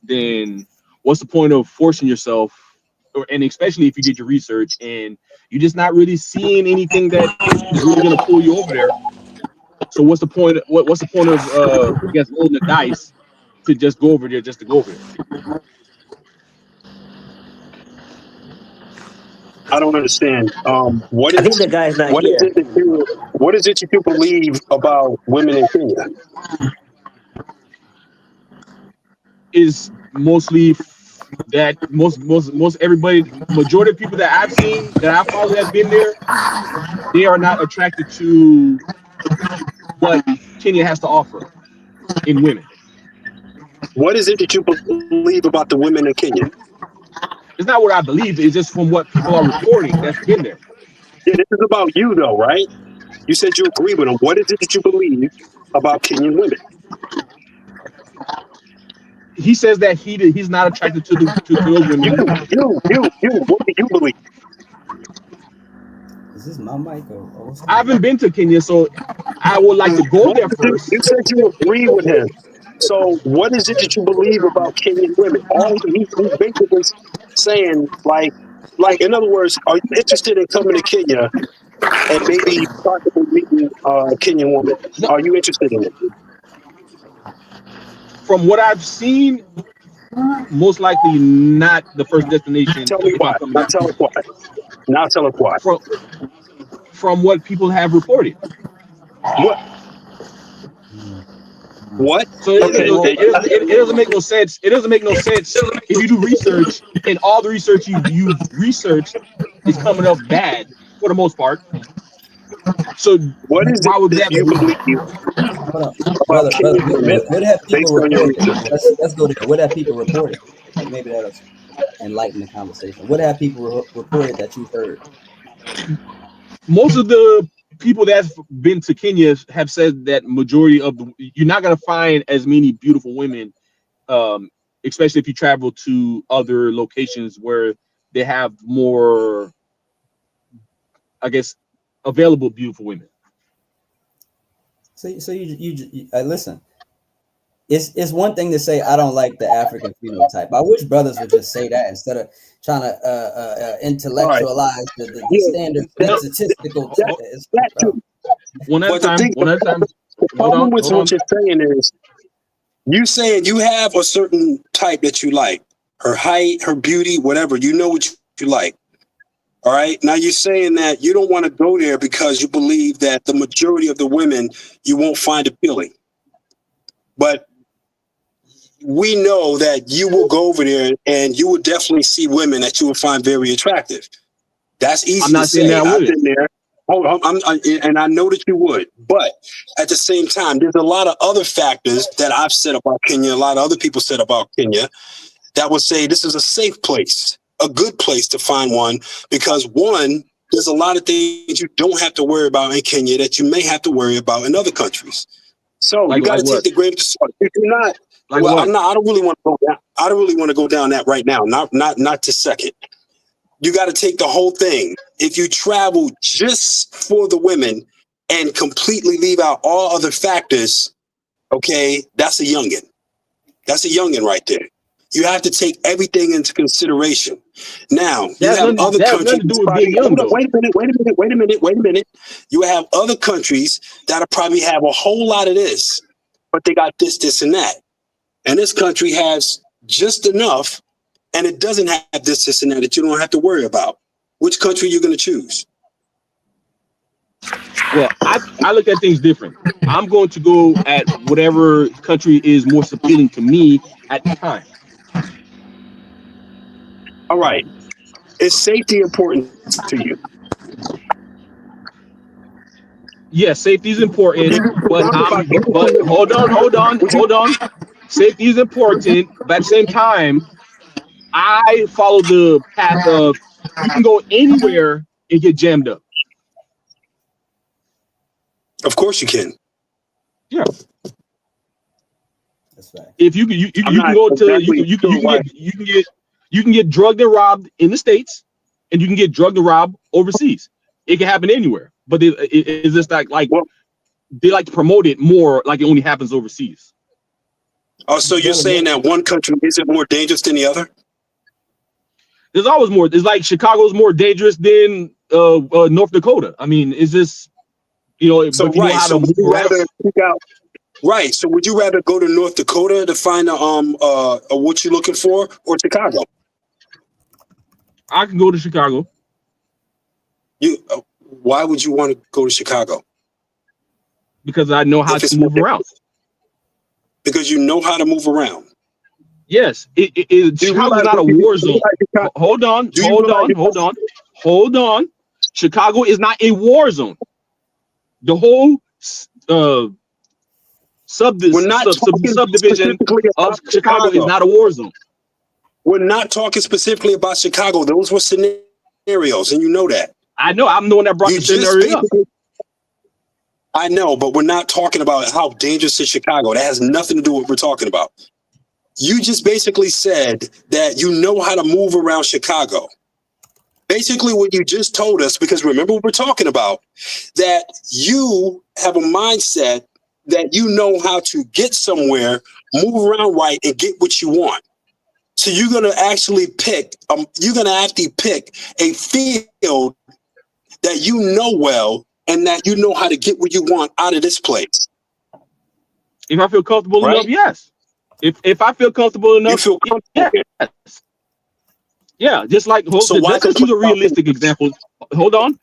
then what's the point of forcing yourself? And especially if you did your research and you're just not really seeing anything that is really going to pull you over there. So what's the point? What's the point of I guess rolling the dice to just go over there just to go over there? I don't understand. What I think the guy's not what here. is it that you believe about women in Kenya? Is mostly that most everybody, majority of people that I've seen that I follow that's been there, they are not attracted to what Kenya has to offer in women. What is it that you believe about the women in Kenya? It's not what I believe. It's just from what people are reporting that's been there. Yeah, this is about you though, right? You said you agree with them. What is it that you believe about Kenyan women? He says that he's not attracted to those women. You. What do you believe? Is this my mic or I haven't been to Kenya, so I would like to go there first. You said you agree with him. So what is it that you believe about Kenyan women? He's basically saying, like in other words, are you interested in coming to Kenya and maybe possibly meeting a Kenyan woman? No. Are you interested in it? From what I've seen, most likely not the first destination. Tell me why. Now tell us why. From what people have reported. What? So it doesn't make no sense. It doesn't make no sense if you do research and all the research you've researched is coming up bad for the most part. So what is why would that you believe? Brother, what have people reported? Let's go there. What have people reported? Like maybe that'll enlighten the conversation. What have people reported that you've heard? Most of the people that's been to Kenya have said that majority of you're not going to find as many beautiful women, especially if you travel to other locations where they have more, I guess, available beautiful women. So you listen. It's one thing to say I don't like the African phenotype. I wish brothers would just say that instead of trying to intellectualize the standard statistical. One at a time. The problem with what you're saying is you saying you have a certain type that you like, her height, her beauty, whatever. You know what you like. All right. Now you're saying that you don't want to go there because you believe that the majority of the women you won't find appealing. But we know that you will go over there and you will definitely see women that you will find very attractive. That's easy to say. I've been there. And I know that you would. But at the same time, there's a lot of other factors that I've said about Kenya, a lot of other people said about Kenya, that would say this is a safe place, a good place to find one, because one, there's a lot of things you don't have to worry about in Kenya that you may have to worry about in other countries. So you got to take the grain of salt. If you're not, I don't really want to go down. I don't really want to go down that right now. Not this second. You got to take the whole thing. If you travel just for the women and completely leave out all other factors, okay, that's a youngin. That's a youngin right there. You have to take everything into consideration. Now, you have other countries. Wait a minute. You have other countries that'll probably have a whole lot of this, but they got this, and that. And this country has just enough, and it doesn't have this, and that you don't have to worry about. Which country you're going to choose? Well, I look at things different. I'm going to go at whatever country is most appealing to me at the time. All right. Is safety important to you? Yes, safety is important, but hold on. Safety is important, but at the same time, I follow the path of you can go anywhere and get jammed up. Of course you can. Yeah. That's right. If you can go to you can get drugged and robbed in the States, and you can get drugged and robbed overseas. It can happen anywhere, but it's just like they like to promote it more like it only happens overseas. Oh, so you're saying that one country isn't more dangerous than the other? There's always more. It's like Chicago's more dangerous than North Dakota. I mean, it's just So but you know how to move around. Right. So would you rather go to North Dakota to find what you're looking for, or Chicago? I can go to Chicago. Why would you want to go to Chicago? Because I know how to move around. Because you know how to move around. Yes, Chicago's not a war zone. Hold on. Chicago is not a war zone. The whole subdivision of Chicago is not a war zone. We're not talking specifically about Chicago. Those were scenarios, and you know that. I know. I'm the one that brought the scenario up. I know, but we're not talking about how dangerous is Chicago. That has nothing to do with what we're talking about. You just basically said that you know how to move around Chicago. Basically what you just told us, because remember what we're talking about, that you have a mindset that you know how to get somewhere, move around right, and get what you want. So you're going to actually pick a field that you know well, and that you know how to get what you want out of this place. If I feel comfortable enough, yes. If I feel comfortable enough, you feel comfortable. Yes. Yeah, just like let's use a realistic example. Hold on.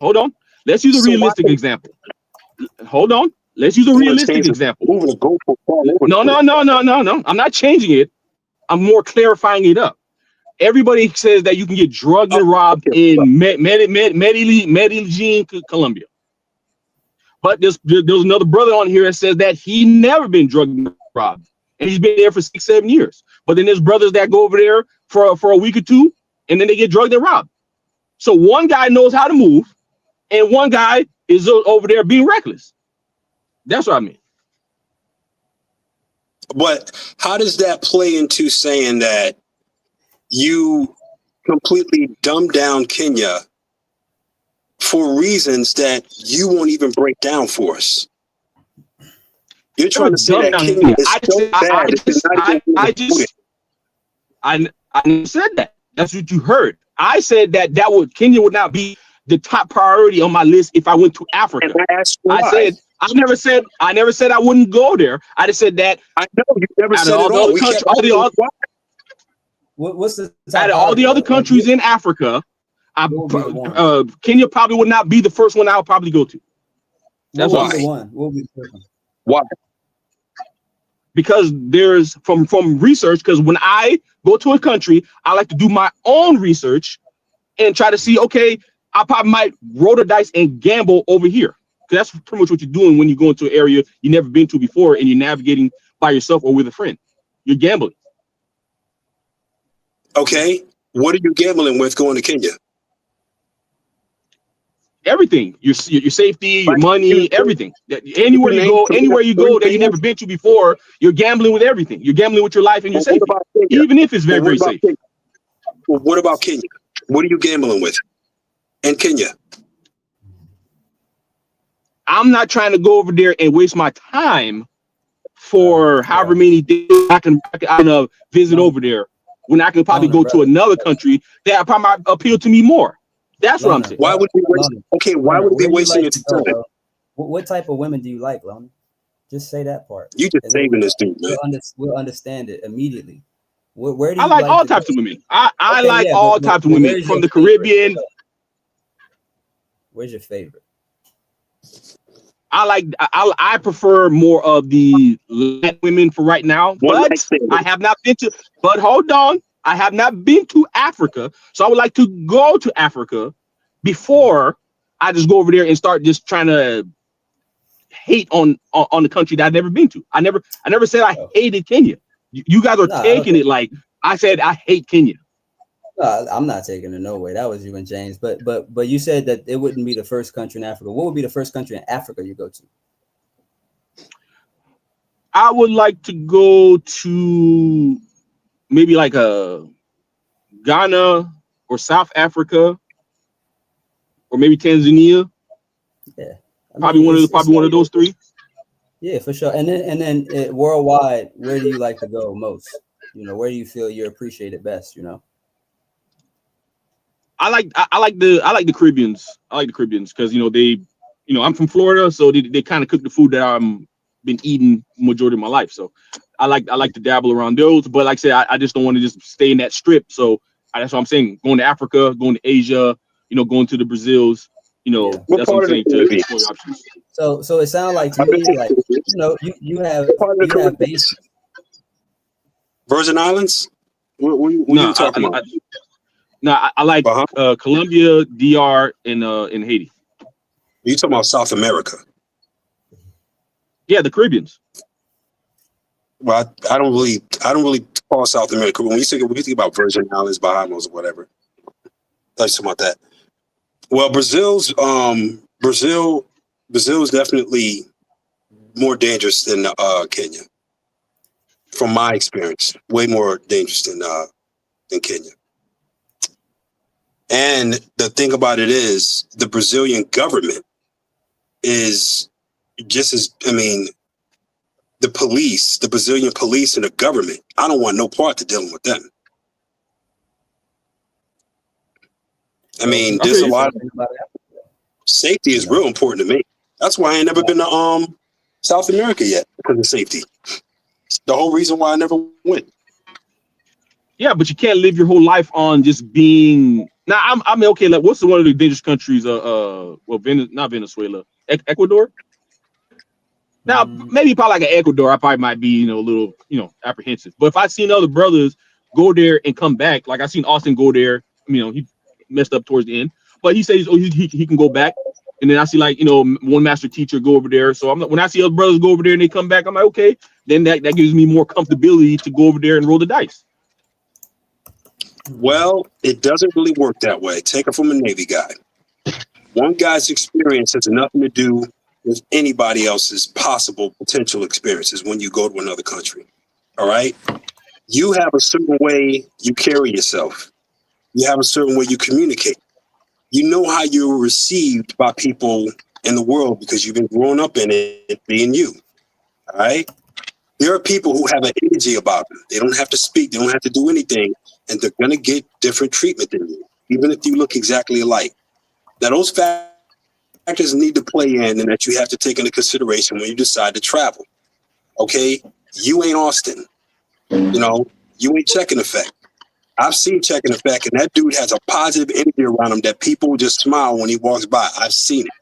Let's use a realistic example. Hold on. Let's use a realistic example. No. I'm not changing it. I'm more clarifying it up. Everybody says that you can get drugged and robbed in Medellin, Colombia. But there's another brother on here that says that he never been drugged and robbed, and he's been there for 6-7 years. But then there's brothers that go over there for a week or two, and then they get drugged and robbed. So one guy knows how to move, and one guy is over there being reckless. That's what I mean. But how does that play into saying that you completely dumb down Kenya for reasons that you won't even break down for us? You're trying to say that Kenya is so bad. I said that. That's what you heard. I said that Kenya would not be the top priority on my list if I went to Africa. And I never said I wouldn't go there. I just said that. I know you never said it all. What's the out of all the other countries in Africa, Kenya probably would not be the first one I'll probably go to. That's what the one. What would be the first one? Why? Because there's from research. Because when I go to a country, I like to do my own research and try to see. Okay, I probably might roll the dice and gamble over here. That's pretty much what you're doing when you go into an area you've never been to before and you're navigating by yourself or with a friend. You're gambling. Okay, what are you gambling with going to Kenya? Everything, your safety, your money, everything. Anywhere you go that you've never been to before, you're gambling with everything. You're gambling with your life and your safety, even if it's very, very safe. Well, what about Kenya? What are you gambling with in Kenya? I'm not trying to go over there and waste my time for however many days I can visit over there when I can probably go to another country that probably might appeal to me more. That's what I'm saying. Why would we waste? Okay, why would we waste your time? What type of women do you like, Lonnie? Just say that part. You just saving this dude, man. We'll understand it immediately. Where do you I like all types of women. I like all types of women from the Caribbean. Where's your favorite? I prefer more of the Latin women for right now, but I have not been to. But hold on, I have not been to Africa, so I would like to go to Africa before I just go over there and start just trying to hate on the country that I've never been to. I never said I hated Kenya. You guys are taking it like I said I hate Kenya. No, I'm not taking it no way. That was you and James. But you said that it wouldn't be the first country in Africa. What would be the first country in Africa you go to? I would like to go to maybe like a Ghana or South Africa or maybe Tanzania. Yeah, probably one of those three. Yeah, for sure. And then worldwide, where do you like to go most? You know, where do you feel you're appreciated best? You know. I like the Caribbeans. I like the Caribbeans because I'm from Florida, so they kind of cook the food that I'm been eating majority of my life. So I like to dabble around those. But like I said, I just don't want to just stay in that strip. So that's what I'm saying. Going to Africa, going to Asia, going to the Brazils. That's what I'm saying. So it sounds like to me like you have base. Virgin Islands. What are you talking about? I like Colombia, DR, and Haiti. You talking about South America? Yeah, the Caribbeans. Well, I don't really call South America. When you think about Virgin Islands, Bahamas, or whatever, let's talk about that. Well, Brazil is definitely more dangerous than Kenya, from my experience. Way more dangerous than Kenya. And the thing about it is, the Brazilian government is just as, the Brazilian police and the government, I don't want no part to dealing with them. There's a lot of safety is real important to me. That's why I ain't never been to South America yet, because of safety. It's the whole reason why I never went. Yeah, but you can't live your whole life on just being. Now, I'm okay. Like, what's one of the dangerous countries? Not Venezuela, Ecuador. Now, maybe probably like an Ecuador, I probably might be, a little, apprehensive. But if I seen other brothers go there and come back, like I seen Austin go there, he messed up towards the end, but he says, he can go back. And then I see one master teacher go over there. So when I see other brothers go over there and they come back, I'm like, okay, then that gives me more comfortability to go over there and roll the dice. Well, it doesn't really work that way. Take it from a Navy guy. One guy's experience has nothing to do with anybody else's possible potential experiences when you go to another country. All right? You have a certain way you carry yourself. You have a certain way you communicate. You know how you're received by people in the world because you've been growing up in it, being you. All right? There are people who have an energy about them. They don't have to speak. They don't have to do anything. And they're going to get different treatment than you, even if you look exactly alike. Now, those factors need to play in and that you have to take into consideration when you decide to travel. Okay? You ain't Austin. You ain't Check in Effect. I've seen Check in Effect, and that dude has a positive energy around him that people just smile when he walks by. I've seen it.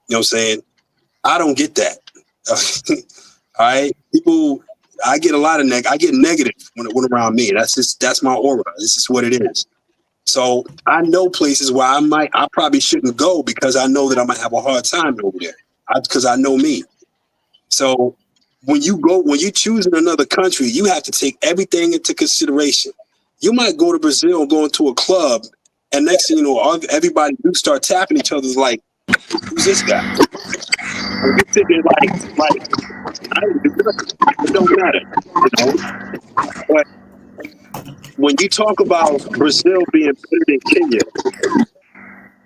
You know what I'm saying? I don't get that. All right, people. I get a lot of I get negative when around me. That's my aura. This is what it is. So I know places where I probably shouldn't go because I know that I might have a hard time over there. Because I know me. So when you choose in another country, you have to take everything into consideration. You might go to Brazil and go into a club, and next thing you know, everybody you start tapping each other's like, who's this guy? And you sit there like I don't do nothing. It don't matter, you know. But when you talk about Brazil being better than Kenya,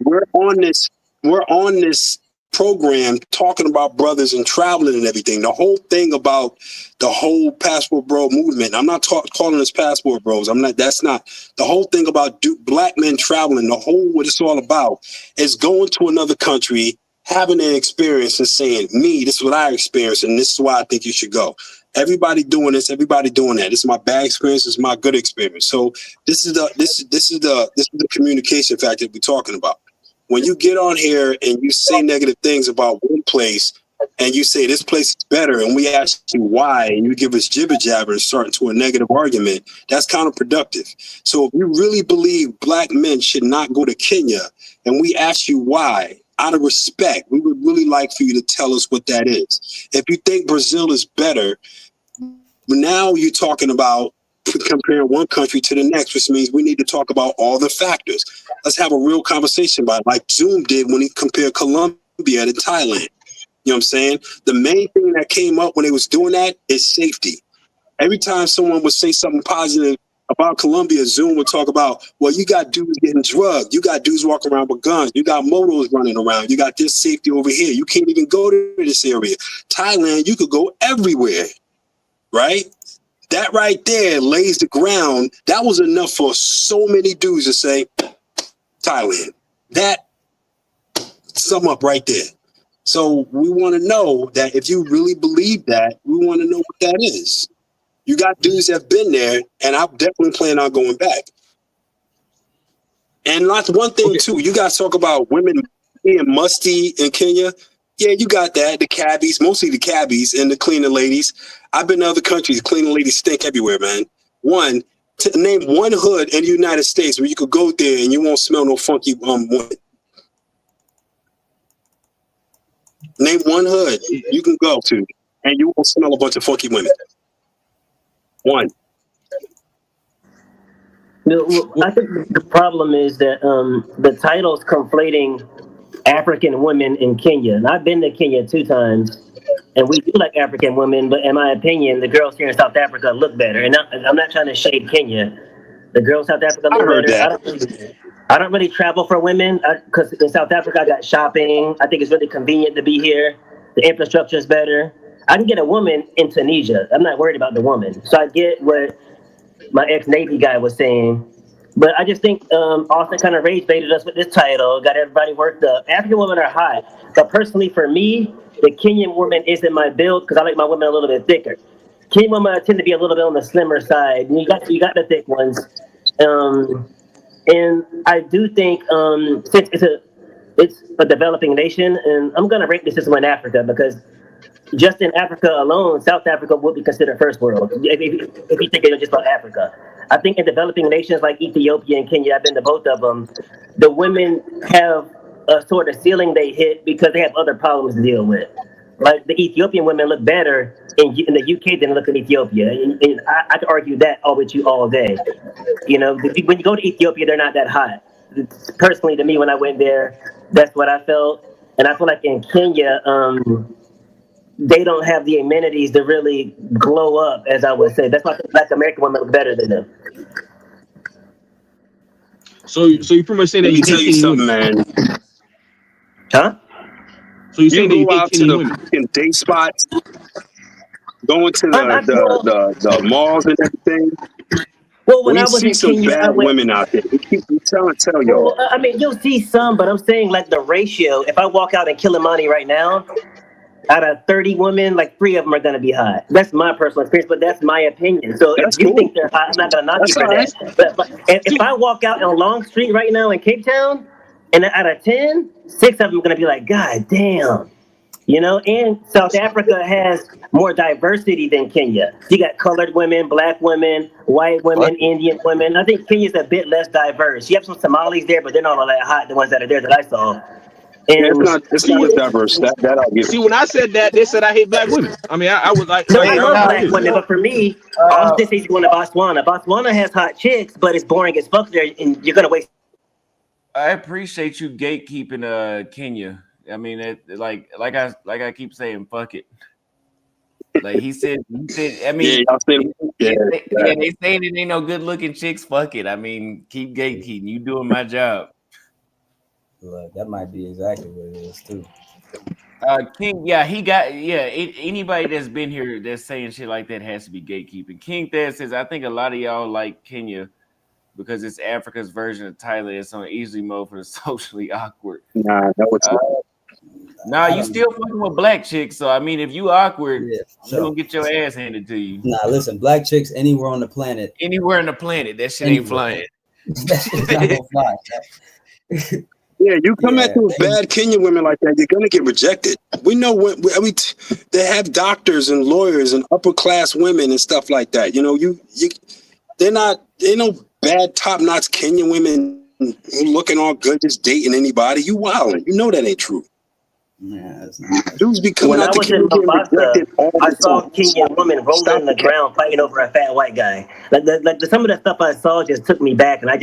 we're on this program talking about brothers and traveling and everything. The whole thing about the whole passport bro movement. I'm not calling us passport bros. That's not the whole thing about black men traveling. The whole what it's all about is going to another country, having an experience and saying, this is what I experienced, and this is why I think you should go. Everybody doing this, everybody doing that. This is my bad experience, this is my good experience. So this is the communication factor we're talking about. When you get on here and you say negative things about one place and you say this place is better and we ask you why and you give us jibber jabber and start into a negative argument, that's counterproductive. So if you really believe black men should not go to Kenya and we ask you why, out of respect, we would really like for you to tell us what that is. If you think Brazil is better, now you're talking about comparing one country to the next, which means we need to talk about all the factors. Let's have a real conversation about it, like Zoom did when he compared Colombia to Thailand. You know what I'm saying? The main thing that came up when they was doing that is safety. Every time someone would say something positive about Colombia, Zoom would talk about, well, you got dudes getting drugged. You got dudes walking around with guns. You got motos running around. You got this safety over here. You can't even go to this area. Thailand, you could go everywhere, right? That right there lays the ground. That was enough for so many dudes to say, Thailand. That sum up right there. So we want to know that if you really believe that, we want to know what that is. You got dudes that have been there, and I'm definitely planning on going back. And that's one thing, too. You guys talk about women being musty in Kenya. Yeah, you got that. The cabbies, mostly the cabbies and the cleaning ladies. I've been to other countries. Cleaning ladies stink everywhere, man. Name one hood in the United States where you could go there and you won't smell no funky woman. Name one hood you can go to and you won't smell a bunch of funky women. One. I think the problem is that the title's conflating African women in Kenya. And I've been to Kenya 2 times, and we do like African women, but in my opinion, the girls here in South Africa look better. And I'm not trying to shade Kenya. The girls in South Africa look better. I don't really travel for women because in South Africa I got shopping. I think it's really convenient to be here. The infrastructure is better. I can get a woman in Tunisia. I'm not worried about the woman. So I get what my ex-Navy guy was saying. But I just think Austin kind of rage baited us with this title, got everybody worked up. African women are hot. But personally for me, the Kenyan woman isn't my build because I like my women a little bit thicker. Kenyan women tend to be a little bit on the slimmer side. And you got the thick ones. And I do think since it's a developing nation, and I'm going to rank this as one in Africa because just in Africa alone, South Africa would be considered first world. If you think it's just about Africa. I think in developing nations like Ethiopia and Kenya, I've been to both of them, the women have a sort of ceiling they hit because they have other problems to deal with. Like the Ethiopian women look better in the UK than they look in Ethiopia. And I could argue that with you all day. You know, when you go to Ethiopia, they're not that hot. Personally, to me, when I went there, that's what I felt. And I feel like in Kenya, they don't have the amenities to really glow up, as I would say. That's why Black American women look better than them. So you pretty much saying that you tell you something, man. Huh? So you're saying that you go out to women. the date spots, going to the malls and everything. Well, when I we was see in some Kenya, bad women out there. We keep tell y'all. Well, I mean, you'll see some, but I'm saying like the ratio. If I walk out in Kilimani right now, out of 30 women, like 3 of them are gonna be hot. That's my personal experience, but that's my opinion. So if That's you cool. think they're hot, I'm not gonna knock you That's for all right. that. But if I walk out on Long Street right now in Cape Town, and out of 10, 6 of them are gonna be like, God damn. You know, and South Africa has more diversity than Kenya. You got colored women, black women, white women, Indian women. I think Kenya's a bit less diverse. You have some Somalis there, but they're not all that hot. The ones that are there that I saw, Yeah, and it's not as diverse. That I'll give See, you. when I said that, they said I hate black women. I mean, I was like, no, I I mean, love I black did. women. But for me, Austin says he's going to Botswana. Botswana has hot chicks, but it's boring as fuck there, and you're gonna waste. I appreciate you gatekeeping Kenya. I mean, like I keep saying, fuck it. Like he said. I mean, Yeah, y'all said, they saying it ain't no good looking chicks. Fuck it. I mean, keep gatekeeping. You doing my job. Look, that might be exactly what it is too. King, anybody that's been here that's saying shit like that has to be gatekeeping. King Thad says, I think a lot of y'all like Kenya because it's Africa's version of Thailand. It's on easy mode for the socially awkward. Nah, that was you still fucking with black chicks. So I mean, if you awkward, Yeah, you gonna get your ass handed to you. Nah, listen, black chicks anywhere on the planet. Anywhere on the planet, that shit ain't flying. That shit's not gonna fly. Yeah, you come at those bad Kenyan women like that, you're gonna get rejected. We know they have doctors and lawyers and upper class women and stuff like that. You know, they no bad top notch Kenyan women who looking all good just dating anybody. You wildin'. You know that ain't true. Yeah, dudes be coming When out I to was in Kenya getting Mombasa, rejected all I the saw time. Kenyan women rolling in the ground fighting over a fat white guy. Some of the stuff I saw just took me back, and it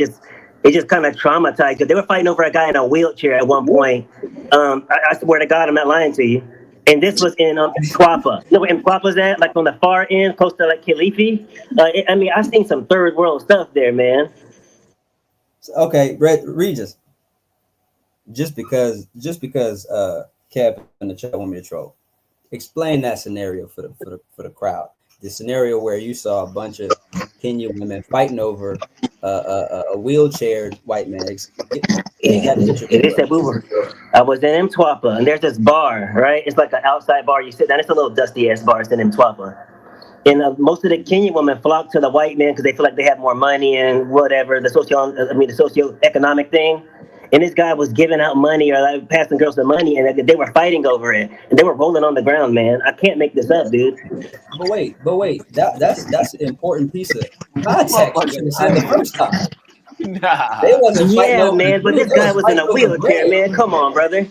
just kind of traumatized. Cause they were fighting over a guy in a wheelchair at one point. I swear to God, I'm not lying to you. And this was in Twapa. You know where Twapa's at? Like on the far end, close to like Kilifi. I mean, I've seen some third world stuff there, man. Okay, Regis. Just because Kev in the chat want me to troll. Explain that scenario for the crowd. The scenario where you saw a bunch of Kenyan women fighting over a wheelchaired white man. I was in Mtwapa, and there's this bar, right? It's like an outside bar. You sit down. It's a little dusty ass bar. It's in Mtwapa. And most of the Kenyan women flock to the white man because they feel like they have more money and whatever, the socioeconomic thing. And this guy was giving out money or like passing girls some money, and they were fighting over it. And they were rolling on the ground, man. I can't make this up, dude. But wait, that's an important piece of context you're gonna say the first time. Nah. They wasn't fighting over man, but this guy was in a wheelchair, man. Come on, brother.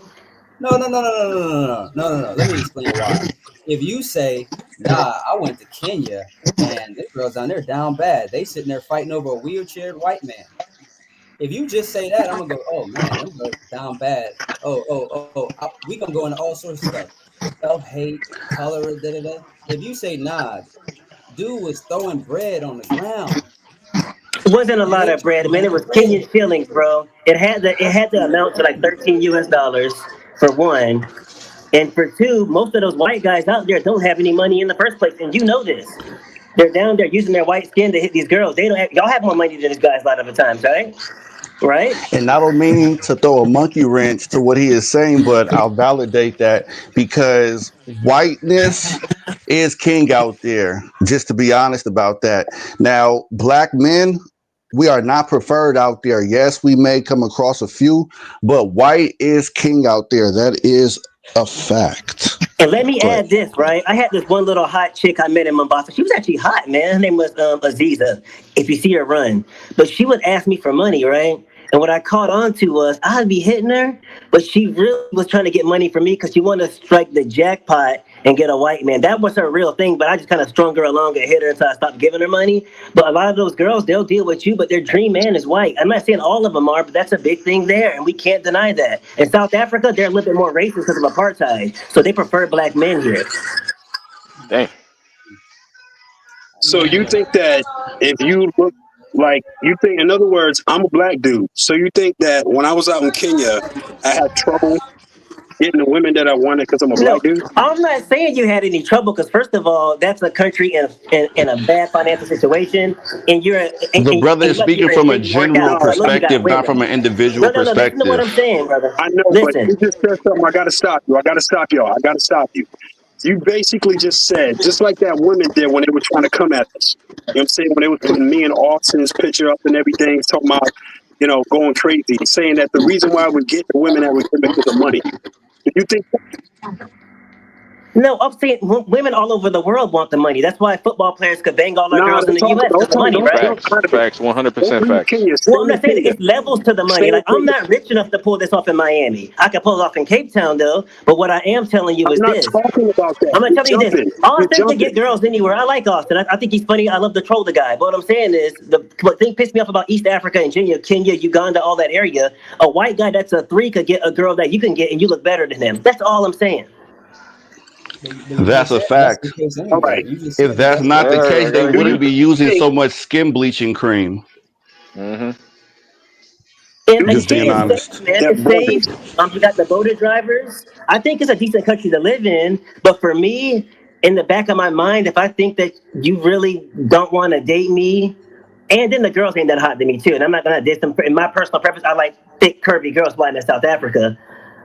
No. Let me explain why. If you say, nah, I went to Kenya and this girl's down there down bad, they sitting there fighting over a wheelchaired white man. If you just say that, I'm gonna go, oh man, them girls down bad. We gonna go into all sorts of stuff. Self-hate, color, da. If you say, nah, dude was throwing bread on the ground. It wasn't a lot of bread, man. It was Kenyan shillings, bro. It had to amount to like $13 US for one. And for two, most of those white guys out there don't have any money in the first place, and you know this. They're down there using their white skin to hit these girls. Y'all have more money than these guys a lot of the times, right? Right? And I don't mean to throw a monkey wrench to what he is saying, but I'll validate that because whiteness is king out there, just to be honest about that. Now, black men, we are not preferred out there. Yes, we may come across a few, but white is king out there. That is a fact. And let me add this, right? I had this one little hot chick I met in Mombasa. She was actually hot, man. Her name was Aziza, if you see her run. But she would ask me for money, right? And what I caught on to was I'd be hitting her, but she really was trying to get money from me because she wanted to strike the jackpot and get a white man. That was her real thing, but I just kind of strung her along and hit her until I stopped giving her money. But a lot of those girls, they'll deal with you, but their dream man is white. I'm not saying all of them are, but that's a big thing there, and we can't deny that. In South Africa, they're a little bit more racist because of apartheid, so they prefer black men here. Dang. So you think that if you look like, you think, in other words, I'm a black dude. So you think that when I was out in Kenya, I had trouble getting the women that I wanted because I'm a No, black dude? I'm not saying you had any trouble because first of all, that's a country in a bad financial situation, and The brother and is you like speaking you're from a in general workout. So I know you got perspective, not women. from an individual No. Listen to what I'm perspective. saying, brother. I know, but Listen. you just said something. I got to stop you. I got to stop y'all. I got to stop you. You basically just said, just like that women did when they were trying to come at us. You know what I'm saying? When they was putting me and Austin's picture up and everything, talking about, going crazy, saying that the reason why we get the women that we get because of money. Do you think No, I'm saying women all over the world want the money. That's why football players could bang all our girls in the U.S. because of money, right? Facts, 100% leave facts. Kenya? Stay Well, I'm in not saying that Kenya. it's levels to the Stay money. in Like, I'm Kenya. not rich enough to pull this off in Miami. I could pull it off in Cape Town, though. But what I am telling you I'm is not this. talking about that. I'm gonna You're tell you this. jumping. You're Austin can jumping. get girls anywhere. I like Austin. I think he's funny. I love to troll the guy. But what I'm saying is, what thing pissed me off about East Africa and Kenya, Uganda, all that area, a white guy that's a 3 could get a girl that you can get and you look better than him. That's all I'm saying. But That's a that's the fact. case All anywhere. right. You just If said that's that's not the I case, they gotta Do agree. you wouldn't be using think? so much skin bleaching cream. Mm-hmm. And Do you Just shit being is think safe, honest. man. that It's safe. brothers? You got the boater drivers. I think it's a decent country to live in. But for me, in the back of my mind, if I think that you really don't want to date me, and then the girls ain't that hot to me too. And I'm not gonna diss them. In my personal preference, I like thick, curvy girls flying in South Africa.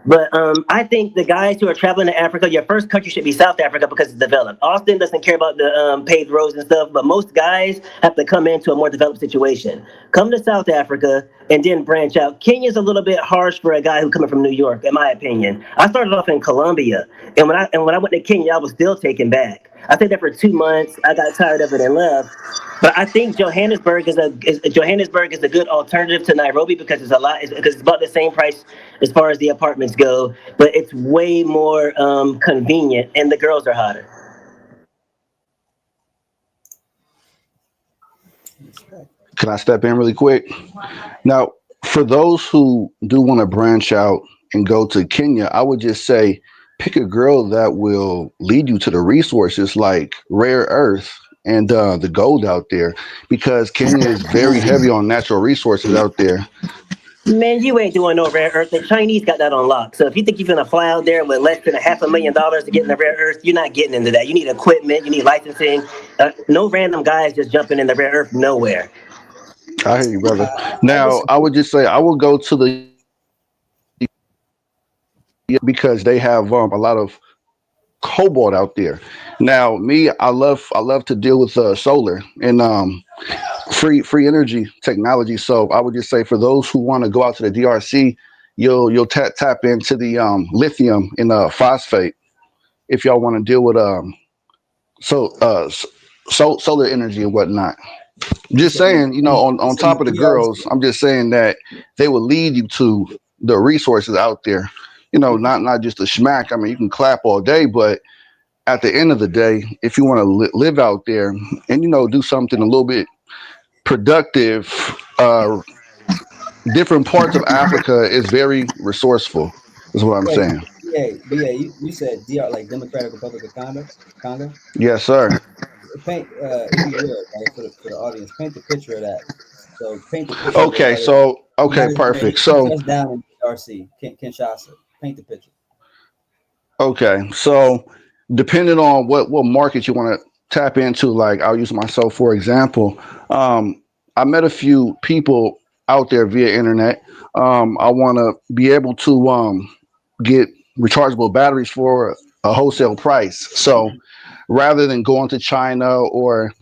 But I think the guys who are traveling to Africa, your first country should be South Africa because it's developed. Austin doesn't care about the paved roads and stuff, but most guys have to come into a more developed situation. Come to South Africa and then branch out. Kenya's a little bit harsh for a guy who coming from New York, in my opinion. I started off in Colombia, and when I went to Kenya, I was still taken back. I stayed there for 2 months. I got tired of it and left. But I think Johannesburg is a good alternative to Nairobi because it's about the same price as far as the apartments go, but it's way more convenient and the girls are hotter. Can I step in really quick? Now, for those who do want to branch out and go to Kenya, I would just say pick a girl that will lead you to the resources like rare earth and the gold out there, because Kenya is very heavy on natural resources out there. Man, you ain't doing no rare earth. The Chinese got that on lock. So if you think you're gonna fly out there with less than $500,000 to get in the rare earth, you're not getting into that. You need equipment, you need licensing. No random guys just jumping in the rare earth nowhere. I hear you, brother. I Now, I disagree. would just say I would go to the because they have a lot of cobalt out there. Now, me, I love to deal with solar and free energy technology. So I would just say for those who want to go out to the DRC, you'll tap into the lithium and phosphate if y'all want to deal with so solar energy and whatnot. Just So saying, you on say top of the DRC. girls, I'm just saying that they will lead you to the resources out there. Not just a schmack. I mean, you can clap all day, but at the end of the day, if you want to live out there and do something a little bit productive, different parts of Africa is very resourceful. Is what I'm Wait, saying. you said DR like Democratic Republic of Congo. Yes, sir. Paint, if you would, right, for the audience, paint the picture of that. So paint the picture of Okay, okay, perfect. he So touched down in DRC, Kinshasa. Paint the picture. okay, so depending on what market you want to tap into, like I'll use myself for example. I met a few people out there via internet. I want to be able to get rechargeable batteries for a wholesale price. So rather than going to China or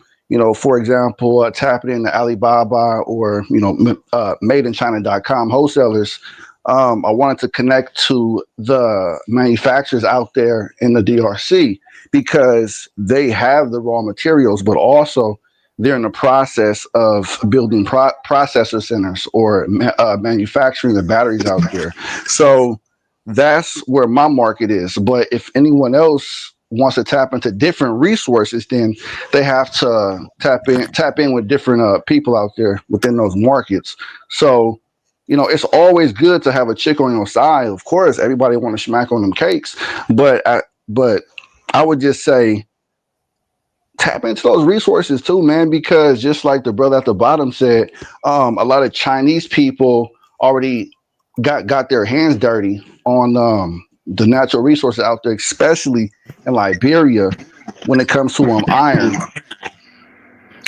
for example, tapping into Alibaba or madeinchina.com wholesalers, I wanted to connect to the manufacturers out there in the DRC because they have the raw materials, but also they're in the process of building processor centers or manufacturing the batteries out there. So that's where my market is. But if anyone else wants to tap into different resources, then they have to tap in with different people out there within those markets. So it's always good to have a chick on your side. Of course, everybody want to smack on them cakes, but I would just say tap into those resources too, man, because just like the brother at the bottom said, a lot of Chinese people already got their hands dirty on the natural resources out there, especially in Liberia, when it comes to iron.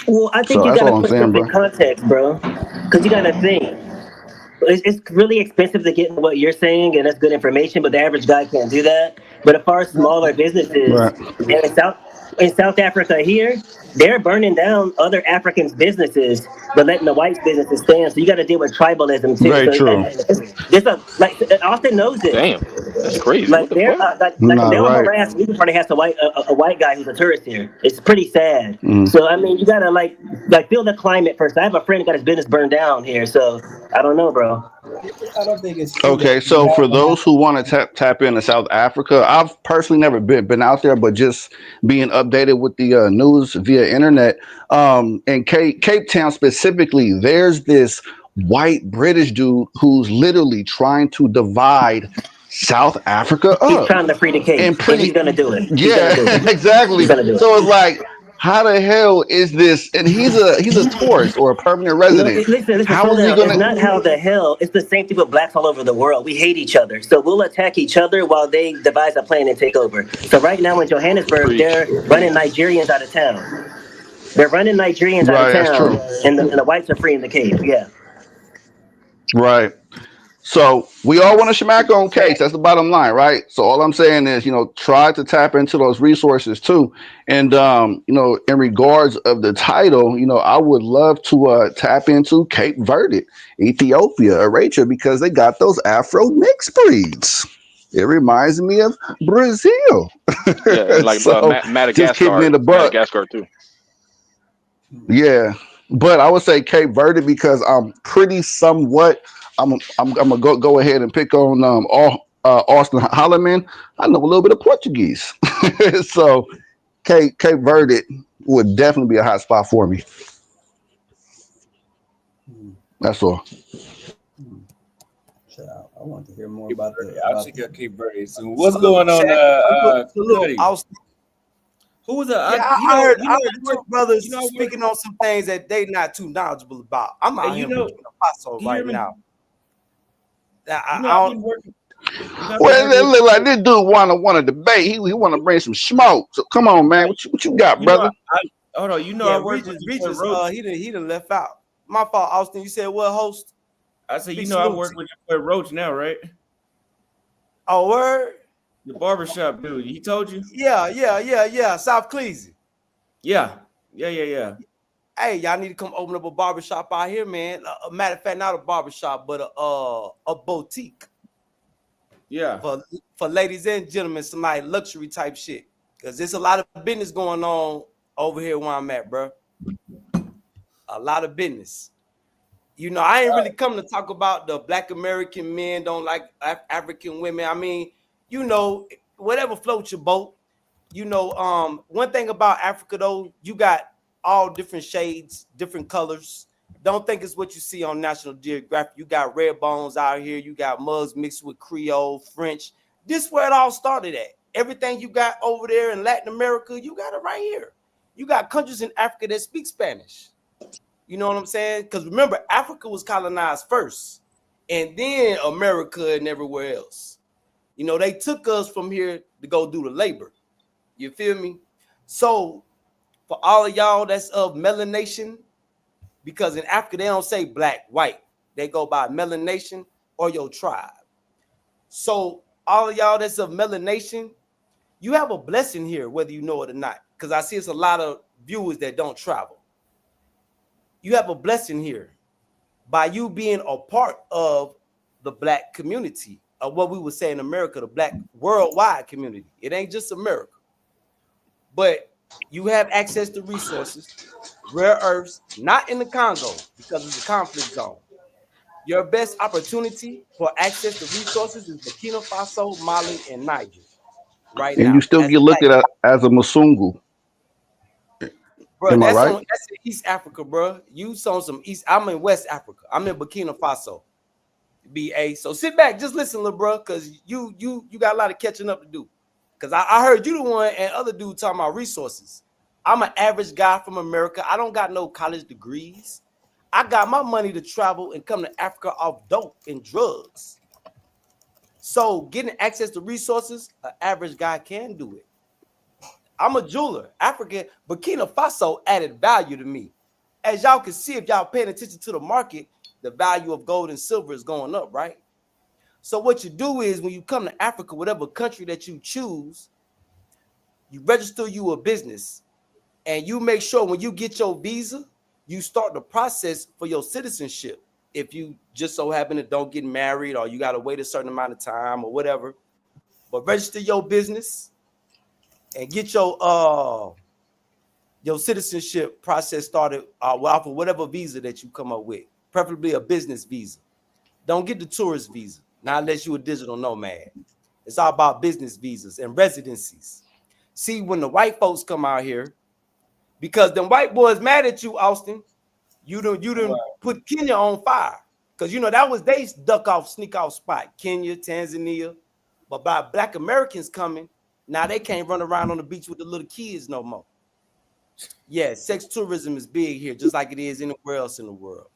Well, I think So you that's got to all I'm put saying, stuff in bro. context, bro. Because you got to think. It's really expensive to get what you're saying, and that's good information. But the average guy can't do that. But as far as smaller businesses, Right. and in South Africa here, they're burning down other Africans' businesses, but letting the whites' businesses stand. So you got to deal with tribalism too. Very So true. there's a like Austin knows this. Damn, that's crazy. What Like the fuck? like if Not they don't right. harass me before they has a white guy who's a tourist here. It's pretty sad. Mm. So I mean, you gotta like feel the climate first. I have a friend who got his business burned down here, so I don't know, bro. I don't think it's true Okay, that you so for have to have. those who want to tap into South Africa, I've personally never been out there, but just being updated with the news via internet. In Cape Town specifically, there's this white British dude who's literally trying to divide South Africa He's up, trying to free the Cape, and and he's pretty gonna do it. He's gonna yeah, do it. He's exactly. gonna do it. So it's like, how the hell is this? And he's a tourist or a permanent No, resident. listen, How slow is he down. It's gonna? not how the hell. It's the same thing with blacks all over the world. We hate each other, so we'll attack each other while they devise a plan and take over. So right now in Johannesburg, Preach. they're running Nigerians out of town. They're running Nigerians out of Right, that's town, true. and the whites are freeing the Cape. Yeah. Right. So we all want to smack on case. That's the bottom line, right? So all I'm saying is, try to tap into those resources too. And in regards of the title, I would love to tap into Cape Verde, Ethiopia, Eritrea, because they got those Afro mixed breeds. It reminds me of Brazil. Yeah, and like So just keeping it a buck. Madagascar too. Yeah, but I would say Cape Verde because I'm pretty somewhat. I'm gonna go ahead and pick on Austin Holloman. I know a little bit of Portuguese, so Cape Verde would definitely be a hot spot for me. That's all. I want to hear more about the. I'll check out Cape Verde soon. What's going on, Salute, Cuddy? Austin. Who was Yeah, I heard George brothers speaking on some things that they not too knowledgeable about. I'm out here in Burkina Faso right now. I don't. Well, it look like this dude want to debate. He want to bring some smoke. So come on, man. What you got, brother? Hold on. I work with Regis, he done left out. My fault, Austin. You said what, host? I said, I work with your boy Roach now, right? Oh, word? The barbershop dude. He told you? Yeah. South Cleveland. Yeah. Hey, y'all need to come open up a barbershop out here, man. Matter of fact, not a barbershop, but a boutique. Yeah. For ladies and gentlemen, some like luxury type shit. Because there's a lot of business going on over here where I'm at, bro. A lot of business. I ain't really come to talk about the Black American men don't like African women. I mean, whatever floats your boat. One thing about Africa though, you got all different shades, different colors. Don't think it's what you see on National Geographic. You got red bones out here. You got mugs mixed with Creole, French. This is where it all started at. Everything you got over there in Latin America, you got it right here. You got countries in Africa that speak Spanish. You know what I'm saying? Because remember, Africa was colonized first, and then America and everywhere else. They took us from here to go do the labor. You feel me? So for all of y'all that's of melanation, because in Africa, they don't say black, white. They go by melanation or your tribe. So all of y'all that's of melanation, you have a blessing here, whether you know it or not. Because I see it's a lot of viewers that don't travel. You have a blessing here by you being a part of the black community, of what we would say in America, the black worldwide community. It ain't just America. But you have access to resources, rare earths, not in the Congo because it's a conflict zone. Your best opportunity for access to resources is Burkina Faso, Mali, and Niger right And now. you still get looked at as a Musungu. Bro, Am I right? That's in East Africa, bro. You saw some East. I'm in West Africa. I'm in Burkina Faso. BA. So sit back, just listen, little bro, because you got a lot of catching up to do. Because I heard you the one and other dude talking about resources. I'm an average guy from America. I don't got no college degrees. I got my money to travel and come to Africa off dope and drugs. So getting access to resources, an average guy can do it. I'm a jeweler. Africa, Burkina Faso added value to me. As y'all can see, if y'all paying attention to the market, the value of gold and silver is going up, right? So what you do is when you come to Africa, whatever country that you choose, you register you a business, and you make sure when you get your visa, you start the process for your citizenship. If you just so happen to don't get married or you got to wait a certain amount of time or whatever, but register your business and get your citizenship process started off of whatever visa that you come up with, preferably a business visa. Don't get the tourist visa, not unless you're a digital nomad. It's all about business visas and residencies. See, when the white folks come out here, because them white boys mad at you, Austin, you done put Kenya on fire. Because, you know, that was they duck off, sneak off spot. Kenya, Tanzania. But by black Americans coming, now they can't run around on the beach with the little kids no more. Yeah, sex tourism is big here, just like it is anywhere else in the world.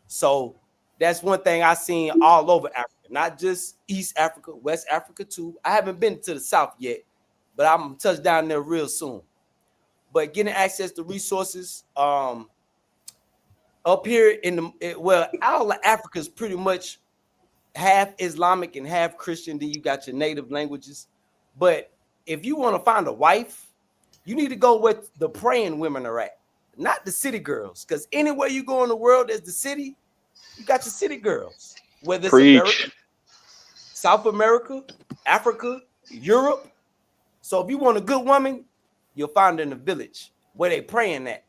So that's one thing I seen all over Africa, not just East Africa, West Africa too. I haven't been to the South yet, but I'm gonna touch down there real soon. But getting access to resources, up here in all of Africa is pretty much half Islamic and half Christian. Then you got your native languages. But if you want to find a wife, you need to go where the praying women are at, not the city girls. Because anywhere you go in the world, there's the city. You got your city girls, whether it's America, South America, Africa, Europe. So if you want a good woman, you'll find her in the village where they praying at.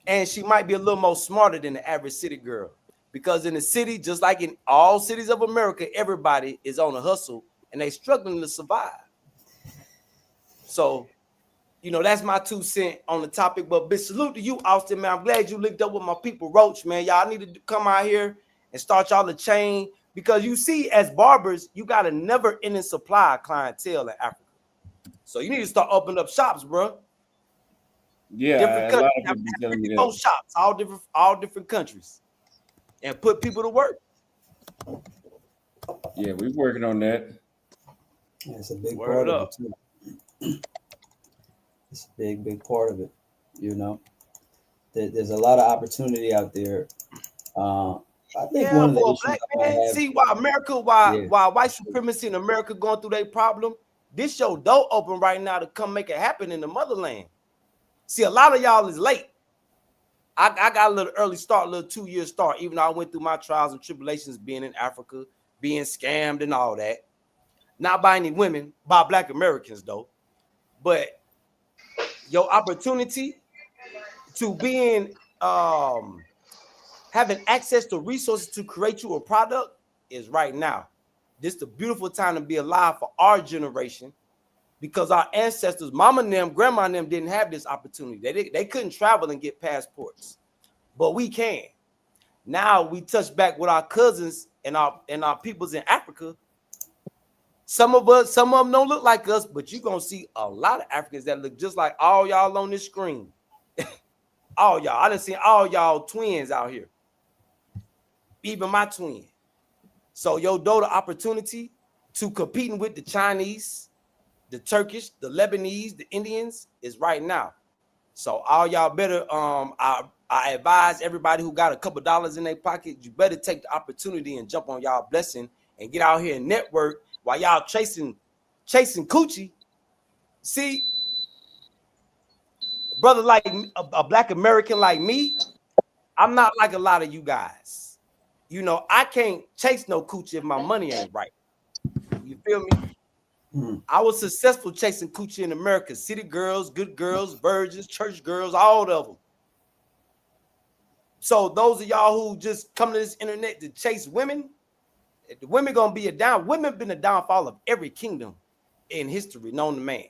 And she might be a little more smarter than the average city girl. Because in the city, just like in all cities of America, everybody is on a hustle and they struggling to survive. So, you know, that's my 2 cents on the topic. But big salute to you, Austin, man. I'm glad you linked up with my people, Roach, man. Y'all need to come out here and start y'all a chain. Because you see, as barbers, you got a never-ending supply of clientele in Africa. So you need to start opening up shops, bro. Yeah, different a lot countries. of people telling me that. 54 shops, all different countries, and put people to work. Yeah, we're working on that. Yeah, it's a big part of it too. It's a big part of it. You know, there's a lot of opportunity out there. I think one of the issues black man, see why America, why white supremacy in America going through their problem. This show door open right now to come make it happen in the motherland. See, a lot of y'all is late. I got a little early start, a little 2-year start, even though I went through my trials and tribulations being in Africa, being scammed and all that. Not by any women, by black Americans though. But your opportunity to being having access to resources to create you a product is right now. This is the beautiful time to be alive for our generation, because our ancestors, mama and them, grandma and them didn't have this opportunity. They couldn't travel and get passports, but we can. Now we touch back with our cousins and our peoples in Africa. Some of them don't look like us, but you're gonna see a lot of Africans that look just like all y'all on this screen. All y'all. I done seen all y'all twins out here. Even my twin. So your door to opportunity to competing with the Chinese, the Turkish, the Lebanese, the Indians is right now. So all y'all better, I advise everybody who got a couple dollars in their pocket, you better take the opportunity and jump on y'all blessing and get out here and network while y'all chasing coochie. See, brother, like a black American like me, I'm not like a lot of you guys. You know, I can't chase no coochie if my money ain't right. You feel me? I was successful chasing coochie in America. City girls, good girls, virgins, church girls, all of them. So those of y'all who just come to this internet to chase women, the women gonna be women been a downfall of every kingdom in history known to man.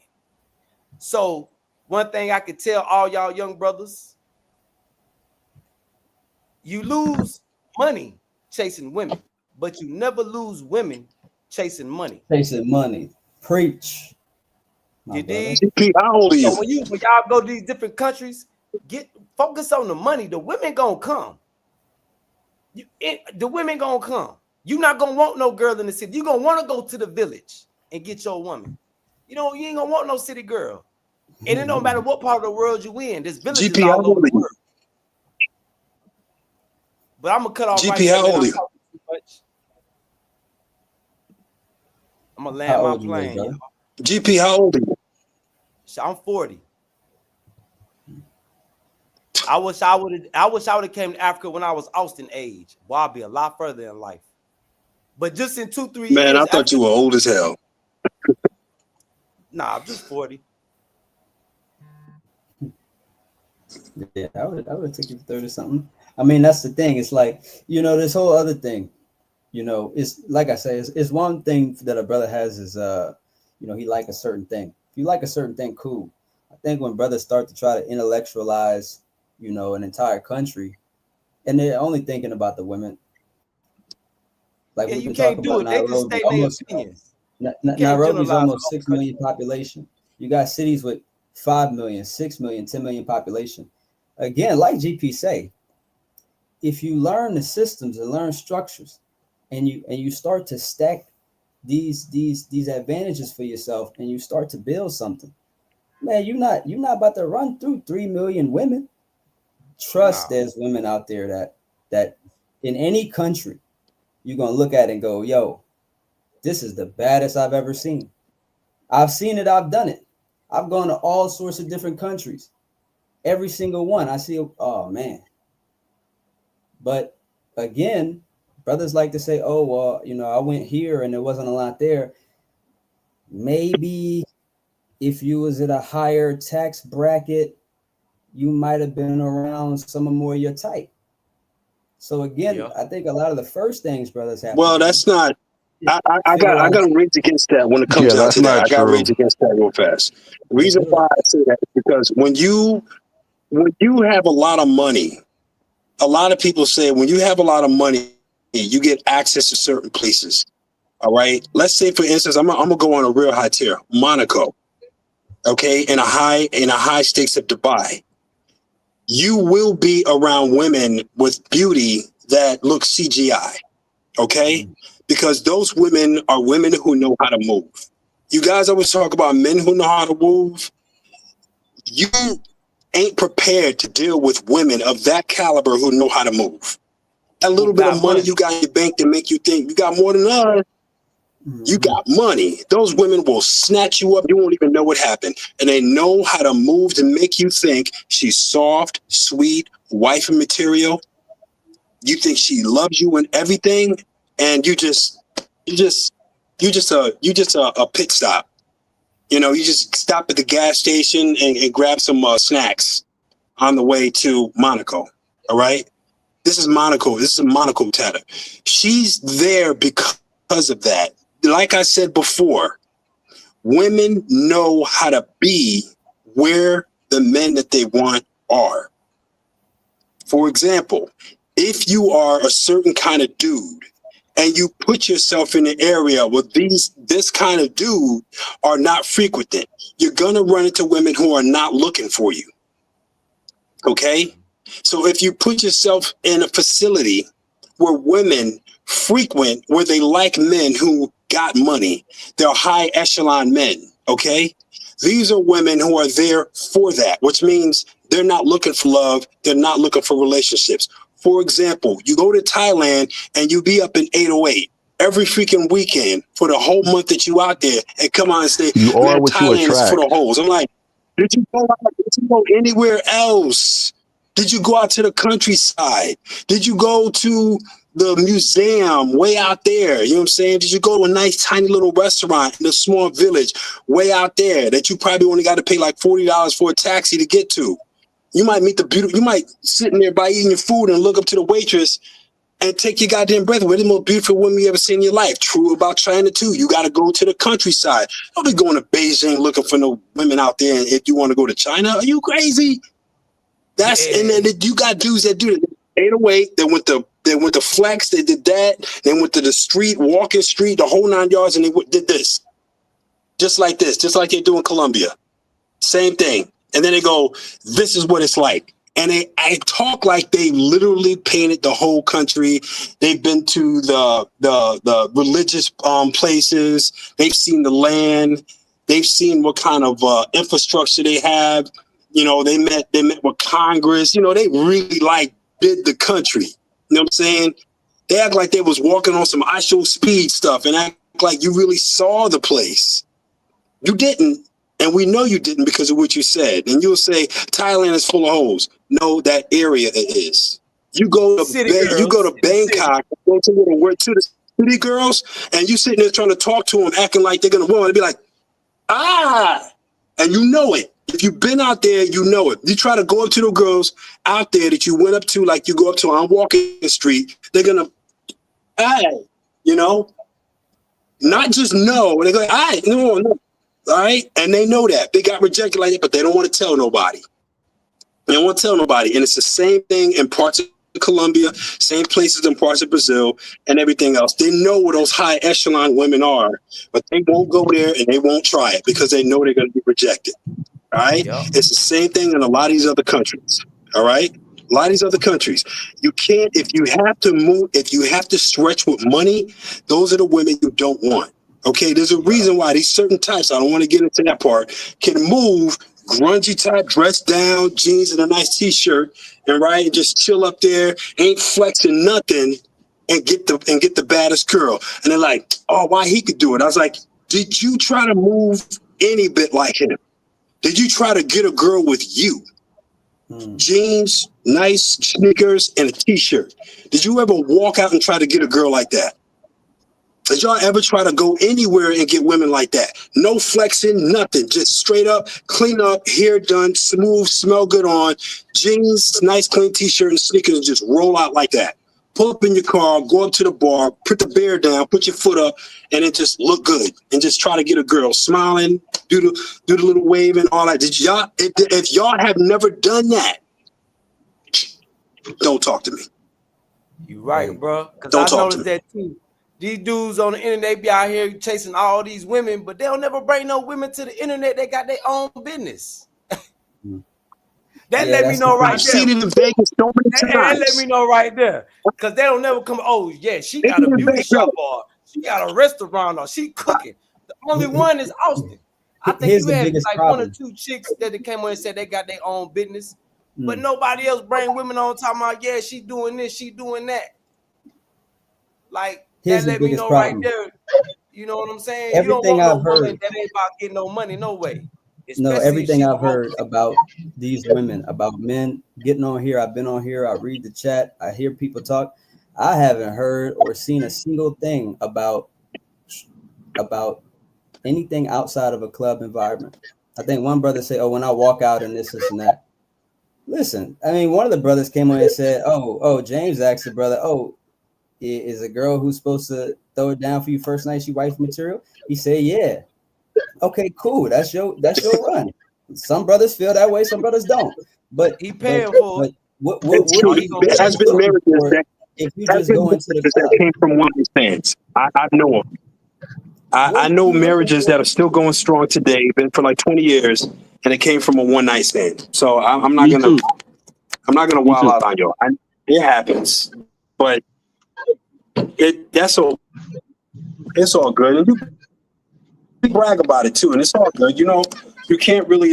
So one thing I could tell all y'all young brothers, you lose money chasing women, but you never lose women chasing money. Chasing money. Preach. You dig? So when y'all go to these different countries, focus on the money. The women gonna come. The women gonna come. You're not gonna want no girl in the city. You're gonna want to go to the village and get your woman. You ain't gonna want no city girl. And it don't matter what part of the world you in. There's villages GP, all over the world. But I'm gonna cut off GP, right there, how man. old are I'm you? talking too much. I'm gonna How land my old you is, plane. brother? GP, how old are you? I'm 40. I wish I would have came to Africa when I was Austin age. Boy, I'd be a lot further in life. But just in 2-3 Man, years, I thought you were old as hell. Nah, I'm just 40. Yeah, I would take you to 30 something. I mean, that's the thing. It's like, this whole other thing, it's like I say, it's one thing that a brother has is he like a certain thing. If you like a certain thing, cool. I think when brothers start to try to intellectualize, an entire country, and they're only thinking about the women. Like Yeah, we've you been can't talking do about it. They just Nairobi, state their almost opinions. You can't Nairobi's generalize almost all 6 countries. million population. You got cities with 5 million, 6 million, 10 million population. Again, like GP say, if you learn the systems and learn structures, and you start to stack these advantages for yourself, and you start to build something, man, you're not about to run through 3 million women. Trust there's women out there that in any country you're gonna look at and go, yo, this is the baddest I've ever seen. I've seen it, I've done it. I've gone to all sorts of different countries. Every single one I see, oh man. But again, brothers like to say, oh, well, I went here and there wasn't a lot there. Maybe if you was at a higher tax bracket, you might have been around some more of your type. So again, I think a lot of the first things brothers have Well, to do. That's not. I got to rage against that when it comes down that's to that. not I got to true. rage against that real fast. The reason why I say that is because when you have a lot of money, a lot of people say when you have a lot of money, you get access to certain places. All right. Let's say, for instance, I'm gonna go on a real high tier, Monaco. Okay, in a high stakes of Dubai, you will be around women with beauty that look CGI. Okay, because those women are women who know how to move. You guys always talk about men who know how to move. You ain't prepared to deal with women of that caliber who know how to move. That little bit of money you got in your bank to make you think you got more than us. You got money. Those women will snatch you up. You won't even know what happened. And they know how to move to make you think she's soft, sweet, wifey material. You think she loves you and everything, and you just a pit stop. You just stop at the gas station and grab some snacks on the way to Monaco. All right, this is Monaco. This is a Monaco tatter. She's there because of that. Like I said before, women know how to be where the men that they want are. For example, if you are a certain kind of dude and you put yourself in an area where this kind of dude are not frequented, you're going to run into women who are not looking for you. Okay? So if you put yourself in a facility where women frequent, where they like men who got money, they're high echelon men, okay? These are women who are there for that, which means they're not looking for love. They're not looking for relationships. For example, you go to Thailand and you be up in 808 every freaking weekend for the whole month that you out there and come on and say, You are man, what you Thailand is for the attract. hoes. I'm like, did you go anywhere else? Did you go out to the countryside? Did you go to the museum way out there? You know what I'm saying? Did you go to a nice tiny little restaurant in a small village way out there that you probably only got to pay like $40 for a taxi to get to? You might meet you might sit in there by eating your food and look up to the waitress and take your goddamn breath away. The most beautiful woman you ever seen in your life. True about China too. You got to go to the countryside. Don't be going to Beijing looking for no women out there if you want to go to China. Are you crazy? And then you got dudes that do it. 808, they went to Flex, they did that. They went to the street, walking street, the whole 9 yards, and they did this. Just like this, just like they do in Colombia. Same thing. And then they go, this is what it's like. And I talk like they literally painted the whole country. They've been to the religious places. They've seen the land. They've seen what kind of infrastructure they have. You know, they met with Congress. You know, they really like bid the country. You know what I'm saying? They act like they was walking on some ISO speed stuff and act like you really saw the place. You didn't. And we know you didn't because of what you said. And you'll say Thailand is full of hoes. No, that area it is. You go to Bangkok, go to the city girls, and you sitting there trying to talk to them, acting like they're gonna want to be like, and you know it. If you've been out there, you know it. You try to go up to the girls out there that you went up to, like you go up to on Walking Street, they're gonna, you know, not just no. They're going, no. All right, and they know that they got rejected like that, but they don't want to tell nobody. They don't want to tell nobody, and it's the same thing in parts of Colombia, same places in parts of Brazil, and everything else. They know where those high echelon women are, but they won't go there and they won't try it because they know they're going to be rejected. All right, It's the same thing in a lot of these other countries. All right, a lot of these other countries, you can't if you have to move, if you have to stretch with money. Those are the women you don't want. Okay, there's a reason why these certain types, I don't want to get into that part, can move grungy type, dress down, jeans and a nice t-shirt, and just chill up there, ain't flexing nothing, and get the baddest girl. And they're like, oh, why he could do it? I was like, did you try to move any bit like him? Did you try to get a girl with you? Jeans, nice sneakers, and a t-shirt. Did you ever walk out and try to get a girl like that? Did y'all ever try to go anywhere and get women like that? No flexing, nothing. Just straight up, clean up, hair done, smooth, smell good on, jeans, nice clean t-shirt and sneakers, and just roll out like that. Pull up in your car, go up to the bar, put the bear down, put your foot up, and then just look good. And just try to get a girl smiling, do the little wave and all that. Did y'all, if y'all have never done that, don't talk to me. You right, bro. Because I noticed that too. These dudes on the internet, they be out here chasing all these women, but they'll never bring no women to the internet. They got their own business. That let me know right there. I've seen it in Vegas so many times. That let me know right there. Because they don't never come, oh, yeah, she got a beauty shop or she got a restaurant or she cooking. The only one is Austin. I think you had like one or two chicks that came on and said they got their own business, but nobody else bring women on talking about, yeah, she doing this, she doing that. Like, that let me know right there. You know what I'm saying? Everything you don't want I've no woman heard, that ain't about getting no money, no way. no, everything I've heard about these women, about men getting on here, I've been on here, I read the chat, I hear people talk. I haven't heard or seen a single thing about anything outside of a club environment. I think one brother said, oh, when I walk out and this and that. Listen, I mean, one of the brothers came on and said, oh, James asked the brother, oh, is a girl who's supposed to throw it down for you first night she wife material? He said, yeah. Okay, cool. That's your run. Some brothers feel that way, some brothers don't. But he paying for it. What has been marriages that if you just go into the club, that came from one night stands. I know them. I know marriages that are still going strong today, been for like 20 years, and it came from a one night stand. So I'm not gonna wild out on you. It happens, but it's all good, and you brag about it too, and it's all good. You know, you can't really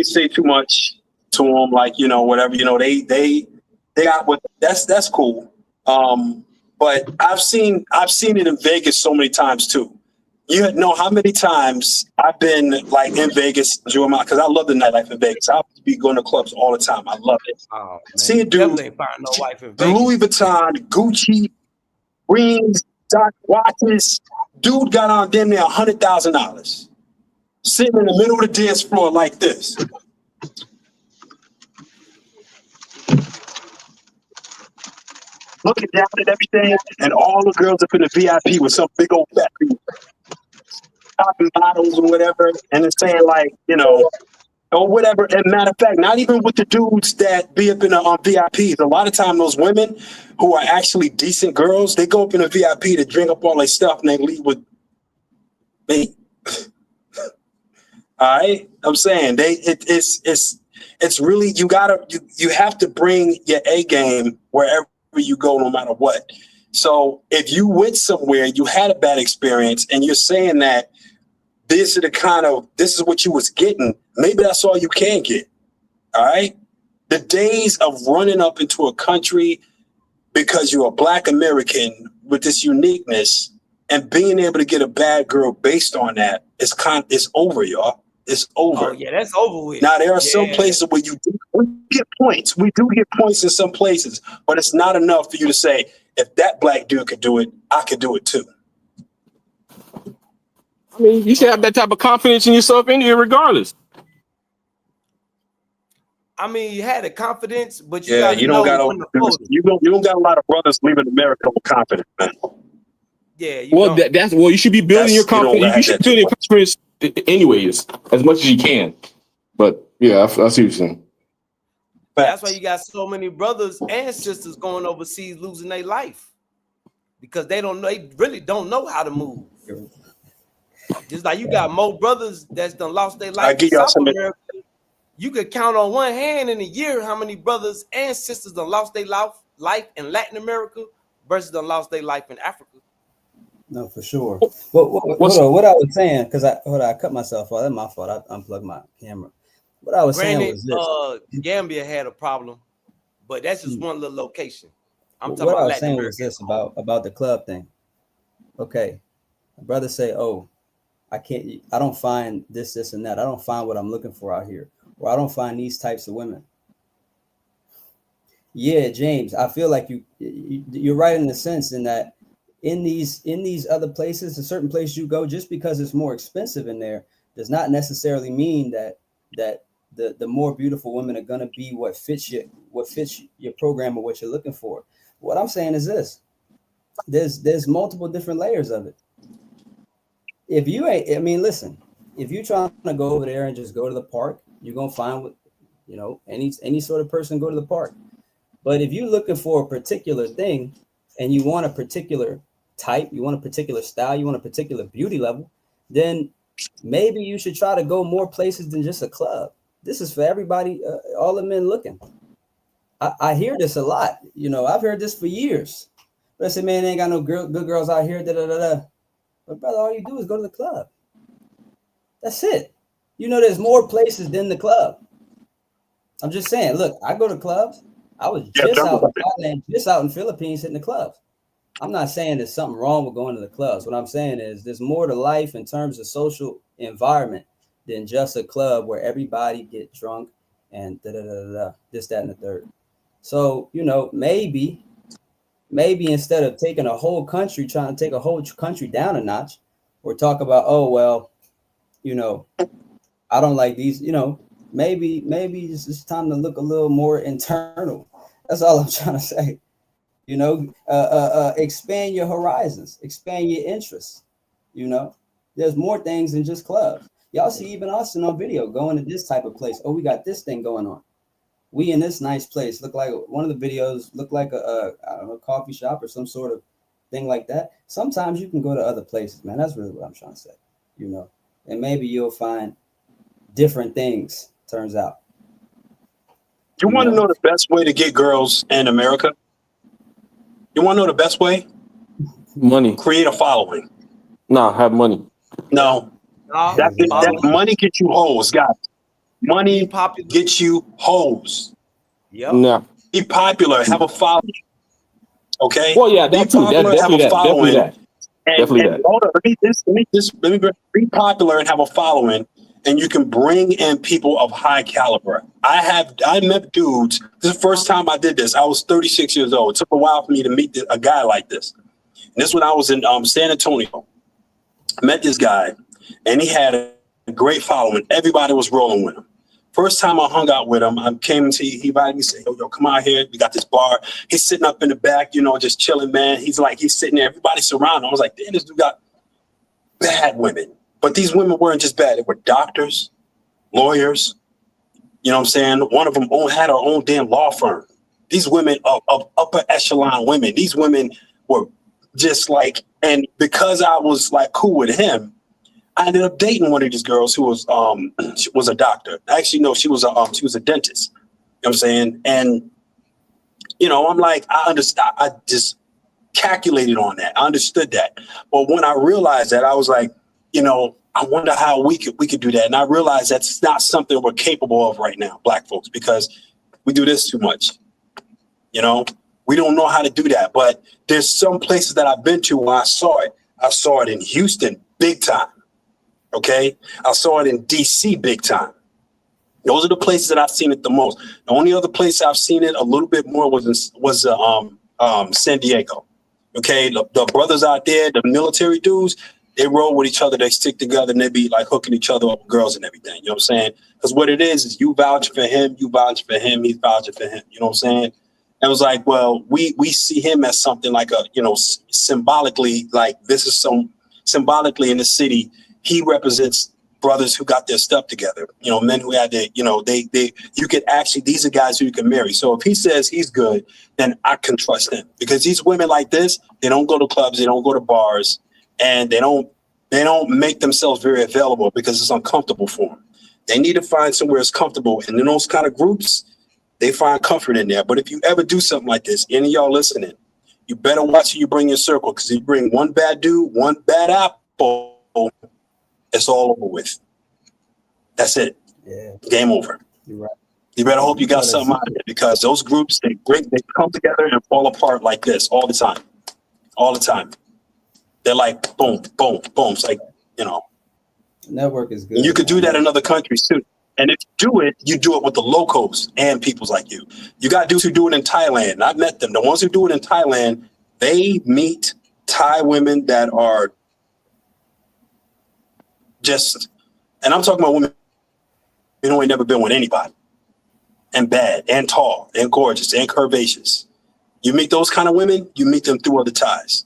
say too much to them, like, you know, whatever. You know, they got what that's cool. But I've seen it in Vegas so many times too. You know how many times I've been like in Vegas, because I love the nightlife in Vegas. I'll be going to clubs all the time. I love it. Oh, see a dude, ain't find no wife in the Vegas. Louis Vuitton, Gucci, rings, watches. Dude got on damn near $100,000, sitting in the middle of the dance floor like this. Looking down at everything, and all the girls up in the VIP with some big old fat popping bottles or whatever, and it's saying like, you know, or whatever. And matter of fact, not even with the dudes that be up in the VIPs. A lot of time, those women who are actually decent girls, they go up in a VIP to drink up all their stuff, and they leave with me. All right, I'm saying it's it's really, you have to bring your A game wherever you go, no matter what. So if you went somewhere, you had a bad experience, and you're saying that this is what you was getting, maybe that's all you can get. All right. The days of running up into a country because you're a Black American with this uniqueness and being able to get a bad girl based on that is over, y'all. It's over. Oh yeah, that's over with. Now there are some places where we get points. We do get points in some places, but it's not enough for you to say, if that Black dude could do it, I could do it too. I mean, you should have that type of confidence in yourself anyway, regardless. I mean, you had the confidence, but you you don't got a lot of brothers leaving America with confidence, man. Yeah. You should be building your confidence. You should build your confidence anyways, as much as you can. But yeah, I see what you're saying. That's why you got so many brothers and sisters going overseas losing their life because they really don't know how to move. Just like you got more brothers that's done lost their life in South America. You could count on one hand in a year how many brothers and sisters done lost their life in Latin America versus done lost their life in Africa. No, for sure. What I was saying, because I cut myself off. That's my fault. I unplugged my camera. What I was saying was this. Gambia had a problem, but that's just one little location. I'm talking what about I was Latin saying America. was this about the club thing. Okay, brothers say, "Oh, I don't find this, and that. I don't find what I'm looking for out here, or I don't find these types of women." Yeah, James, I feel like you're right in the sense in that in these other places, a certain place you go, just because it's more expensive in there, does not necessarily mean that the more beautiful women are gonna be what fits your program or what you're looking for. What I'm saying is this: there's multiple different layers of it. If you listen, if you're trying to go over there and just go to the park, you're gonna find any sort of person go to the park. But if you're looking for a particular thing and you want a particular type, you want a particular style, you want a particular beauty level, then maybe you should try to go more places than just a club. This is for everybody, all the men looking. I hear this a lot. I've heard this for years. But I say, man, ain't got no good girls out here. But brother, all you do is go to the club. That's it. There's more places than the club. I'm just saying, look, I go to clubs. I was just out in Thailand, just out in Philippines hitting the clubs. I'm not saying there's something wrong with going to the clubs. What I'm saying is there's more to life in terms of social environment than just a club where everybody get drunk and this, that, and the third. So, maybe instead of taking a whole country, trying to take a whole country down a notch, or talk about, oh, well, I don't like these, maybe it's time to look a little more internal. That's all I'm trying to say. Expand your horizons, expand your interests. There's more things than just clubs. Y'all see even Austin on video going to this type of place. Oh, we got this thing going on. We in this nice place. Look like one of the videos look like a coffee shop or some sort of thing like that. Sometimes you can go to other places, man. That's really what I'm trying to say. And maybe you'll find different things. Turns out. You want to know the best way to get girls in America? You want to know the best way? Money. Create a following. Nah, have money. No. That money gets you hoes, guys. Money gets you hoes. Yep. Nah. Be popular, have a following. Okay? Well, yeah, be popular, have a following. Definitely that. Hold on, let me be popular and have a following. And you can bring in people of high caliber. I met dudes. This is the first time I did this. I was 36 years old. It took a while for me to meet a guy like this. And this when I was in San Antonio. I met this guy, and he had a great following. Everybody was rolling with him. First time I hung out with him, he invited me, said, yo, come out here. We got this bar. He's sitting up in the back, just chilling, man. He's sitting there. Everybody surrounding him. I was like, damn, this dude got bad women. But these women weren't just bad. They were doctors, lawyers. You know what I'm saying? One of them had her own damn law firm. These women of upper echelon women. These women were just and because I was cool with him, I ended up dating one of these girls who was a doctor. Actually, no, she was a dentist. You know what I'm saying? And I'm like, I understand. I just calculated on that. I understood that. But when I realized that, I was like, I wonder how we could do that. And I realized that's not something we're capable of right now, Black folks, because we do this too much. We don't know how to do that. But there's some places that I've been to where I saw it. I saw it in Houston, big time. Okay, I saw it in DC, big time. Those are the places that I've seen it the most. The only other place I've seen it a little bit more was San Diego. Okay, the brothers out there, the military dudes, they roll with each other, they stick together, and they be like hooking each other up with girls and everything. You know what I'm saying? Because what it is you vouch for him, you vouch for him, he's vouching for him. You know what I'm saying? And it was like, well, we see him as something like symbolically, like this is symbolically in the city. He represents brothers who got their stuff together, men who had their, you could actually, these are guys who you can marry. So if he says he's good, then I can trust him, because these women like this, they don't go to clubs, they don't go to bars, and they don't make themselves very available because it's uncomfortable for them. They need to find somewhere it's comfortable. And in those kind of groups, they find comfort in there. But if you ever do something like this, any of y'all listening, you better watch who you bring in your circle, because if you bring one bad dude, one bad apple, it's all over with. That's it. Yeah. Game over. You're right. You better hope you got something out of it, because those groups, they come together and fall apart like this all the time. All the time. They're like boom, boom, boom. It's like, network is good. And you could do that in other countries too. And if you do it with the locals and peoples like you. You got dudes who do it in Thailand. And I've met them. The ones who do it in Thailand, they meet Thai women that are just, and I'm talking about women who ain't never been with anybody, and bad and tall and gorgeous and curvaceous. You meet those kind of women, you meet them through other ties.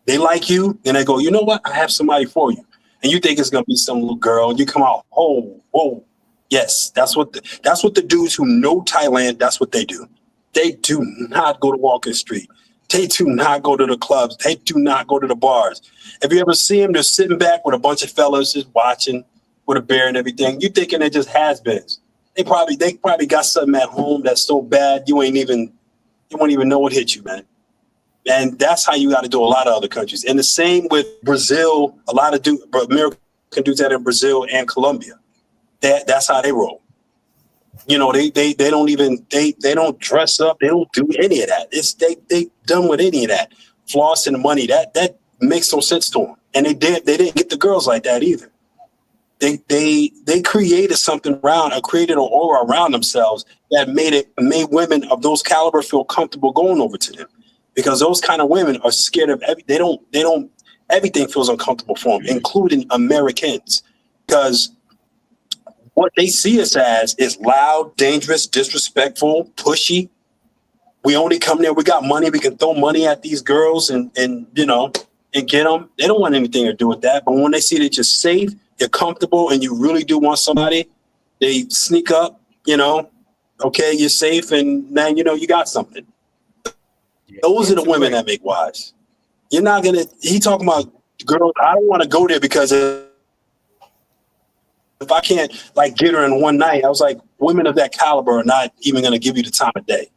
They like you, and they go, you know what? I have somebody for you. And you think it's gonna be some little girl, and you come out, whoa. Yes, that's what the dudes who know Thailand, that's what they do. They do not go to Walking Street. They do not go to the clubs. They do not go to the bars. If you ever see them, they're sitting back with a bunch of fellas just watching with a beer and everything. You thinking they're just has-beens. They probably got something at home that's so bad you won't even know what hit you, man. And that's how you got to do a lot of other countries. And the same with Brazil. A lot of American dudes that in Brazil and Colombia. That's how they roll. They don't dress up. They don't do any of that. They done with any of that. Floss and money. That makes no sense to them. And they didn't get the girls like that either. They created something created an aura around themselves that made women of those caliber feel comfortable going over to them, because those kind of women are scared of everything feels uncomfortable for them, including Americans, because what they see us as is loud, dangerous, disrespectful, pushy. We only come there. We got money. We can throw money at these girls and get them. They don't want anything to do with that. But when they see that you're safe, you're comfortable, and you really do want somebody, they sneak up, okay, you're safe, and now you got something. Those are the women that make wives. You're not going to, he talking about girls, I don't want to go there because if I can't get her in one night. I was like, women of that caliber are not even going to give you the time of day,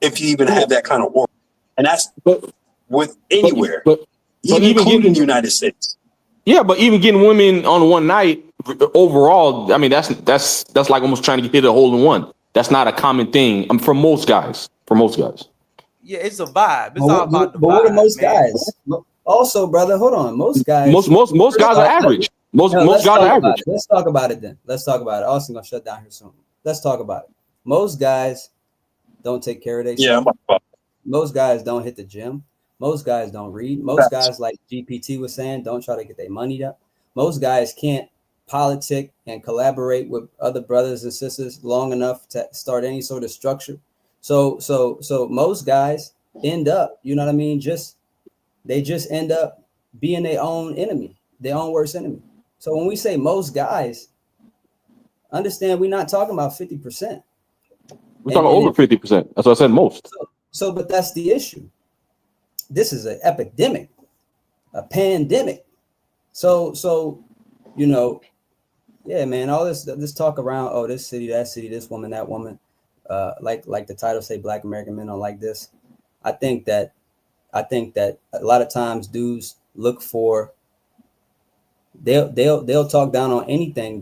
if you even have that kind of work. And that's with anywhere, even including the United States. Yeah, but even getting women on one night overall, I mean, that's like almost trying to hit a hole in one. That's not a common thing for most guys. Yeah, it's a vibe. It's all about the vibe. But what are most guys? Also, brother, hold on. Most guys. Most guys are average. Most guys are average. Let's talk about it then. Let's talk about it. Austin gonna shut down here soon. Let's talk about it. Most guys don't take care of themselves. Yeah. Most guys don't hit the gym. Most guys don't read. Most guys, like GPT was saying, don't try to get their money up. Most guys can't politic and collaborate with other brothers and sisters long enough to start any sort of structure. So most guys end up, you know what I mean? They just end up being their own enemy, their own worst enemy. So when we say most guys, understand we're not talking about 50%. We're talking over 50%. That's what I said, most. But that's the issue. This is an epidemic, a pandemic. So you know, yeah, man, all this talk around, oh, this city, that city, this woman, that woman, like the title say, Black American men are like this. I think that a lot of times dudes look for, they'll talk down on anything